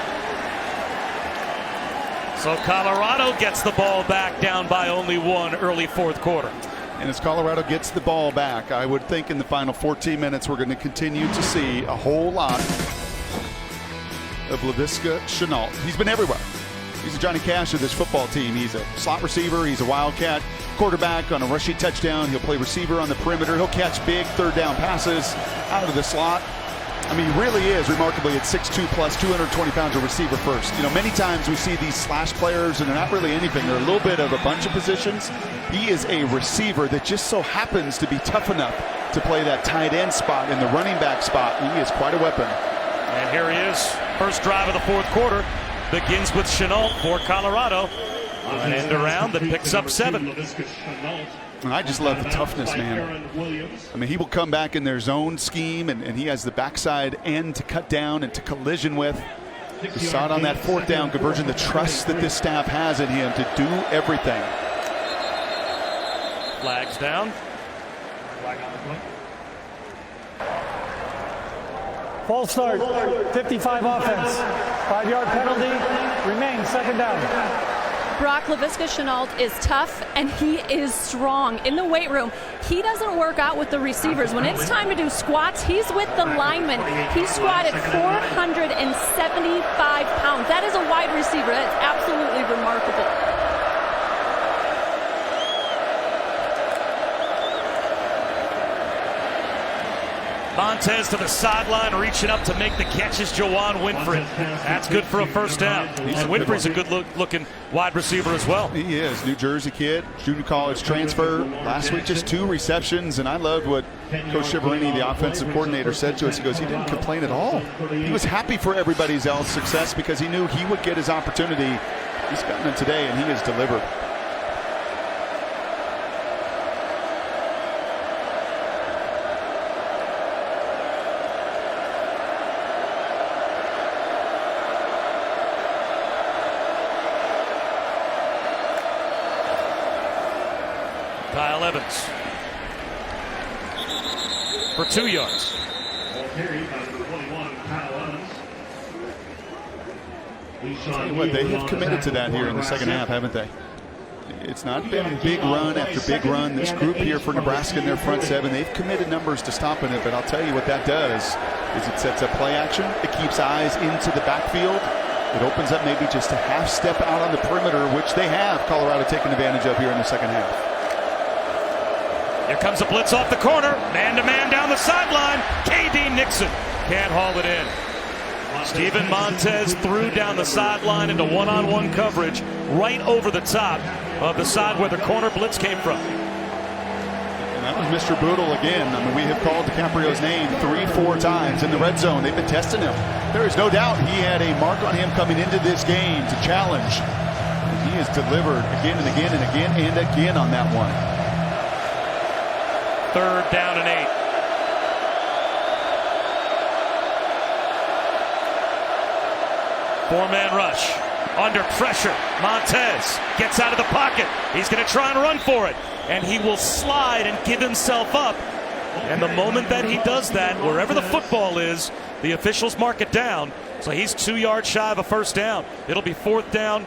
So Colorado gets the ball back down by only 1 early fourth quarter. And as Colorado gets the ball back, I would think in the final 14 minutes we're going to continue to see a whole lot of Laviska Shenault. He's been everywhere. He's a Johnny Cash of this football team. He's a slot receiver. He's a wildcat quarterback on a rushing touchdown. He'll play receiver on the perimeter. He'll catch big third down passes out of the slot. I mean, he really is remarkably at 6'2 plus 220 pounds of receiver first. You know, many times we see these slash players and they're not really anything. They're a little bit of a bunch of positions. He is a receiver that just so happens to be tough enough to play that tight end spot and the running back spot. He is quite a weapon. And here he is. First drive of the fourth quarter begins with Shenault for Colorado. An end around that picks up 7. And I just love the toughness, man. I mean, he will come back in their zone scheme, and he has the backside end to cut down and to collision with. We saw it on that fourth down conversion, the trust that this staff has in him to do everything. Flags down. False start, 55 offense. 5-yard penalty, remains second down. Brock, Laviska Shenault is tough and he is strong in the weight room. He doesn't work out with the receivers. When it's time to do squats, he's with the linemen. He squatted 475 pounds. That is a wide receiver. That's absolutely remarkable. Montez to the sideline, reaching up to make the catches. Juwan Winfrey. That's good for a first down. And Winfrey's a good-looking wide receiver as well. He is. New Jersey kid, junior college transfer. Last week, just 2 receptions. And I loved what Coach Shiverini, the offensive coordinator, said to us. He goes, he didn't complain at all. He was happy for everybody else's success because he knew he would get his opportunity. He's gotten it today, and he has delivered. Kyle Evans for 2 yards. Tell you what, they have committed to that here in the second half, haven't they? It's not been big run after big run. This group here for Nebraska in their front 7, they've committed numbers to stopping it, but I'll tell you what that does is it sets up play action. It keeps eyes into the backfield. It opens up maybe just a half step out on the perimeter, which they have Colorado taking advantage of here in the second half. Here comes a blitz off the corner. Man-to-man down the sideline. KD Nixon can't haul it in. Steven Montez threw down the sideline into one-on-one coverage right over the top of the side where the corner blitz came from. And that was Mr. Boodle again. I mean, we have called DiCaprio's name 3-4 times in the red zone. They've been testing him. There is no doubt he had a mark on him coming into this game to challenge. And he has delivered again and again and again and again on that one. 3rd down and 8. Four-man rush. Under pressure. Montez gets out of the pocket. He's going to try and run for it. And he will slide and give himself up. And the moment that he does that, wherever the football is, the officials mark it down. So he's 2 yards shy of a first down. It'll be 4th down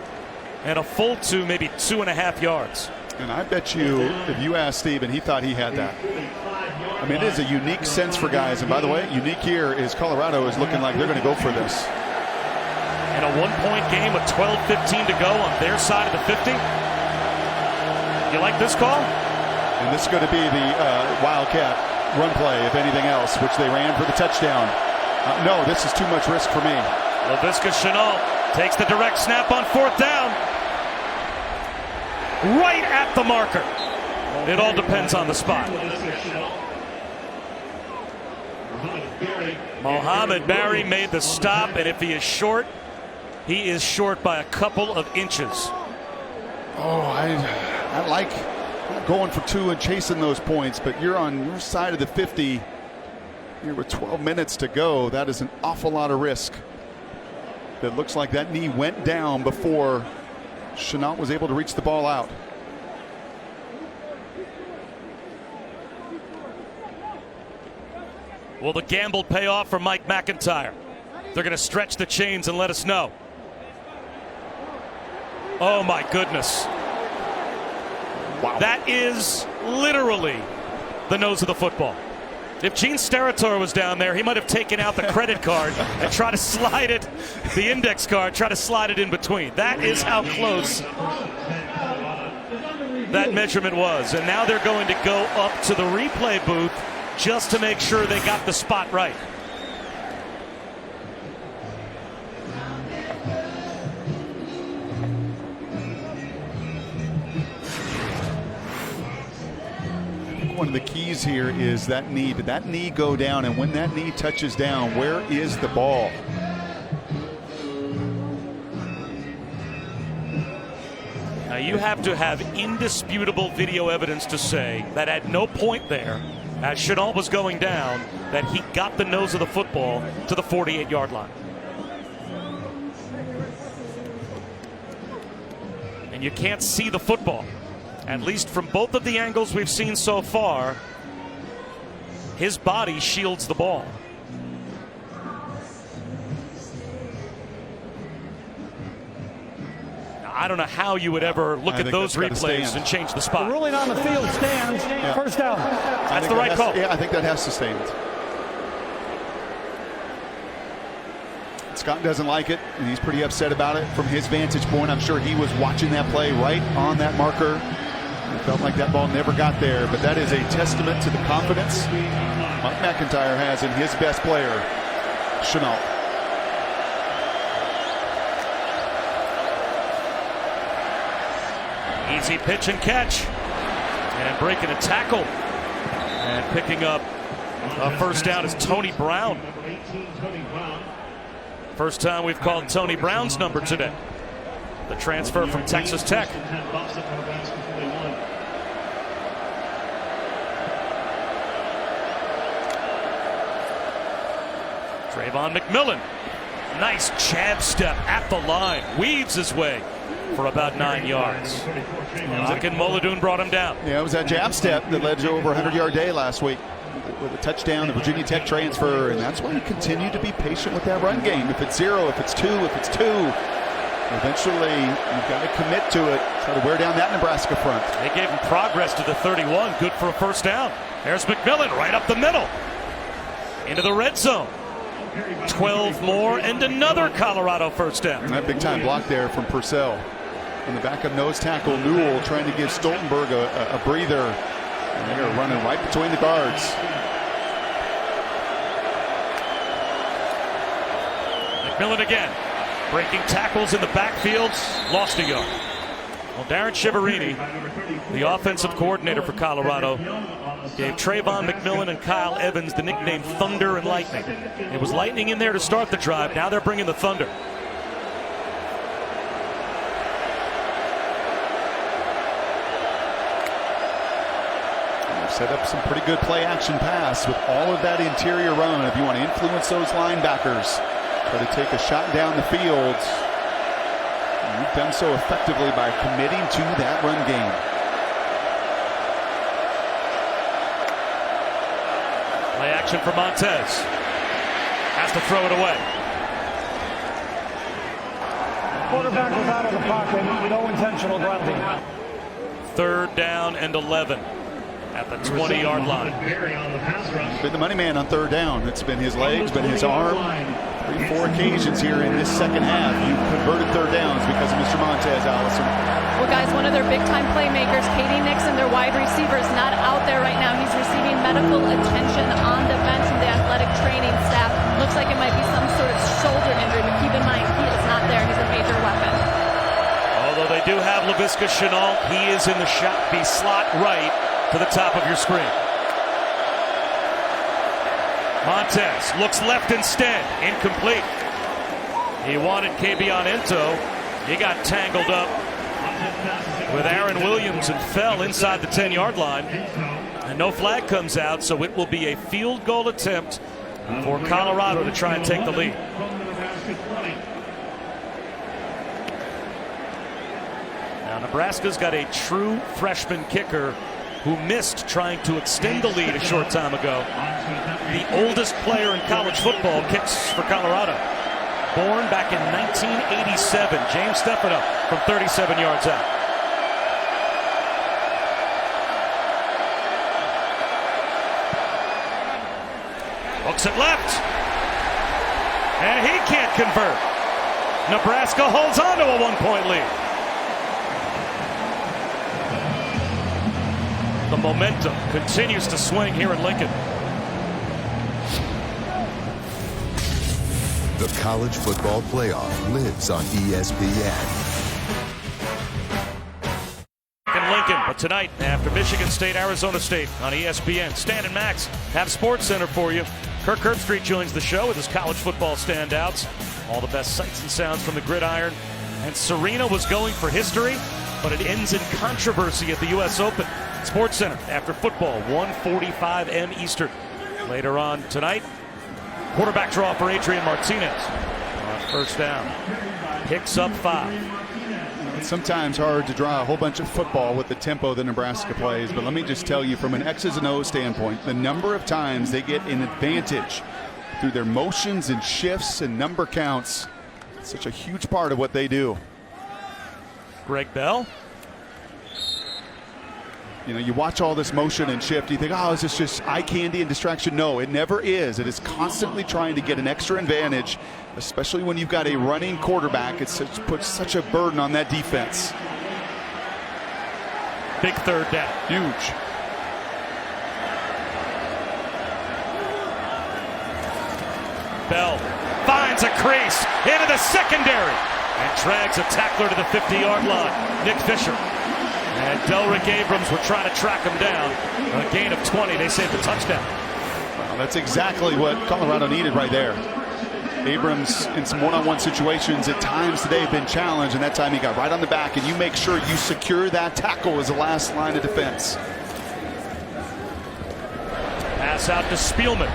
and a full 2, maybe 2.5 yards. And I bet you, if you asked Steven, he thought he had that. I mean, it is a unique sense for guys. And by the way, unique here is Colorado is looking like they're going to go for this. In a 1-point game with 12:15 to go on their side of the 50. You like this call? And this is going to be the Wildcat run play, if anything else, which they ran for the touchdown. No, this is too much risk for me. Laviska Shenault takes the direct snap on 4th down. Right at the marker. It all depends on the spot. Mohamed Barry made the stop, and if he is short, he is short by a couple of inches. Oh, I like going for 2 and chasing those points, but you're on your side of the 50. Here with 12 minutes to go. That is an awful lot of risk. It looks like that knee went down before Shenault was able to reach the ball out. Will the gamble pay off for Mike McIntyre? They're going to stretch the chains and let us know. Oh my goodness. Wow. That is literally the nose of the football. If Gene Steratore was down there, he might have taken out the credit card and tried to slide it, the index card, try to slide it in between. That is how close that measurement was. And now they're going to go up to the replay booth just to make sure they got the spot right. One of the keys here is that knee. Did that knee go down? And when that knee touches down, where is the ball? Now you have to have indisputable video evidence to say that at no point there, as Chenault was going down, that he got the nose of the football to the 48-yard line. And you can't see the football. At least from both of the angles we've seen so far, his body shields the ball. I don't know how you would ever look at those replays and change the spot. The ruling on the field stands. Yeah. First down. That's the right call. Yeah, I think that has to stand. Scott doesn't like it, and he's pretty upset about it from his vantage point. I'm sure he was watching that play right on that marker. It felt like that ball never got there, but that is a testament to the confidence Mike McIntyre has in his best player, Chenault. Easy pitch and catch. And breaking a tackle. And picking up a first down is Tony Brown. First time we've called Tony Brown's number today. The transfer from Texas Tech. Trayvon McMillan. Nice jab step at the line. Weaves his way for about 9 yards. Looking Mullidoon brought him down. Yeah, it was that jab step that led to over 100-yard day last week with a touchdown, the Virginia Tech transfer, and that's why you continue to be patient with that run game. If it's 0, if it's 2, if it's 2, eventually you've got to commit to it. Try to wear down that Nebraska front. They gave him progress to the 31. Good for a first down. There's McMillan right up the middle. Into the red zone. 12 more and another Colorado first down. And that big time block there from Purcell. On the backup nose tackle, Newell trying to give Stoltenberg a breather. And they're running right between the guards. McMillan again. Breaking tackles in the backfield. Lost a yard. Well, Darren Chiaverini, the offensive coordinator for Colorado, gave Trayvon McMillan and Kyle Evans the nickname Thunder and Lightning. It was lightning in there to start the drive. Now they're bringing the thunder. They've set up some pretty good play action pass with all of that interior run. If you want to influence those linebackers, try to take a shot down the field. You've done so effectively by committing to that run game. Play action for Montez. Has to throw it away. Quarterback was out of the pocket. No intentional grounding. 3rd down and 11 at the 20-yard line. He's been the money man on 3rd down. It's been his legs, been his arm. 3-4 occasions here in this second half. You've converted 3rd downs because of Mr. Montez, Allison. Well, guys, one of their big-time playmakers, Katie Nixon, their wide receiver, is not out there right now. He's receiving medical attention on the bench from the athletic training staff. Looks like it might be some sort of shoulder injury, but keep in mind, he is not there. He's a major weapon. Although they do have Laviska Shenault, he is in the slot right to the top of your screen. Montez looks left instead. Incomplete. He wanted Kevion Ento. He got tangled up with Aaron Williams and fell inside the 10-yard line. And no flag comes out, so it will be a field goal attempt for Colorado to try and take the lead. Now Nebraska's got a true freshman kicker who missed trying to extend the lead a short time ago. The oldest player in college football kicks for Colorado. Born back in 1987, James Stefano from 37 yards out. Looks at left. And he can't convert. Nebraska holds on to a 1-point lead. The momentum continues to swing here in Lincoln. The college football playoff lives on ESPN. In Lincoln, but tonight after Michigan State, Arizona State on ESPN. Stan and Max have Sports Center for you. Kirk Herbstreit joins the show with his college football standouts. All the best sights and sounds from the gridiron. And Serena was going for history, but it ends in controversy at the U.S. Open. Sports Center after football, 1:45 m Eastern. Later on tonight, quarterback draw for Adrian Martinez on first down. Picks up 5. It's sometimes hard to draw a whole bunch of football with the tempo that Nebraska plays, but let me just tell you from an X's and O's standpoint, the number of times they get an advantage through their motions and shifts and number counts, it's such a huge part of what they do. Greg Bell. You know, you watch all this motion and shift, you think, oh, is this just eye candy and distraction? No, it never is. It is constantly trying to get an extra advantage, especially when you've got a running quarterback. It puts such a burden on that defense. Big third down. Huge. Bell finds a crease into the secondary and drags a tackler to the 50-yard line. Nick Fisher. And Delrick Abrams were trying to track him down. A gain of 20. They saved the touchdown. Well, that's exactly what Colorado needed right there. Abrams in some one-on-one situations at times today have been challenged, and that time he got right on the back, and you make sure you secure that tackle as the last line of defense. Pass out to Spielman.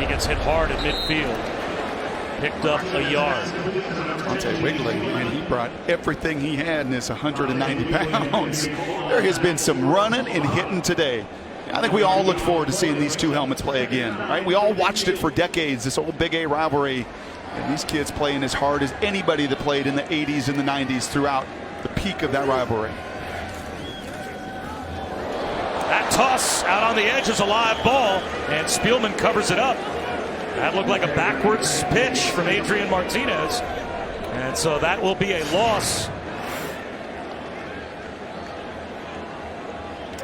He gets hit hard at midfield. Picked up a yard. Monte Wiggly, man, he brought everything he had in his 190 pounds. There has been some running and hitting today. I think we all look forward to seeing these two helmets play again, right? We all watched it for decades, this old Big A rivalry. And these kids playing as hard as anybody that played in the 80s and the 90s throughout the peak of that rivalry. That toss out on the edge is a live ball, and Spielman covers it up. That looked like a backwards pitch from Adrian Martinez. And so that will be a loss.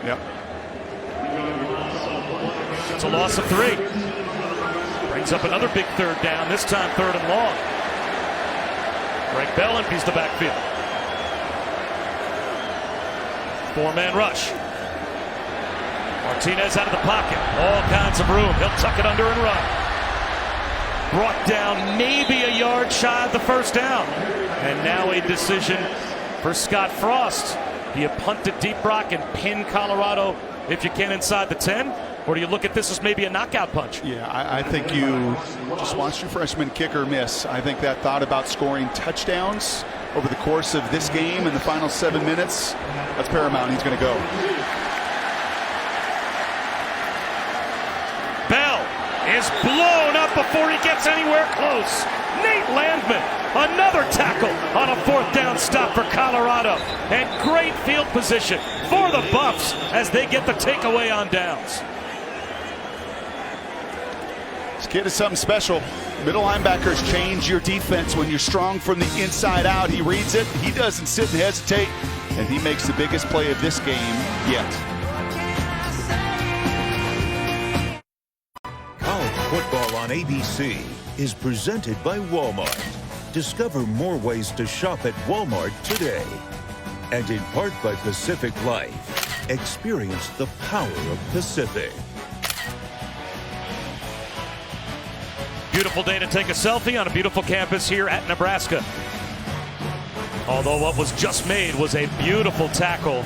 Yep. It's a loss of 3. Brings up another big third down, this time 3rd and long. Greg Bell empties the backfield. 4-man rush. Martinez out of the pocket. All kinds of room. He'll tuck it under and run. Brought down maybe a yard shy of the first down. And now a decision for Scott Frost. Do you punt it deep, Brock, and pin Colorado if you can inside the 10? Or do you look at this as maybe a knockout punch? Yeah, I think you just watched your freshman kicker miss. I think that thought about scoring touchdowns over the course of this game in the final 7 minutes, that's paramount. He's going to go. Bell is blown up before he gets anywhere close. Nate Landman, another tackle on a 4th down stop for Colorado. And great field position for the Buffs as they get the takeaway on downs. This kid is something special. Middle linebackers change your defense when you're strong from the inside out. He reads it, he doesn't sit and hesitate, and he makes the biggest play of this game yet. College football on ABC is presented by Walmart. Discover more ways to shop at Walmart today. And in part by Pacific Life. Experience the power of Pacific. Beautiful day to take a selfie on a beautiful campus here at Nebraska. Although what was just made was a beautiful tackle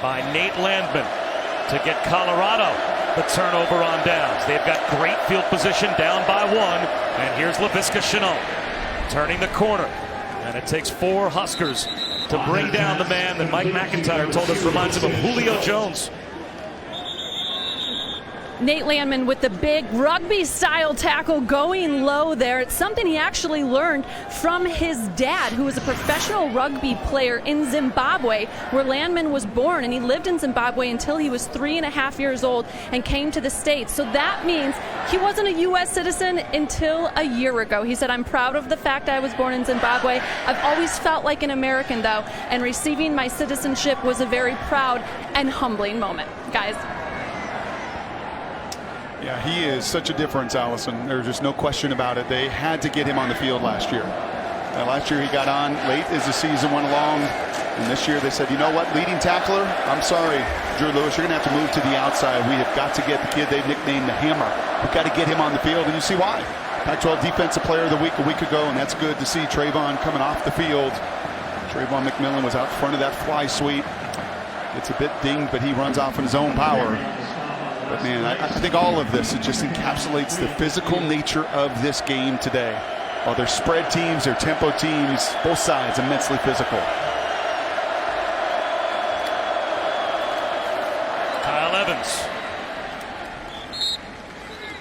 by Nate Landman to get Colorado the turnover on downs. They've got great field position down by 1. And here's Laviska Shenault turning the corner. And it takes 4 Huskers to bring down the man that Mike McIntyre told us reminds him of Julio Jones. Nate Landman with the big rugby-style tackle going low there. It's something he actually learned from his dad, who was a professional rugby player in Zimbabwe, where Landman was born, and he lived in Zimbabwe until he was 3.5 years old and came to the States. So that means he wasn't a U.S. citizen until a year ago. He said, "I'm proud of the fact I was born in Zimbabwe. I've always felt like an American, though, and receiving my citizenship was a very proud and humbling moment." Guys. Yeah, he is such a difference, Allison. There's just no question about it. They had to get him on the field last year. Last year he got on late as the season went along. And this year they said, you know what, leading tackler, I'm sorry, Drew Lewis, you're going to have to move to the outside. We have got to get the kid they've nicknamed the Hammer. We've got to get him on the field, and you see why. Pac-12 Defensive Player of the Week a week ago, and that's good to see Trayvon coming off the field. Trayvon McMillan was out front of that fly sweep. It's a bit dinged, but he runs off in his own power. But man, I think all of this, it just encapsulates the physical nature of this game today. While they're spread teams, they're tempo teams, both sides immensely physical. Kyle Evans.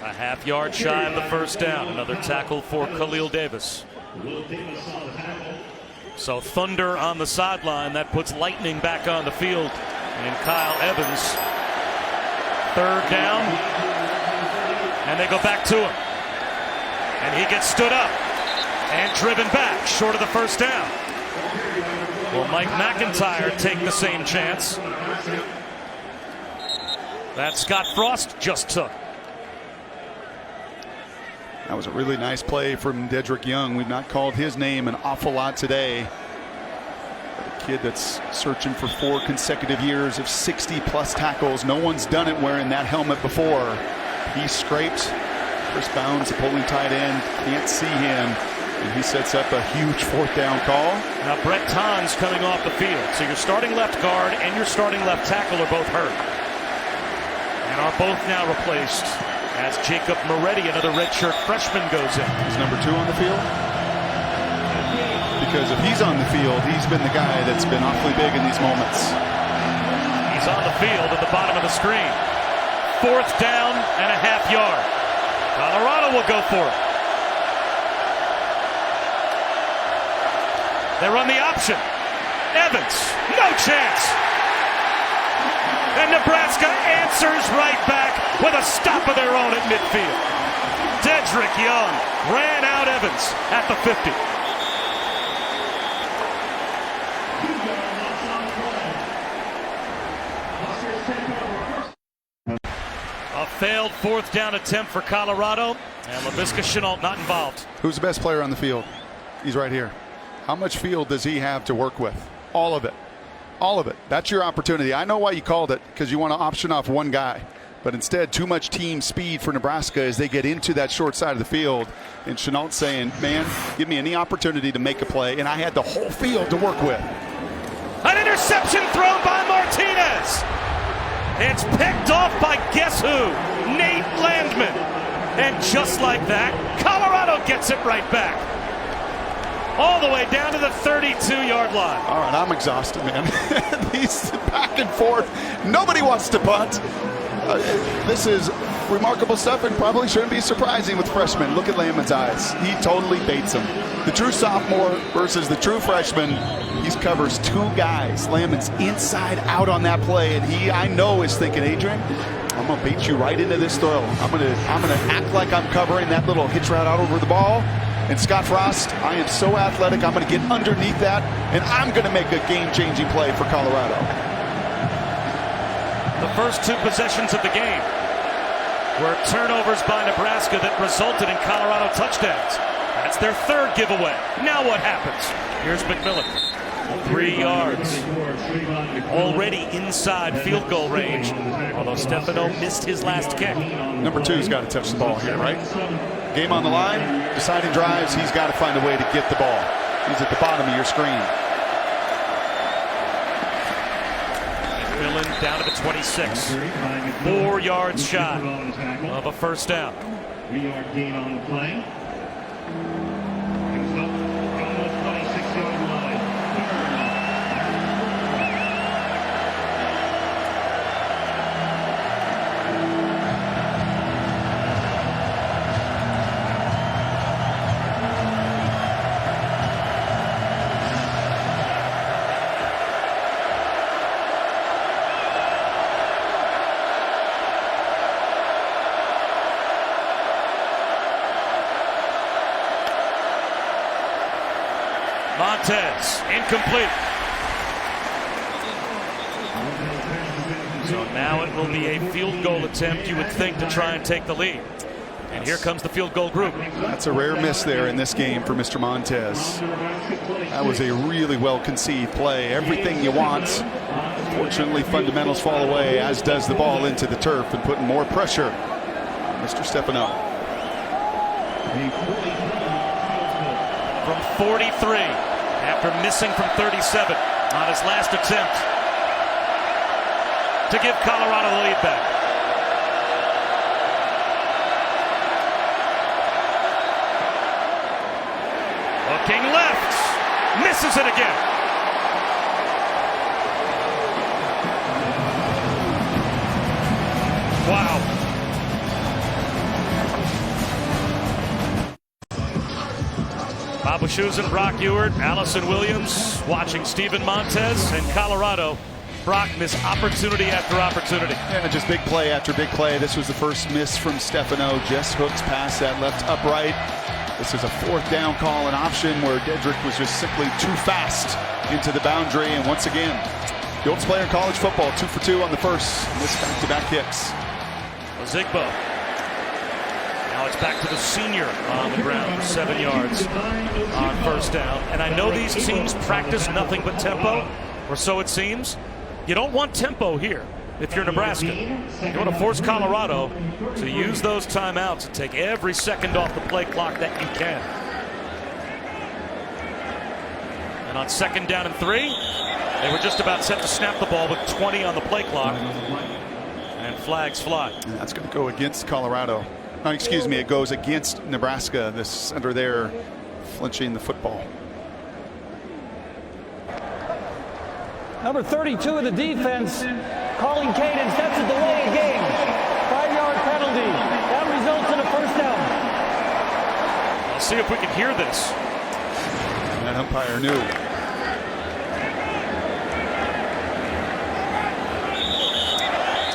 A half-yard shy of the first down. Another tackle for Khalil Davis. So Thunder on the sideline. That puts Lightning back on the field. And Kyle Evans. Third down, and they go back to him. And he gets stood up and driven back short of the first down. Will Mike McIntyre take the same chance that Scott Frost just took? That was a really nice play from Dedrick Young. We've not called his name an awful lot today. A kid that's searching for 4 consecutive years of 60-plus tackles. No one's done it wearing that helmet before. He scraped. Chris Bounds, the polling tight end, can't see him. And he sets up a huge 4th down call. Now Brett Ton's coming off the field. So your starting left guard and your starting left tackle are both hurt. And are both now replaced as Jacob Moretti, another redshirt freshman, goes in. Is number 2 on the field? Because if he's on the field, he's been the guy that's been awfully big in these moments. He's on the field at the bottom of the screen. 4th down and a half yard. Colorado will go for it. They run the option. Evans, no chance. And Nebraska answers right back with a stop of their own at midfield. Dedrick Young ran out Evans at the 50. A failed 4th down attempt for Colorado, and Laviska Shenault not involved. Who's the best player on the field? He's right here. How much field does he have to work with? All of it. All of it. That's your opportunity. I know why you called it, because you want to option off one guy. But instead, too much team speed for Nebraska as they get into that short side of the field. And Shenault saying, man, give me any opportunity to make a play. And I had the whole field to work with. An interception thrown by Martinez. It's picked off by guess who? Nate Landman. And just like that, Colorado gets it right back. All the way down to the 32-yard line. All right, I'm exhausted, man. These back and forth. Nobody wants to punt. This is remarkable stuff and probably shouldn't be surprising with freshmen. Look at Landman's eyes. He totally baits him. The true sophomore versus the true freshman. He covers 2 guys. Landman's inside out on that play, and he, I know, is thinking, Adrian, I'm gonna bait you right into this throw. I'm gonna act like I'm covering that little hitch route out over the ball. And Scott Frost, I am so athletic, I'm going to get underneath that, and I'm going to make a game-changing play for Colorado. The first 2 possessions of the game were turnovers by Nebraska that resulted in Colorado touchdowns. That's their 3rd giveaway. Now what happens? Here's McMillan. 3 yards. Already inside field goal range, although Stefano missed his last kick. Number 2's got to touch the ball here, right? Game on the line, deciding drives, he's got to find a way to get the ball. He's at the bottom of your screen. McMillan down to the 26. 4 yards shy of a first down. 3-yard gain on the play. Montez, incomplete. So now it will be a field goal attempt, you would think, to try and take the lead. And here comes the field goal group. That's a rare miss there in this game for Mr. Montez. That was a really well conceived play. Everything you want. Unfortunately, fundamentals fall away, as does the ball into the turf and putting more pressure on Mr. Stefano. From 43, after missing from 37 on his last attempt, to give Colorado the lead back. Looking left, misses it again. Wow. Bob Wischusen, Brock Ewert, Allison Williams watching Steven Montez, and Colorado. Brock missed opportunity after opportunity. Yeah, just big play after big play. This was the first miss from Stefano. Jess Hooks pass that left upright. This is a fourth down call, an option where Dedrick was just simply too fast into the boundary. And once again, the oldest player in college football, 2 for 2 on the first. Missed back-to-back kicks. Ozigbo. Now it's back to the senior on the ground for 7 yards on first down. And I know these teams practice nothing but tempo, or so it seems. You don't want tempo here if you're Nebraska. You want to force Colorado to use those timeouts and take every second off the play clock that you can. And on 2nd down and 3, they were just about set to snap the ball with 20 on the play clock. And flags fly. And that's going to go against Colorado. Oh, excuse me, it goes against Nebraska. This center there flinching the football. Number 32 of the defense, calling cadence. That's a delay of game. 5-yard penalty. That results in a first down. Let's see if we can hear this. And that umpire knew.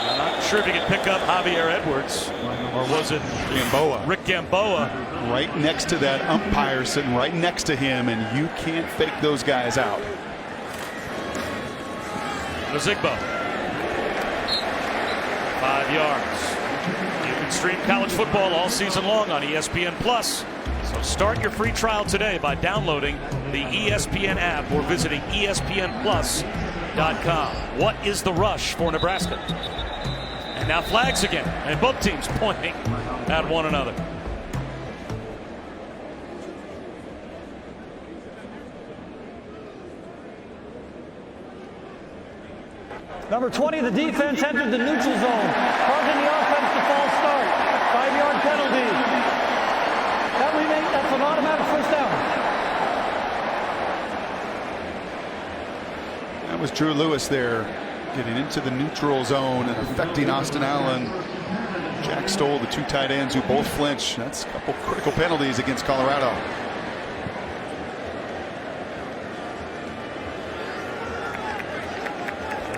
I'm not sure if you can pick up Javier Edwards, or was it Gamboa? Rick Gamboa. Right next to that umpire, sitting right next to him, and you can't fake those guys out. Ozigbo. 5 yards. You can stream college football all season long on ESPN Plus. So start your free trial today by downloading the ESPN app or visiting ESPNplus.com. What is the rush for Nebraska? And now flags again, and both teams pointing at one another. Number 20 of the defense entered the neutral zone, causing the offense to false start. 5-yard penalty. That's an automatic first down. That was Drew Lewis there, getting into the neutral zone and affecting Austin Allen. Jack Stoll, the 2 tight ends who both flinch. That's a couple critical penalties against Colorado.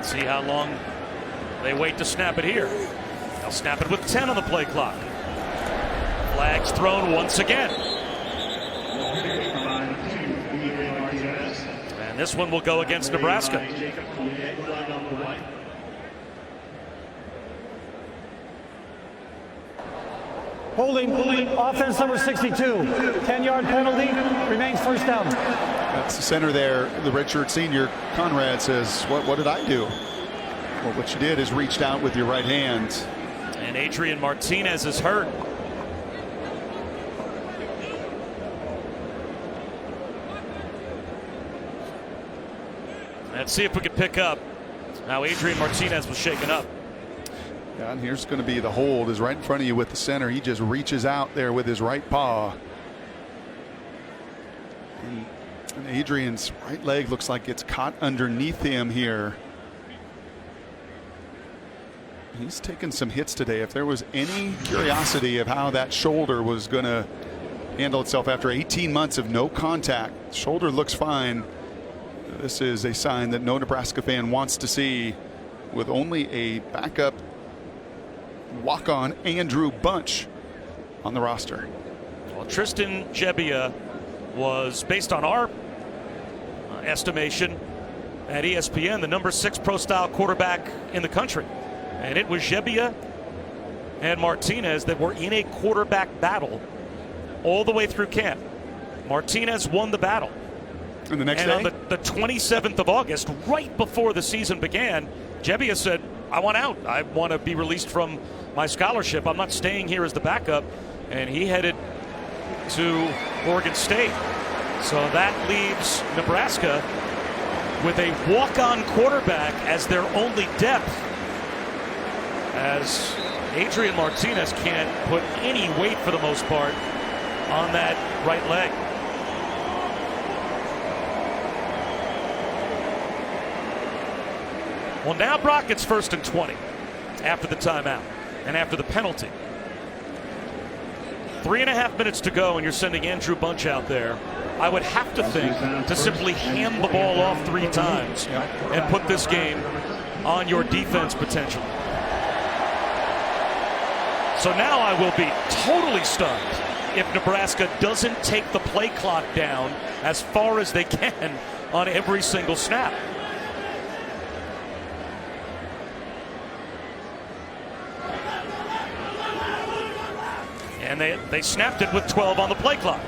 See how long they wait to snap it here. They'll snap it with 10 on the play clock. Flags thrown once again. And this one will go against Nebraska. Holding, offense number 62. 10-yard penalty, remains first down. That's the center there, the redshirt senior. Conrad says, what did I do? Well, what you did is reached out with your right hand. And Adrian Martinez is hurt. Let's see if we can pick up how Adrian Martinez was shaken up. Yeah, and here's going to be the hold, is right in front of you with the center. He just reaches out there with his right paw. And Adrian's right leg looks like it's caught underneath him here. He's taken some hits today. If there was any curiosity of how that shoulder was going to handle itself after 18 months of no contact, shoulder looks fine. This is a sign that no Nebraska fan wants to see, with only a backup walk-on Andrew Bunch on the roster. Well, Tristan Gebbia was, based on our estimation at ESPN, the number 6 pro-style quarterback in the country. And it was Gebbia and Martinez that were in a quarterback battle all the way through camp. Martinez won the battle. And the next day? On the 27th of August, right before the season began, Gebbia said, I want out. I want to be released from my scholarship. I'm not staying here as the backup. And he headed to Oregon State. So that leaves Nebraska with a walk-on quarterback as their only depth, as Adrian Martinez can't put any weight for the most part on that right leg. Well, now Brock gets 1st and 20 after the timeout and after the penalty. 3.5 minutes to go, and you're sending Andrew Bunch out there. I would have to think to simply hand the ball off 3 times and put this game on your defense potentially. So now I will be totally stunned if Nebraska doesn't take the play clock down as far as they can on every single snap. And they snapped it with 12 on the play clock.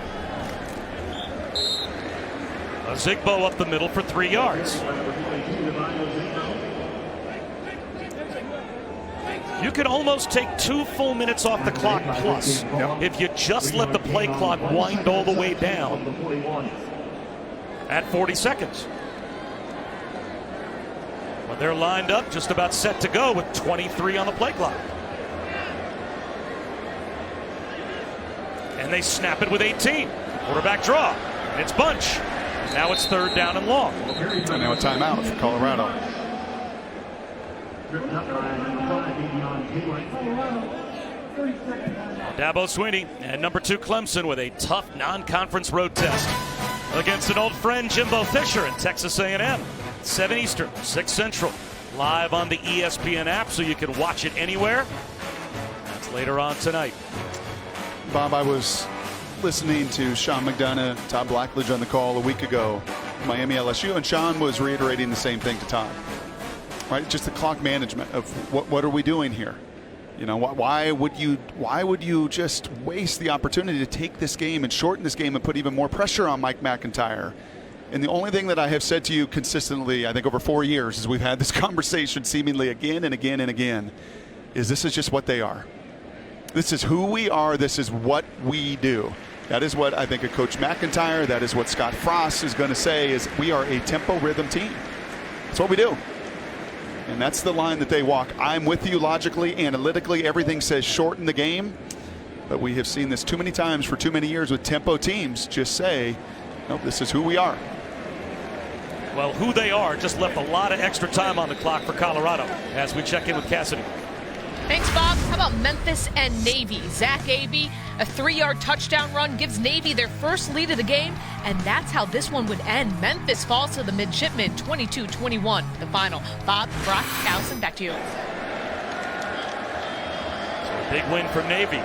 Zigbo up the middle for 3 yards. You could almost take 2 full minutes off the clock plus if you just let the play clock wind all the way down at 40 seconds. But they're lined up, just about set to go with 23 on the play clock. And they snap it with 18. Quarterback draw. And it's Bunch. Now it's 3rd down and long. And now a timeout for Colorado. Dabo Swinney and number 2 Clemson with a tough non-conference road test against an old friend, Jimbo Fisher, in Texas A&M. 7 Eastern, 6 Central. Live on the ESPN app, so you can watch it anywhere. That's later on tonight. Bob, I was listening to Sean McDonough, Todd Blackledge on the call a week ago, Miami LSU, and Sean was reiterating the same thing to Todd. Right, just the clock management of what are we doing here? You know, why would you just waste the opportunity to take this game and shorten this game and put even more pressure on Mike McIntyre? And the only thing that I have said to you consistently, I think over 4 years, as we've had this conversation seemingly again and again and again, is this is just what they are. This is who we are. This is what we do. That is what I think of Coach McIntyre. That is what Scott Frost is going to say, is we are a tempo rhythm team. That's what we do. And that's the line that they walk. I'm with you logically, analytically. Everything says shorten the game. But we have seen this too many times for too many years with tempo teams just say, nope, this is who we are. Well, who they are just left a lot of extra time on the clock for Colorado as we check in with Cassidy. Thanks, Bob. How about Memphis and Navy? Zach Abey, a 3-yard touchdown run gives Navy their first lead of the game, and that's how this one would end. Memphis falls to the Midshipmen, 22-21, the final. Bob, Brock, Allison, back to you. So a big win for Navy,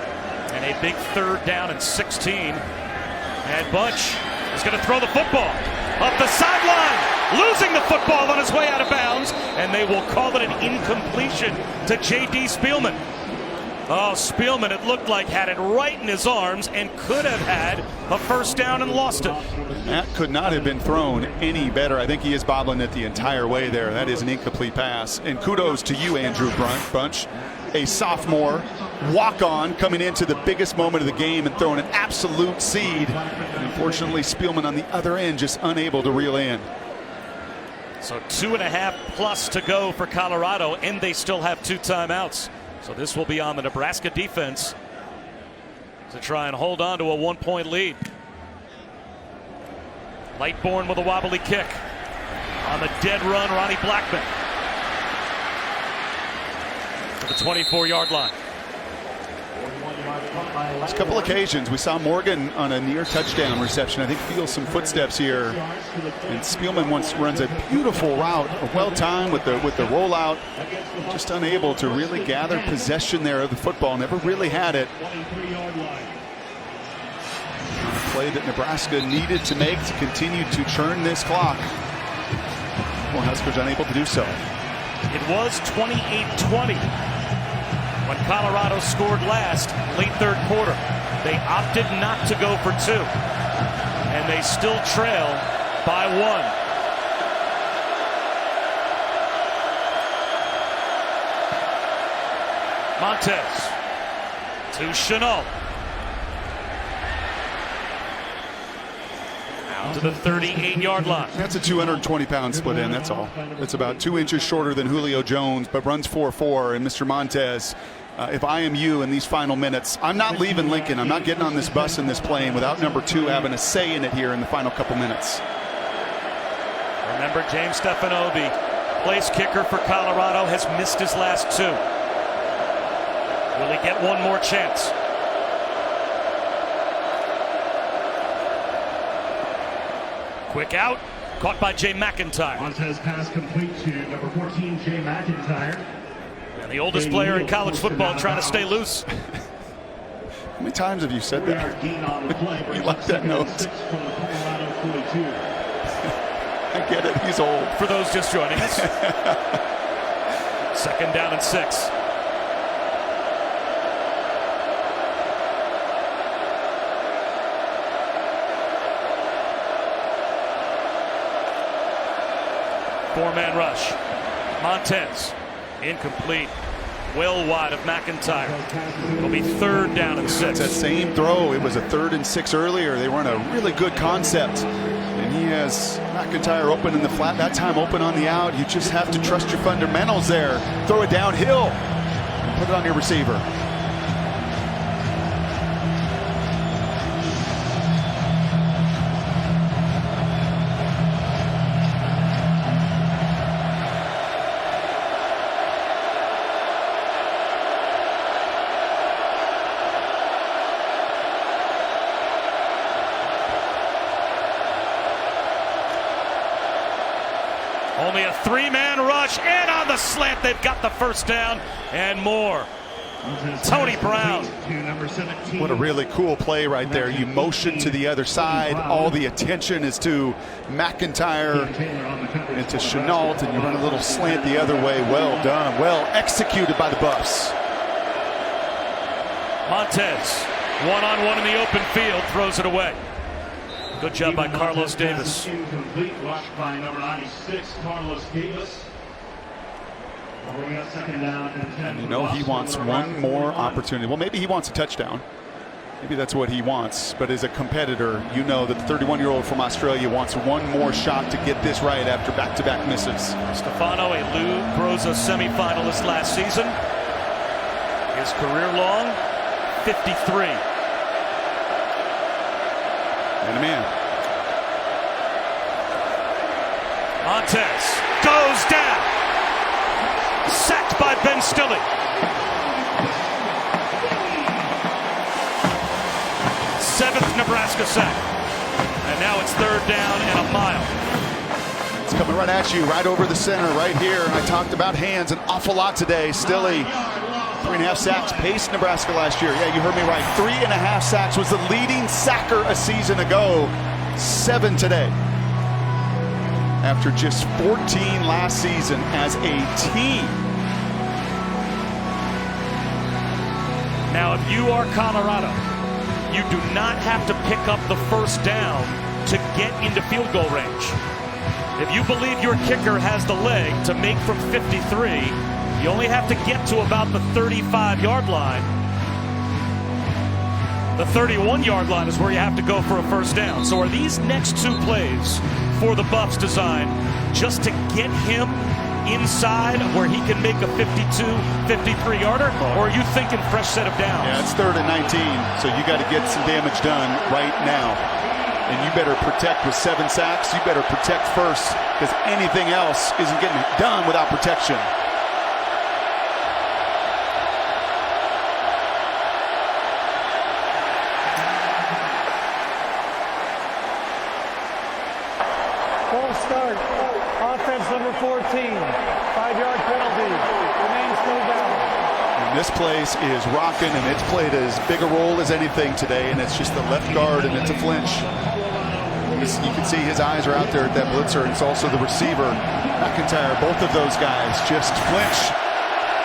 and a big 3rd down and 16. And Bunch is going to throw the football up the sideline, losing the football on his way out of bounds, and they will call it an incompletion to J.D. Spielman. Oh, Spielman, it looked like, had it right in his arms and could have had a 1st down and lost it. That could not have been thrown any better. I think he is bobbling it the entire way there. That is an incomplete pass. And kudos to you, Andrew Bunch, a sophomore walk-on coming into the biggest moment of the game and throwing an absolute seed. And unfortunately, Spielman on the other end just unable to reel in. So 2.5 plus to go for Colorado, and they still have 2 timeouts. So this will be on the Nebraska defense to try and hold on to a 1-point lead. Lightborn with a wobbly kick. On the dead run, Ronnie Blackman to the 24-yard line. There's a couple occasions we saw Morgan on a near touchdown reception. I think feels some footsteps here, and Spielman once runs a beautiful route, well timed with the rollout, just unable to really gather possession there of the football. Never really had it. play that Nebraska needed to make to continue to churn this clock. Well, Huskers unable to do so. It was 28-20 when Colorado scored last, late third quarter. They opted not to go for two, and they still trail by one. Montez to Chenault. Out to the 38-yard line. That's a 220-pound split end, that's all. It's about 2 inches shorter than Julio Jones, but runs 4.4. And Mr. Montez, if I am you in these final minutes, I'm not leaving Lincoln. I'm not getting on this bus in this plane without number 2 having a say in it here in the final couple minutes. Remember, James Stefano, the place kicker for Colorado, has missed his last 2. Will he get one more chance? Quick out, caught by Jay McIntyre. Montez pass complete to number 14, Jay McIntyre. And the oldest player in college football trying to stay loose. How many times have you said that? You like that note? I get it, he's old. For those just joining us. 2nd down and 6. Four-man rush. Montez, incomplete. Well wide of McIntyre. It'll be 3rd down and 6. It's that same throw. It was a 3rd and 6 earlier. They run a really good concept. And he has McIntyre open in the flat. That time open on the out. You just have to trust your fundamentals there. Throw it downhill. And put it on your receiver. Only a 3-man rush, and on the slant, they've got the 1st down and more. Tony Brown. What a really cool play right there. You motion to the other side. All the attention is to McIntyre and to Chenault, and you run a little slant the other way. Well done. Well executed by the Buffs. Montez, one-on-one in the open field, throws it away. Good job by Carlos Davis. Incomplete rush by number 96, Carlos Davis. And you know he wants one more opportunity. Well, maybe he wants a touchdown. Maybe that's what he wants. But as a competitor, you know that the 31-year-old from Australia wants one more shot to get this right after back-to-back misses. Stefano, a Lou Groza semifinalist last season. His career-long 53. And a man. Montez goes down. Sacked by Ben Stille. 7th Nebraska sack. And now it's 3rd down and a mile. It's coming right at you, right over the center, right here. I talked about hands an awful lot today. Stille, 3.5 sacks paced Nebraska last year. Yeah, you heard me right. 3.5 sacks, was the leading sacker a season ago. 7 today. After just 14 last season as a team. Now, if you are Colorado, you do not have to pick up the 1st down to get into field goal range. If you believe your kicker has the leg to make from 53, you only have to get to about the 35-yard line. The 31-yard line is where you have to go for a 1st down. So are these next 2 plays for the Buffs designed just to get him inside where he can make a 52, 53-yarder? Or are you thinking fresh set of downs? Yeah, it's 3rd and 19, so you got to get some damage done right now. And you better protect with 7 sacks. You better protect first, because anything else isn't getting done without protection. False start. Offense number 14. 5-yard penalty. Remains no down. And this place is rocking, and it's played as big a role as anything today, and it's just the left guard, and it's a flinch. You can see his eyes are out there at that blitzer, and it's also the receiver, McIntyre. Both of those guys just flinch,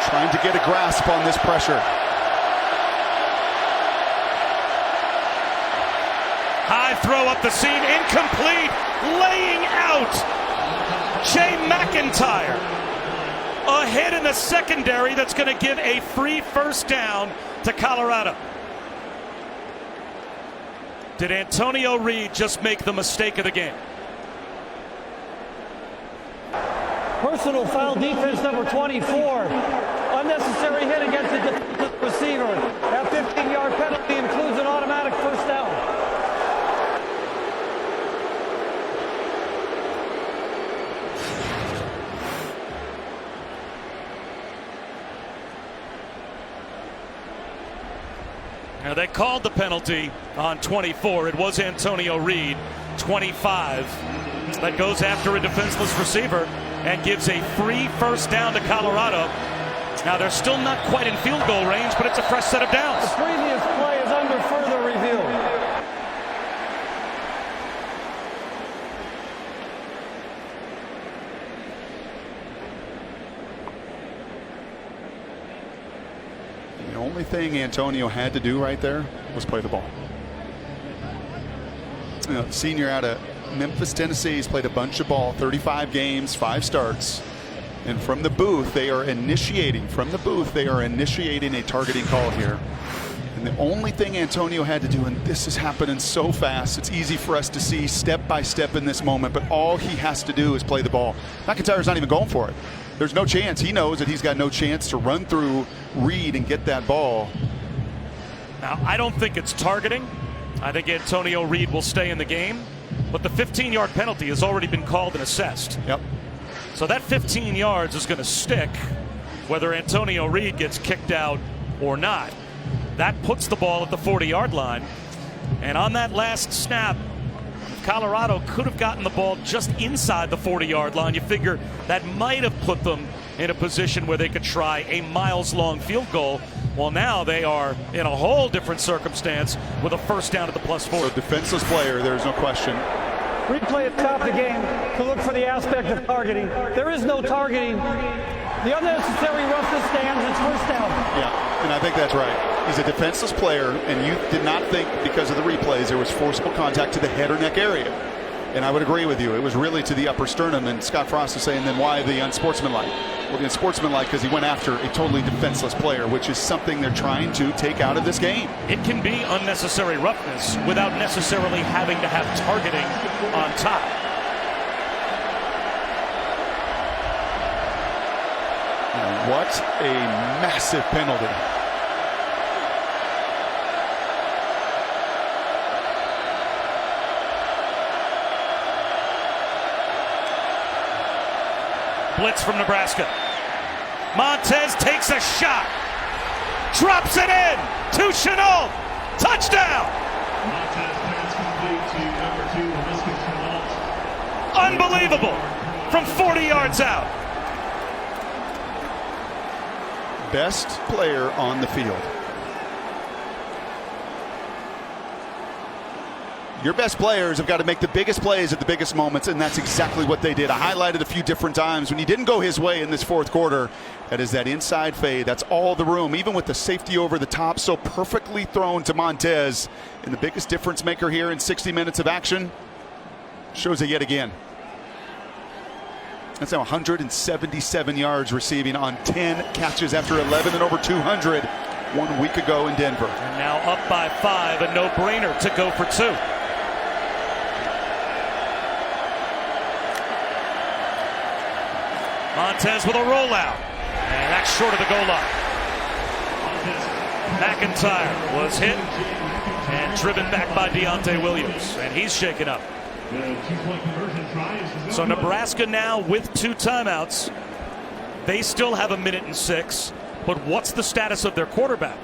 trying to get a grasp on this pressure. High throw up the seam, incomplete, laying out. Jay McIntyre. A hit in the secondary that's going to give a free first down to Colorado. Did Antonio Reed just make the mistake of the game? Personal foul, defense number 24. Unnecessary hit against the defensive receiver. That 15-yard penalty includes an automatic first down. Now they called the penalty on 24. It was Antonio Reed, 25. That goes after a defenseless receiver and gives a free first down to Colorado. Now they're still not quite in field goal range, but it's a fresh set of downs. The previous play is under further review. The only thing Antonio had to do right there was play the ball. You know, senior out of Memphis, Tennessee, he's played a bunch of ball, 35 games, 5 starts. And from the booth, they are initiating a targeting call here. And the only thing Antonio had to do, and this is happening so fast, it's easy for us to see step by step in this moment, but all he has to do is play the ball. McIntyre's not even going for it. There's no chance. He knows that he's got no chance to run through Reed and get that ball. Now, I don't think it's targeting. I think Antonio Reed will stay in the game. But the 15-yard penalty has already been called and assessed. Yep. So that 15 yards is going to stick whether Antonio Reed gets kicked out or not. That puts the ball at the 40-yard line. And on that last snap, Colorado could have gotten the ball just inside the 40-yard line. You figure that might have put them in a position where they could try a miles-long field goal. Well, now they are in a whole different circumstance with a first down at the +4. So defenseless player, there's no question. Replay at the top of the game to look for the aspect of targeting. There is no targeting. The unnecessary roughness stands. It's first down. Yeah, and I think that's right. He's a defenseless player, and you did not think because of the replays there was forcible contact to the head or neck area. And I would agree with you. It was really to the upper sternum, and Scott Frost is saying then why the unsportsmanlike? Well, the unsportsmanlike because he went after a totally defenseless player, which is something they're trying to take out of this game. It can be unnecessary roughness without necessarily having to have targeting on top. What a massive penalty. Blitz from Nebraska. Montez takes a shot. Drops it in to Chenault. Touchdown. Montez pass complete to number 2, Chenault. Unbelievable. From 40 yards out. Best player on the field. Your best players have got to make the biggest plays at the biggest moments, and that's exactly what they did. I highlighted a few different times when he didn't go his way in this fourth quarter. That is that inside fade. That's all the room, even with the safety over the top, so perfectly thrown to Montez. And the biggest difference maker here in 60 minutes of action shows it yet again. That's now 177 yards receiving on 10 catches after 11 and over 200 1 week ago in Denver. And now up by 5, a no-brainer to go for 2. Montez with a rollout, and that's short of the goal line. McIntyre was hit and driven back by Deontay Williams, and he's shaken up. So Nebraska now with 2 timeouts. They still have 1:06, but what's the status of their quarterback?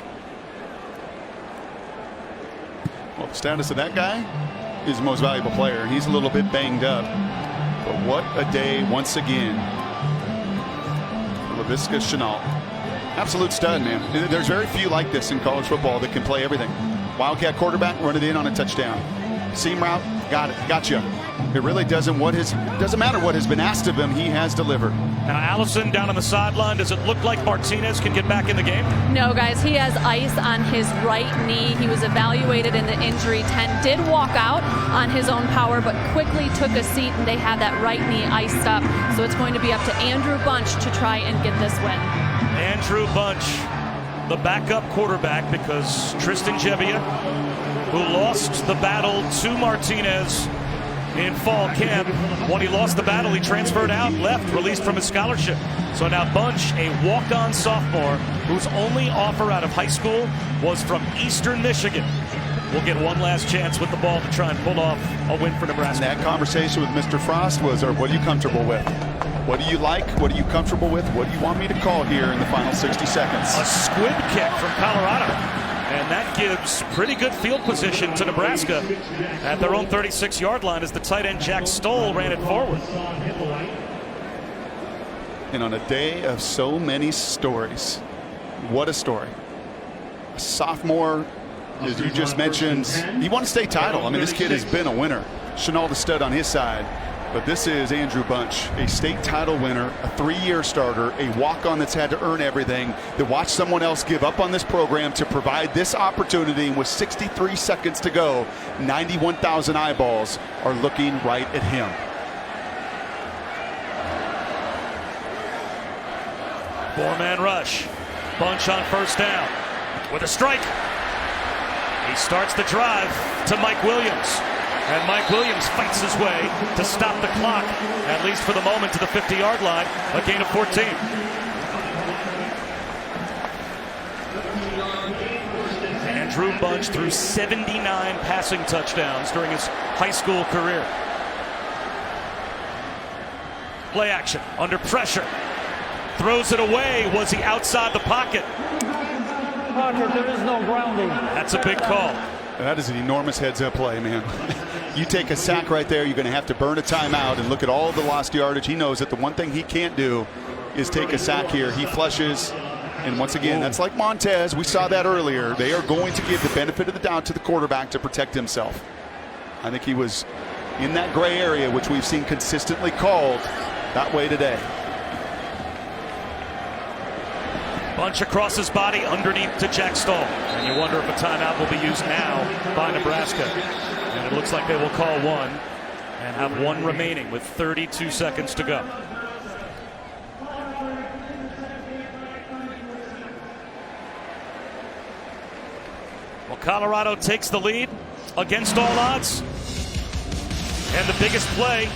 Well, the status of that guy is the most valuable player. He's a little bit banged up, but what a day once again. Laviska Chenault. Absolute stud, man. There's very few like this in college football that can play everything. Wildcat quarterback, run it in on a touchdown. Seam route, got it, gotcha. It really doesn't matter what has been asked of him. He has delivered. Now Allison down on the sideline. Does it look like Martinez can get back in the game? No, guys, he has ice on his right knee. He was evaluated in the injury tent, did walk out on his own power, but quickly took a seat, and they had that right knee iced up. So it's going to be up to Andrew Bunch to try and get this win. Andrew Bunch, the backup quarterback, because Tristan Gebbia, who lost the battle to Martinez in fall camp. When he lost the battle, he transferred out, left, released from his scholarship. So now Bunch, a walk-on sophomore whose only offer out of high school was from Eastern Michigan, will get one last chance with the ball to try and pull off a win for Nebraska. And that conversation with Mr. Frost was, what are you comfortable with? What do you like? What are you comfortable with? What do you want me to call here in the final 60 seconds? A squib kick from Colorado. And that gives pretty good field position to Nebraska at their own 36-yard line as the tight end Jack Stoll ran it forward. And on a day of so many stories, what a story. A sophomore, as you just mentioned, he won a state title. I mean, this kid has been a winner. Chenault the stud on his side. But this is Andrew Bunch, a state title winner, a 3-year starter, a walk-on that's had to earn everything, that watched someone else give up on this program to provide this opportunity. And with 63 seconds to go, 91,000 eyeballs are looking right at him. Four-man rush. Bunch on first down with a strike. He starts the drive to Mike Williams. And Mike Williams fights his way to stop the clock, at least for the moment, to the 50-yard line, a gain of 14. Andrew Bunch threw 79 passing touchdowns during his high school career. Play action, under pressure. Throws it away. Was he outside the pocket? Pocket, there is no grounding. That's a big call. That is an enormous heads-up play, man. You take a sack right there, you're going to have to burn a timeout and look at all of the lost yardage. He knows that the one thing he can't do is take a sack here. He flushes, and once again, that's like Montez. We saw that earlier. They are going to give the benefit of the doubt to the quarterback to protect himself. I think he was in that gray area, which we've seen consistently called that way today. Bunch across his body underneath to Jack Stoll. And you wonder if a timeout will be used now by Nebraska. And it looks like they will call one and have one remaining with 32 seconds to go. Well, Colorado takes the lead against all odds. And the biggest play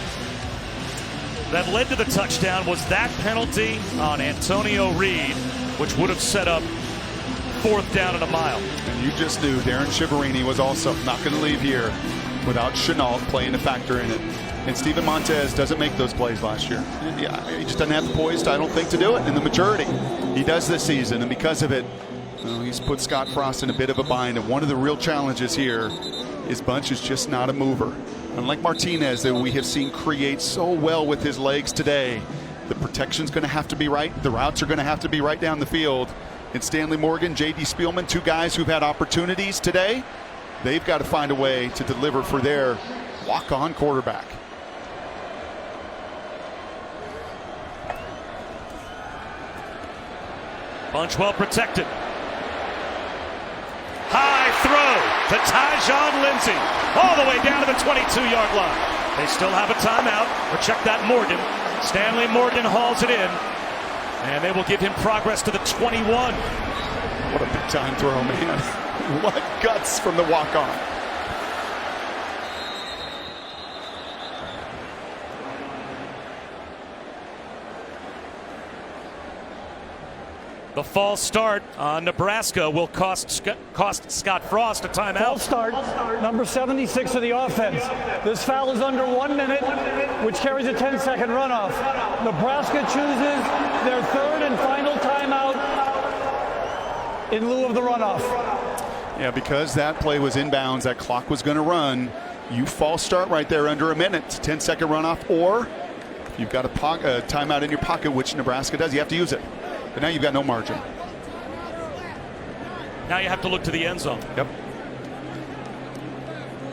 that led to the touchdown was that penalty on Antonio Reed, which would have set up fourth down and a mile. And you just knew Darren Chiaverini was also not going to leave here without Chenault playing a factor in it. And Steven Montez doesn't make those plays last year. Yeah, he just doesn't have the poise, I don't think, to do it. And the maturity he does this season. And because of it, he's put Scott Frost in a bit of a bind. And one of the real challenges here is Bunch is just not a mover. Unlike Martinez, that we have seen create so well with his legs today, the protection's going to have to be right. The routes are going to have to be right down the field. And Stanley Morgan, J.D. Spielman, two guys who've had opportunities today, they've got to find a way to deliver for their walk-on quarterback. Bunch well protected. High throw to Tyjon Lindsey, all the way down to the 22-yard line. They still have a timeout. Or check that Morgan. Stanley Morgan hauls it in, and they will give him progress to the 21. What a big-time throw, man. What guts from the walk-on. The false start on Nebraska will cost Scott Frost a timeout. False start, number 76 of the offense. This foul is under 1 minute, which carries a 10-second runoff. Nebraska chooses their third and final timeout in lieu of the runoff. Yeah, because that play was inbounds, that clock was going to run. You false start right there under a minute, 10-second runoff, or you've got a timeout in your pocket, which Nebraska does. You have to use it. But now you've got no margin. Now you have to look to the end zone. Yep.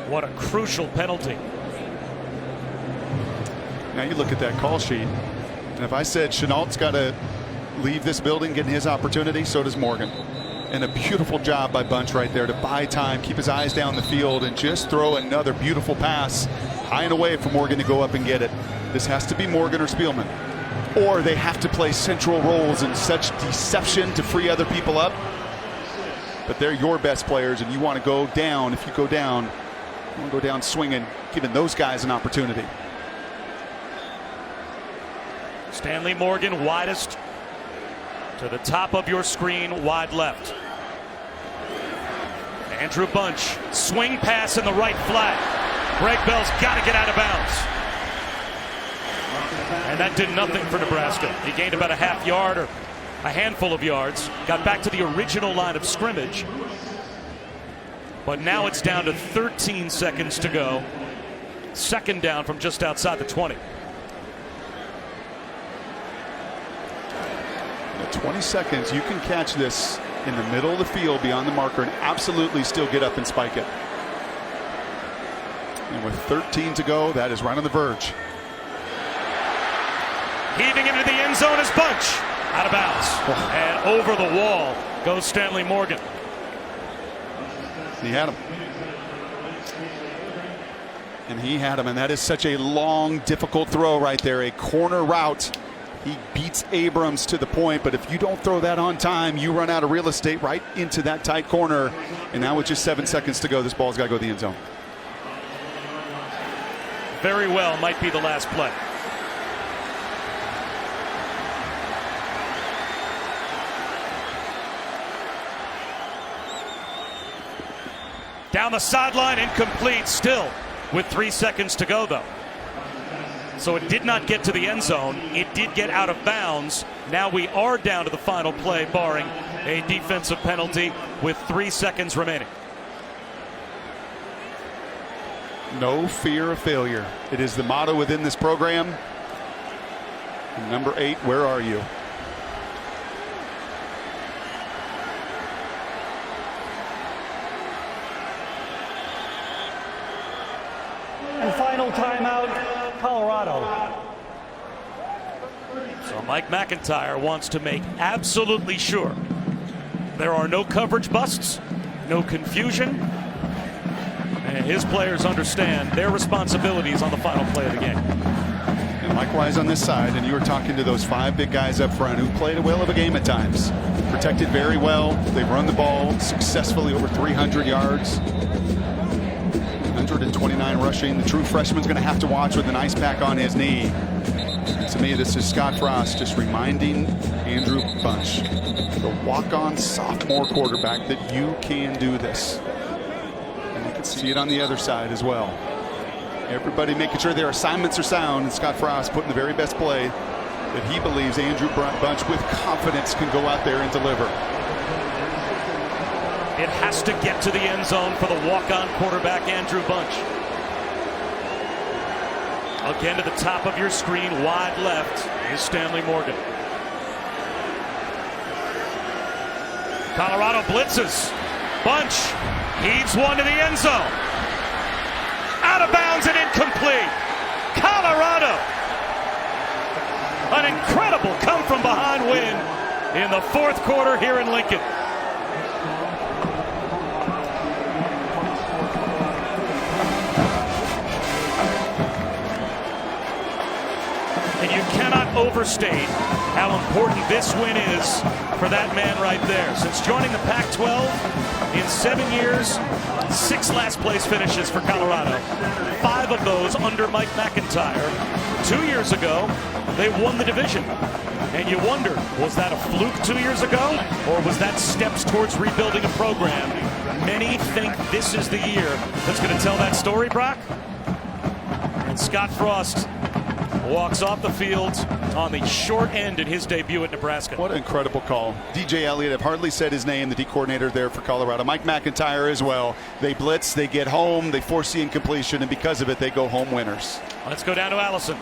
What a crucial penalty. Now you look at that call sheet, and if I said Chenault's got to leave this building getting his opportunity, so does Morgan. And a beautiful job by Bunch right there to buy time, keep his eyes down the field, and just throw another beautiful pass high and away for Morgan to go up and get it. This has to be Morgan or Spielman. Or they have to play central roles in such deception to free other people up. But they're your best players, and you want to go down. If you go down, you want to go down swinging, giving those guys an opportunity. Stanley Morgan, widest to the top of your screen, wide left. Andrew Bunch, swing pass in the right flat. Greg Bell's got to get out of bounds. And that did nothing for Nebraska. He gained about a half yard or a handful of yards, got back to the original line of scrimmage. But now it's down to 13 seconds to go. Second down from just outside the 20. 20 seconds, you can catch this in the middle of the field beyond the marker and absolutely still get up and spike it. And with 13 to go, that is right on the verge. Heaving into the end zone is Bunch. Out of bounds. And over the wall goes Stanley Morgan. He had him. And he had him, and that is such a long, difficult throw right there. A corner route. He beats Abrams to the point, but if you don't throw that on time, you run out of real estate right into that tight corner. And now with just 7 seconds to go, this ball's got to go to the end zone. Very well might be the last play. Down the sideline, incomplete still with 3 seconds to go, though. So it did not get to the end zone. It did get out of bounds. Now we are down to the final play, barring a defensive penalty with 3 seconds remaining. No fear of failure. It is the motto within this program. And number 8, where are you? And final timeout, Colorado. So Mike McIntyre wants to make absolutely sure there are no coverage busts, no confusion, and his players understand their responsibilities on the final play of the game. And likewise on this side, and you were talking to those 5 big guys up front who played a whale of a game at times. Protected very well. They've run the ball successfully over 300 yards. 129 rushing. The true freshman's going to have to watch with an ice pack on his knee. To me, this is Scott Frost just reminding Andrew Bunch, the walk-on sophomore quarterback, that you can do this. And you can see it on the other side as well. Everybody making sure their assignments are sound, and Scott Frost putting the very best play that he believes Andrew Bunch with confidence can go out there and deliver. It has to get to the end zone for the walk-on quarterback, Andrew Bunch. Again to the top of your screen, wide left, is Stanley Morgan. Colorado blitzes. Bunch heaves one to the end zone. Out of bounds and incomplete. Colorado. An incredible come-from-behind win in the 4th quarter here in Lincoln. And you cannot overstate how important this win is for that man right there. Since joining the Pac-12 in 7 years, 6 last-place finishes for Colorado. 5 of those under Mike McIntyre. 2 years ago, they won the division. And you wonder, was that a fluke 2 years ago? Or was that steps towards rebuilding a program? Many think this is the year that's going to tell that story, Brock. And Scott Frost walks off the field on the short end in his debut at Nebraska. What an incredible call. DJ Elliott, I've hardly said his name, the D coordinator there for Colorado. Mike McIntyre as well. They blitz, they get home, they force the incompletion, and because of it, they go home winners. Let's go down to Allison.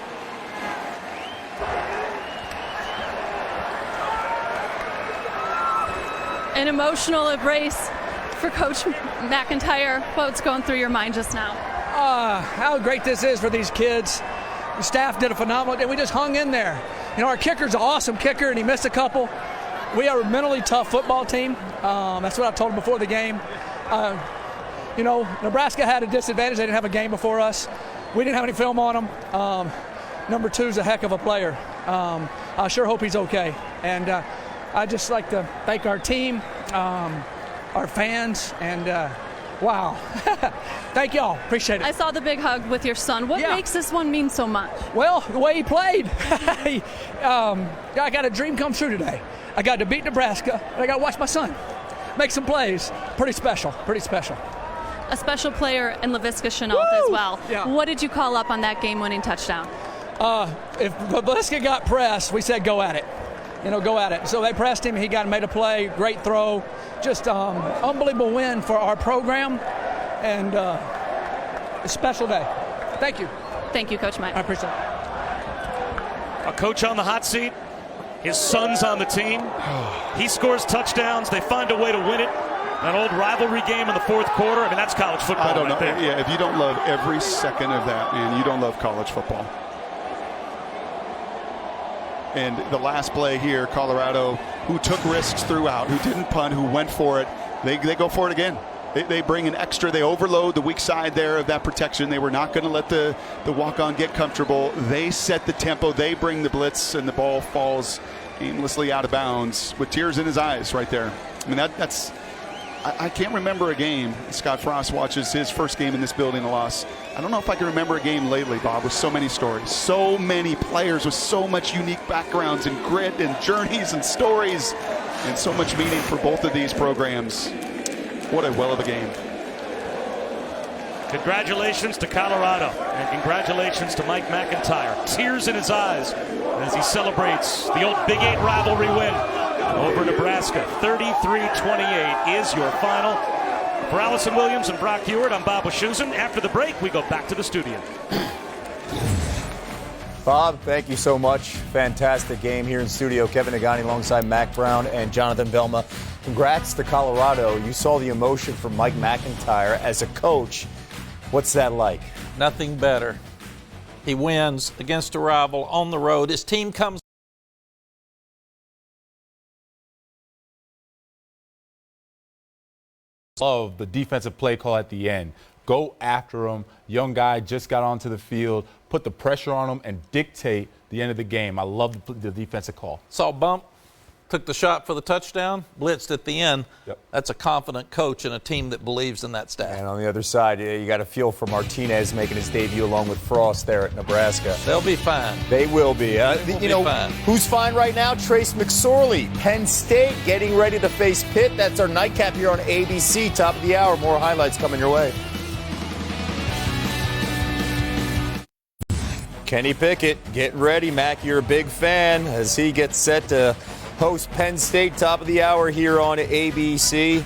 An emotional embrace for Coach McIntyre. What's going through your mind just now? How great this is for these kids. The staff did a phenomenal, and we just hung in there. You know, our kicker's an awesome kicker, and he missed a couple. We are a mentally tough football team. That's what I told him before the game. You know, Nebraska had a disadvantage. They didn't have a game before us. We didn't have any film on them. Number 2 is a heck of a player. I sure hope he's okay. And I'd just like to thank our team, our fans, and wow. Thank y'all. Appreciate it. I saw the big hug with your son. What makes this one mean so much? Well, the way he played. I got a dream come true today. I got to beat Nebraska, and I got to watch my son make some plays. Pretty special. Pretty special. A special player in LaVisca Chenault as well. Yeah. What did you call up on that game-winning touchdown? If LaVisca got pressed, we said go at it. You know, go at it. So they pressed him. He made a play. Great throw. Just unbelievable win for our program, and a special day. Thank you. Thank you, Coach Mike. I appreciate it. A coach on the hot seat. His son's on the team. He scores touchdowns. They find a way to win it. An old rivalry game in the fourth quarter. I mean, that's college football. I don't know. There. Yeah, if you don't love every second of that, man, you don't love college football. And the last play here, Colorado, who took risks throughout, who didn't punt, who went for it, they go for it again. They bring an extra. They overload the weak side there of that protection. They were not going to let the walk-on get comfortable. They set the tempo. They bring the blitz, and the ball falls aimlessly out of bounds with tears in his eyes right there. I mean, that's I can't remember a game. Scott Frost watches his first game in this building a loss. I don't know if I can remember a game lately, Bob, with so many stories. So many players with so much unique backgrounds and grit and journeys and stories and so much meaning for both of these programs. What a well of a game. Congratulations to Colorado, and congratulations to Mike McIntyre. Tears in his eyes as he celebrates the old Big 8 rivalry win over Nebraska. 33-28 is your final. For Allison Williams and Brock Hewitt, I'm Bob Wischusen. After the break, we go back to the studio. Bob, thank you so much. Fantastic game here in studio. Kevin Nagani alongside Mac Brown and Jonathan Velma. Congrats to Colorado. You saw the emotion from Mike McIntyre as a coach. What's that like? Nothing better. He wins against a rival on the road. His team comes. Love the defensive play call at the end. Go after him. Young guy just got onto the field. Put the pressure on him and dictate the end of the game. I love the defensive call. Saw bump, took the shot for the touchdown, blitzed at the end. Yep. That's a confident coach and a team that believes in that staff. And on the other side, you got a feel for Martinez making his debut along with Frost there at Nebraska. They'll be fine. They will be. Fine. Who's fine right now? Trace McSorley, Penn State, getting ready to face Pitt. That's our nightcap here on ABC. Top of the hour. More highlights coming your way. Kenny Pickett, get ready, Mac. You're a big fan as he gets set to host Penn State. Top of the hour here on ABC.